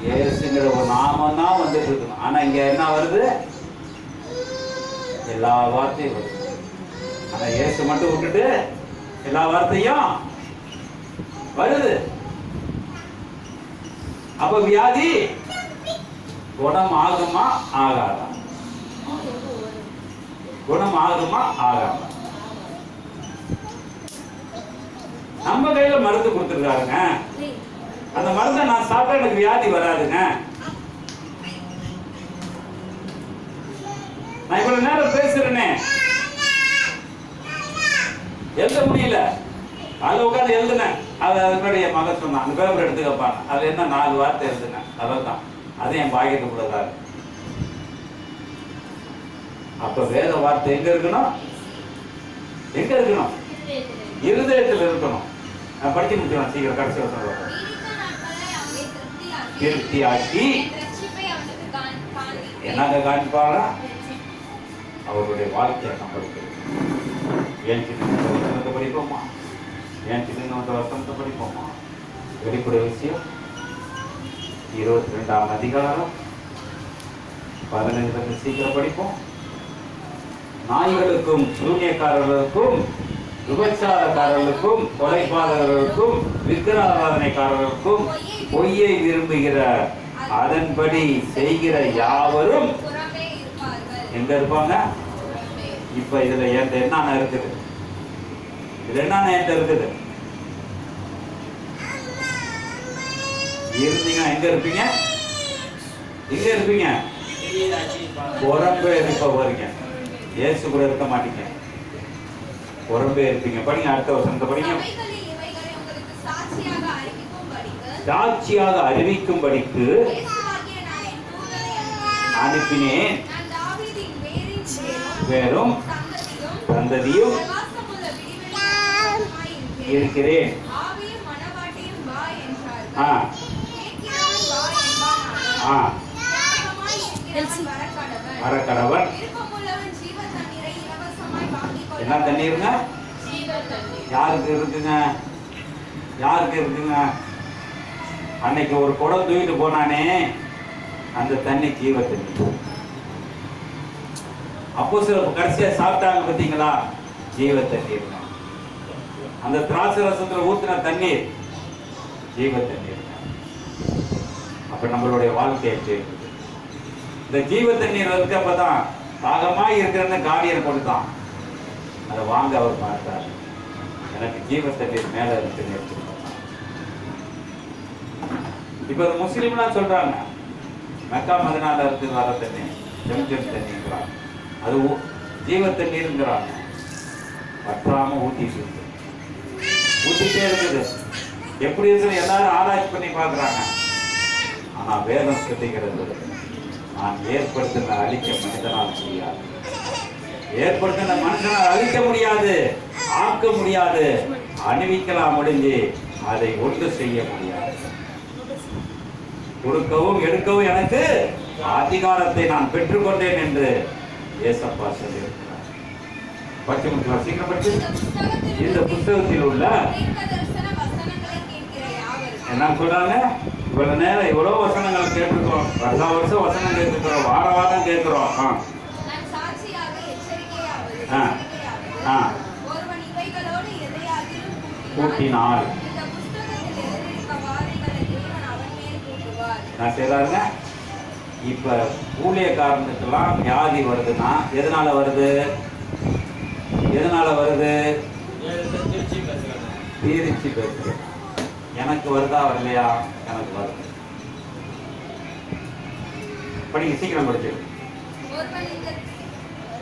Speaker 1: இயேசுங்கிற ஒரு நாமம் தான் வந்துட்டு இருக்கணும். ஆனா இங்க என்ன வருது? எல்லா வார்த்தையும் வருது. ஆனா இயேசு மட்டும் விட்டுட்டு எல்லா வார்த்தையும் வருது. அப்ப வியாதி குணம் ஆகுமா ஆகாதா? குணம் ஆகுமா ஆகாதா? நம்ம கையில மருந்து கொடுத்துருக்காருங்க. அந்த மருந்தை நான் சாப்பிட்டா எனக்கு வியாதி வராதுங்க. நான் இவ்வளவு நேரம் பேசுறேனே, எழுத முடியல. அதுல உட்காந்து எழுதுனேன். அது முன்னாடி என் மகன் சொன்னான், அந்த பேப்பர் எடுத்துக்கப்பான். அதுல என்ன 4 வார்த்தை எழுதுனேன். அதான் அது என் பாக்கியத்துக்குள்ளதான். அப்ப வேத வார்த்தை எங்க இருக்கணும்? எங்க இருக்கணும்? இருதயத்தில் இருக்கணும். நான் படிச்சு முடிச்சேன் சீக்கிரம். கடைசி வருஷம் திருப்தியாக்கி என்னங்க காண்பாரா? அவருடைய வாழ்க்கையை நம்மளுக்கு ஏன் சின்ன வசனத்தை படிப்போமா? ஏன் சின்ன வசனத்தை படிப்போமா? வெளிப்படை விஷயம் 22ஆம் அதிகாரம் 15 சீக்கிரம் படிப்போம். நாய்களுக்கும் சூனியக்காரர்களுக்கும் விபச்சாரக்காரர்களுக்கும் கொலைபாதகர்களுக்கும் விக்கிரகாராதனைக்காரர்களுக்கும் பொய்யை விரும்புகிற அதன்படி செய்கிற யாவரும்
Speaker 3: புறம்பே இருப்பார்கள்.
Speaker 1: எங்க இருப்பாங்க? இப்ப இதுல என்கிட்ட என்னென்ன இருக்குது? இதுல என்னென்ன என்கிட்ட இருக்குது? இருந்தீங்கன்னா எங்க இருப்பீங்க? எங்க இருப்பீங்க? புறம்பே இருக்க போறீங்க. இயேசு கூட இருக்க மாட்டீங்க, புறம்பே இருப்பீங்க. படிங்க, அடுத்த வசனத்தை படிங்க.
Speaker 3: அவைகளில் இவைகளை உங்களுக்கு சாட்சியாக
Speaker 1: அறிவிக்கும்படிக்கு
Speaker 3: இயேசுவாகிய நான் என் தூதரை
Speaker 1: அனுப்பினேன்.
Speaker 3: நான் தாவீதின் வேரின்
Speaker 1: வேரும் சந்ததியும்
Speaker 3: பிரகாசமுள்ள விடிவெள்ளியுமாய்
Speaker 1: இருக்கிறேன்.
Speaker 3: ஆவியும் மனவாட்டியும் வா என்றார்கள். கேட்கிறவன் வா
Speaker 1: ஆ
Speaker 3: என்பானாக. தியாகமாய் இருக்கிறவன்
Speaker 1: வரக்கடவன்.
Speaker 3: விருப்பமுள்ளவன் ஜீவ தண்ணீரை இலவசமாய் வாங்கிக் கொள்ள.
Speaker 1: என்ன தண்ணீருங்க?
Speaker 3: ஜீவ தண்ணீர்.
Speaker 1: யாருக்கு இருக்குங்க? யாருக்கு இருக்குங்க? அன்னைக்கு ஒரு குடம் தூக்கிட்டு போனானே, அந்த தண்ணி ஜீவ தண்ணி. அப்போ சில கடைசியா சாப்பிட்டாங்க பார்த்தீங்களா? ஜீவ தண்ணீர். அந்த திராட்சை ரசத்துல ஊத்தின தண்ணீர் ஜீவ தண்ணீர். அப்ப நம்மளுடைய வாழ்க்கை எப்படி இருக்குது? இந்த ஜீவ தண்ணீர் இருக்கப்பதான் தாகமாய் இருக்கிறன்னு காடியை கொடுத்தான். அதை வாங்க அவர் பார்த்தார். எனக்கு ஜீவ தண்ணீர் மேல இருக்கு நேற்று. இப்ப முஸ்லீம்லாம் சொல்றாங்க மெக்கா மதினால இருக்கு வர தண்ணி ஜம்ஜம் தண்ணிங்கிறாங்க. அது ஜீவ தண்ணீருங்கிறாங்க. வற்றாம ஊத்திட்டே இருக்குது. எப்படி இருக்குது எல்லாரும் ஆராய்ச்சி பண்ணி பார்க்கறாங்க. ஆனா வேதம் சொல்லுகிறது, நான் ஏற்படுத்தின அழிக்க மனிதனால் முடியாது. ஏற்படுத்தின மனுஷனால் அழிக்க முடியாது, ஆக்க முடியாது, அணிவிக்கலாம் முடிஞ்சு அதை ஒன்று செய்ய முடியாது. கொடுக்கவும் எடுக்கவும் எனக்கு அதிகாரத்தை நான் பெற்றுக்கொண்டேன் என்று ஏசப்பா சொல்லியிருக்கிறார். படிச்சு முடிக்கலாம், சீக்கிரம் படிச்சு. இந்த புத்தகத்தில் உள்ள
Speaker 3: தீர்க்கதரிசன வசனங்களை கேட்கிற யாவரும்
Speaker 1: என்ன சொல்றாங்க? இவ்வளவு நேரம் இவ்வளவு வசனங்கள் கேட்டுக்கிறோம், வருஷம் வசனம் கேட்டுக்கிறோம், வாரம் கேட்கிறோம்.
Speaker 3: நான் சாட்சியாக எச்சரிக்கையாவது ஒருவன் இவைகளோடு எதையாகிலும்
Speaker 1: கூட்டினால்
Speaker 3: இந்த புத்தகத்தில் எழுதியிருக்க வார்த்தைகளை தேவன் அவன் மேல் கூட்டுவார்.
Speaker 1: நான் செய்யறாருங்க. இப்ப ஊழியக்காரனுக்கெல்லாம் வியாதி வருதுன்னா எதனால வருது? எதனால வருது? தீரிச்சு பேசுறது. எனக்கு வருதா வரலையா? எனக்கு வருது. படிங்க, சீக்கிரம் படிச்சு.
Speaker 3: ஒருவன்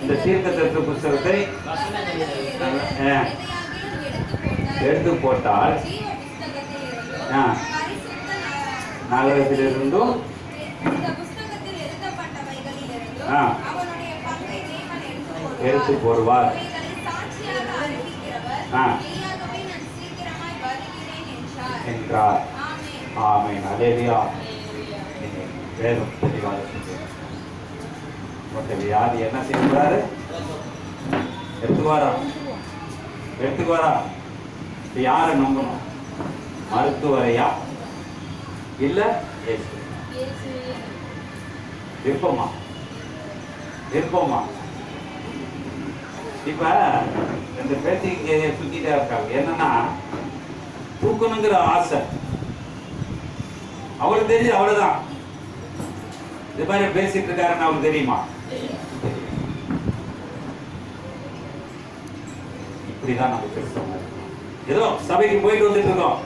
Speaker 1: இந்த தீர்க்கதரிசன புத்தகத்தை எடுத்து போட்டால்
Speaker 3: ஜீவ புஸ்தகத்திலிருந்தும் பரிசுத்த
Speaker 1: நகரத்திலிருந்தும்
Speaker 3: இந்த புஸ்தகத்தில் எழுதப்பட்டவைகளிலிருந்தும் அவனுடைய பங்கை தேவன்
Speaker 1: எடுத்து போடுவார்.
Speaker 3: இவைகளை சாட்சியாக அறிவிக்கிறவர் மெய்யாகவே நான் சீக்கிரமாய் வருகிறேன்
Speaker 1: என்றார்.
Speaker 3: ஆமென்.
Speaker 1: ஆமென். அல்லேலூயா. வேதம் தெளிவாக சொல்லுது. உங்க வியாதி என்ன செய்கிறாரு? எடுத்துக்குவாரா? யாரை நம்பணும்? மருத்துவரையா இல்ல இயேசு? விருப்பமா? இப்ப இந்த பேச்சு சுத்திட்டே இருக்காங்க. என்னன்னா தூக்கணுங்கிற ஆசை அவளுக்கு தெரியுது, அவ்வளவுதான். இது மாதிரி பேசிட்டு இருக்காருன்னு அவளுக்கு தெரியுமா? இப்படிதான் நம்ம பேசுறோம். ஏதோ சபைக்கு போயிட்டு வந்துட்டு இருக்கோம்,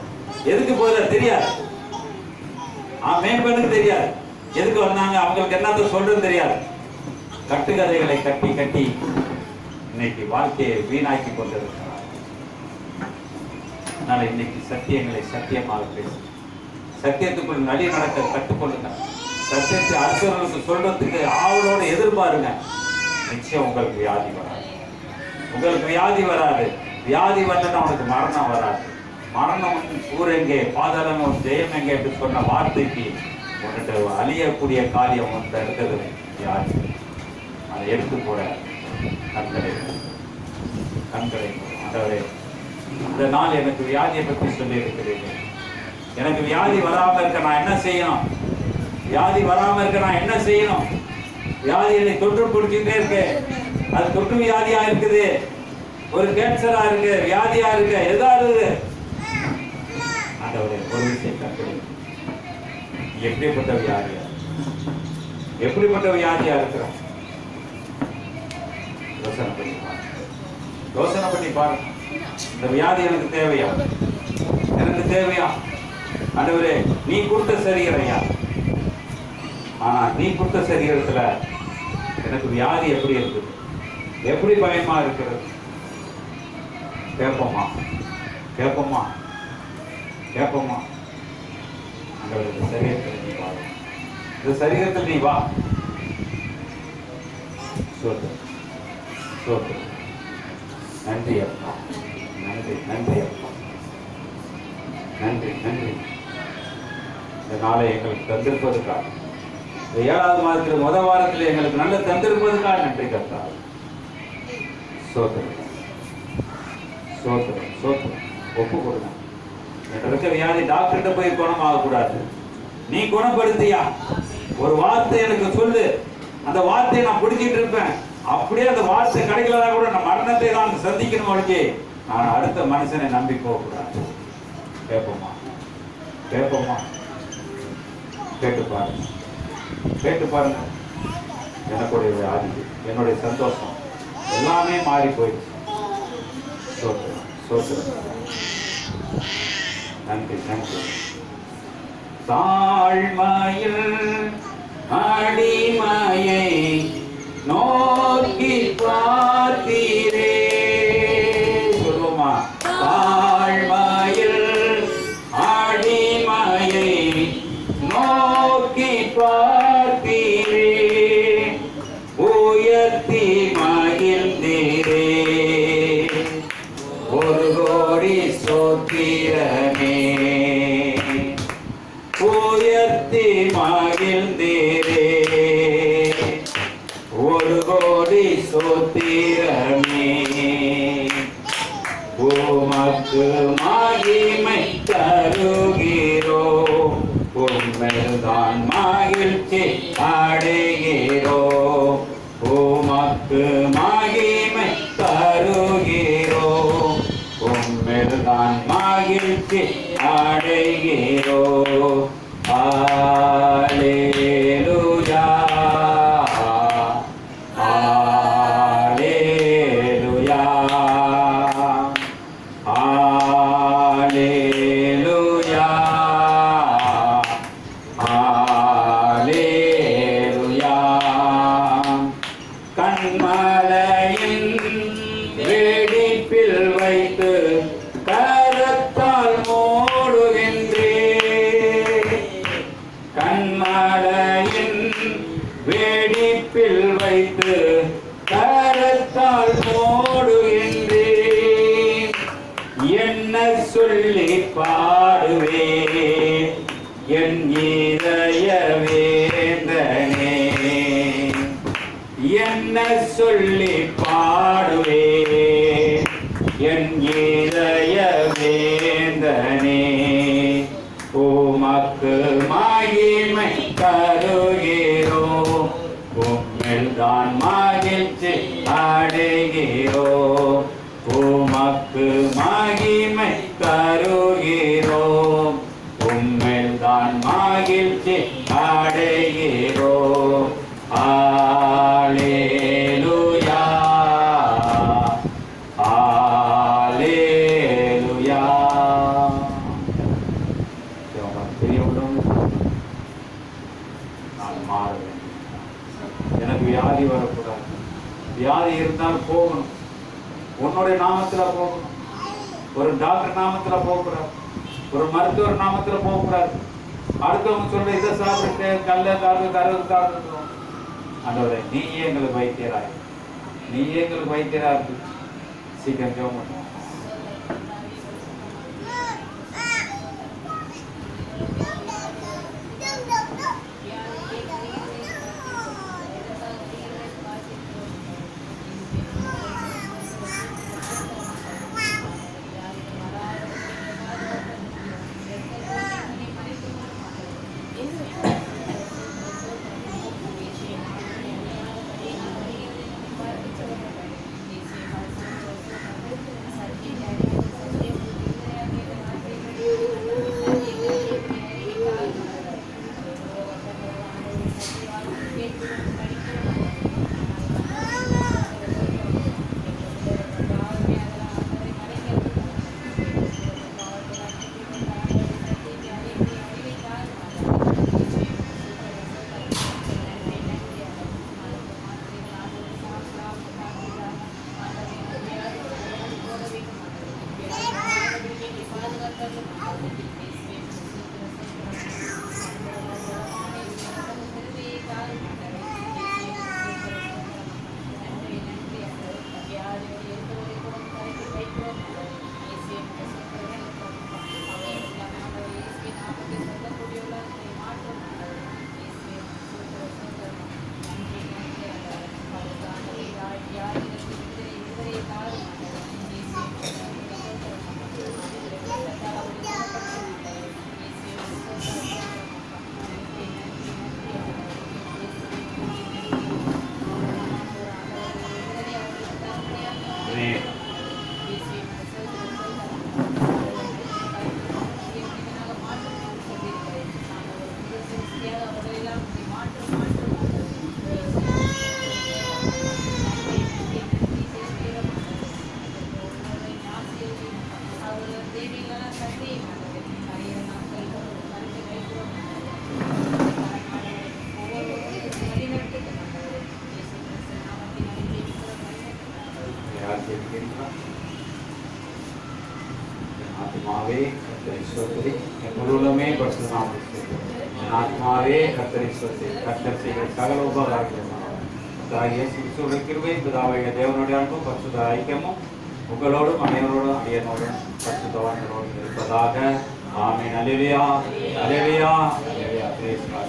Speaker 1: எதுக்கு போயிட தெரியாது, மேம்பனுக்கு தெரியாது, எதுக்கு வந்தாங்க, அவங்களுக்கு என்னத்த சொல்றது தெரியாது. கட்டுக்கதைகளை கட்டி கட்டி இன்னைக்கு வாழ்க்கையை வீணாக்கி கொண்டிருக்கிறார். அதனால இன்னைக்கு சத்தியங்களை சத்தியமாக பேசு. சத்தியத்துக்குள் நடி நடக்க கற்றுக்கொள்ளுங்க. சத்தியத்தை அடுத்தவர்களுக்கு சொல்றதுக்கு ஆவலோட எதிர்பாருங்க. நிச்சயம் உங்களுக்கு வியாதி வராது. வியாதி வந்தா அவனுக்கு மரணம் வராது. மரணம் ஊர் எங்கே, பாதாளம் ஜெயம் எங்கே என்று சொன்ன வார்த்தைக்கு உன்னிட்ட அழியக்கூடிய காரியம் ஒன்று இருக்கிறது வியாதி. அதை எடுத்து போட
Speaker 2: கண்களை கண்களை ஆண்டவரே, இந்த நாள் எனக்கு வியாதியை பற்றி சொல்லி இருக்கிறீர்கள். எனக்கு வியாதி வராமல் இருக்க நான் என்ன செய்யணும்? வியாதி வராமல் இருக்க நான் என்ன செய்யணும்? வியாதி என்னை தொற்று பிடிச்சிட்டே இருக்கு. அது தொற்று வியாதியா இருக்குது, ஒரு கேன்சரா இருக்கு, வியாதியா இருக்கு, எதா இருக்குது. ஆண்டவரே, ஒரு விஷயம் கற்று எப்படிப்பட்ட வியாதியா, எப்படிப்பட்ட வியாதியா இருக்கிறோம்? யோசனை பண்ணி பாருங்க, யோசனை பண்ணி பாருங்க. இந்த வியாதி எனக்கு தேவையா? எனக்கு தேவையா? ஆண்டவரே, நீ கொடுத்த சரீரையா, ஆனா நீ கொடுத்த சரீரத்துல எனக்கு வியாதி எப்படி இருக்குது, எப்படி பயமா இருக்கிறது? கேட்போமா? கேட்போமா? கேட்போமா? ஆண்டவரே, இந்த சரீரத்தில் நீ வா, இந்த சரீரத்தில் நீ வா. சோத்து சோத்து. நன்றி அப்பா, நன்றி நன்றி அப்பா, நன்றி நன்றி. இந்த நாளை எங்களுக்கு தந்திருப்பதுக்காக, இந்த 7வது மாதத்தில் முதல் வாரத்தில் எங்களுக்கு நல்ல தந்திருப்பதுக்காக நன்றி கர்த்தாவே. சோத்திரம் சோத்திரம் சோத்திரம். ஒப்பு கொடுங்க. எனக்கு இருக்க வியாதி டாக்டர்கிட்ட போய் குணமாகக்கூடாது. நீ குணப்படுத்தியா? ஒரு வார்த்தை எனக்கு சொல்லு, அந்த வார்த்தையை நான் பிடிச்சிட்டு இருப்பேன். அப்படியே அந்த வார்த்தை கிடைக்கலனா கூட நான் மரணத்தை தான் சந்திக்கணும் ஒழிஞ்சு நான் அடுத்த மனுஷனை நம்பி போகக்கூடாது. கேட்போமா? கேட்போமா? கேட்டு பாருங்க, கேட்டு பாருங்க. எனக்குடைய வியாதி, என்னுடைய சந்தோஷம் எல்லாமே மாறி போயிடுச்சு. சோத்திரம் சோத்திரம். நன்றி நன்றி. தாழ்மையில் அடிமையை நோக்கி பார்த்தீரே. சொல்லுமா? தாழ்மையில் அடிமையை நோக்கி பார்த்தீரே, உயர்த்தி மகிழ்ந்தீரே. ஒரு கோடி சோத்திரமே, உயர்த்தி மகிழ்ந்தீரே. ஒரு கோடி சோத்திரமே, உமக்கு மகிமை தருகிறோ. உம்மில்தான் மகிழ்ச்சி அடைகிறோ. உமக்கு மகிமை தருகிறோ. உம்மில்தான் மகிழ்ச்சி அடைகிறோ. அல்லேலூயா, அல்லேலூயா, அல்லேலூயா, அல்லேலூயா. கண்மலையின் வெடிப்பில் வைத்து கரத்தால் மூடுகின்றே. கண்மலையின் வெடிப்பில் வைத்து கரத்தால் மூடுகின்றே. என்ன சொல்லி பாடுவே என் இதய வேந்தனே? என்ன சொல்லி பாடுவே என் இதய வேந்தனே? உமக்கு மகிமை தருகிறோ. உம்மில்தான் மகிழ்ச்சி அடைகிறோ. உமக்கு மகிமை தருகிறோ. உம்மில்தான் மகிழ்ச்சி அடைகிறோ. அல்லேலூயா, அல்லேலூயா. நான் மாற வேண்டும். எனக்கு வியாதி வரக்கூடாது. வியாதி இருந்தால் போகணும், உன்னுடைய நாமத்துல போகணும். ஒரு டாக்டர் நாமத்துல போகக்கூடாது, ஒரு மருத்துவர் நாமத்துல போகக்கூடாது. அடுத்தவங்க சொல்ற இதை சாப்பிட்டு கல்ல காது கருது காது. ஆண்டவரே, நீ எங்களுக்கு வைத்தியராய், நீ எங்களுக்கு வைத்தியரா இருக்கு. சீக்கிரம் ஜெபம் பண்ணுவோம்.
Speaker 1: ஆத்மாவே கர்த்தரை ஸ்தோத்திரி, என் முழு உள்ளமே பரிசுத்த நாமத்தை என் ஆத்மாவே கர்த்தரை ஸ்தோத்திரி. கர்த்தர் செய்கிற சகல உபகாரங்களும் இயேசு கிறிஸ்துவின் கிருபை, பிதாவாகிய தேவனுடைய அன்பும் பரிசுத்த ஐக்கியமும் உங்களோடும் அனைவரோடும் அடியனோடும் பரிசுத்தவான்களோடும் இருப்பதாக. ஆமென். அல்லேலூயா, அல்லேலூயா, அல்லேலூயா. Praise God.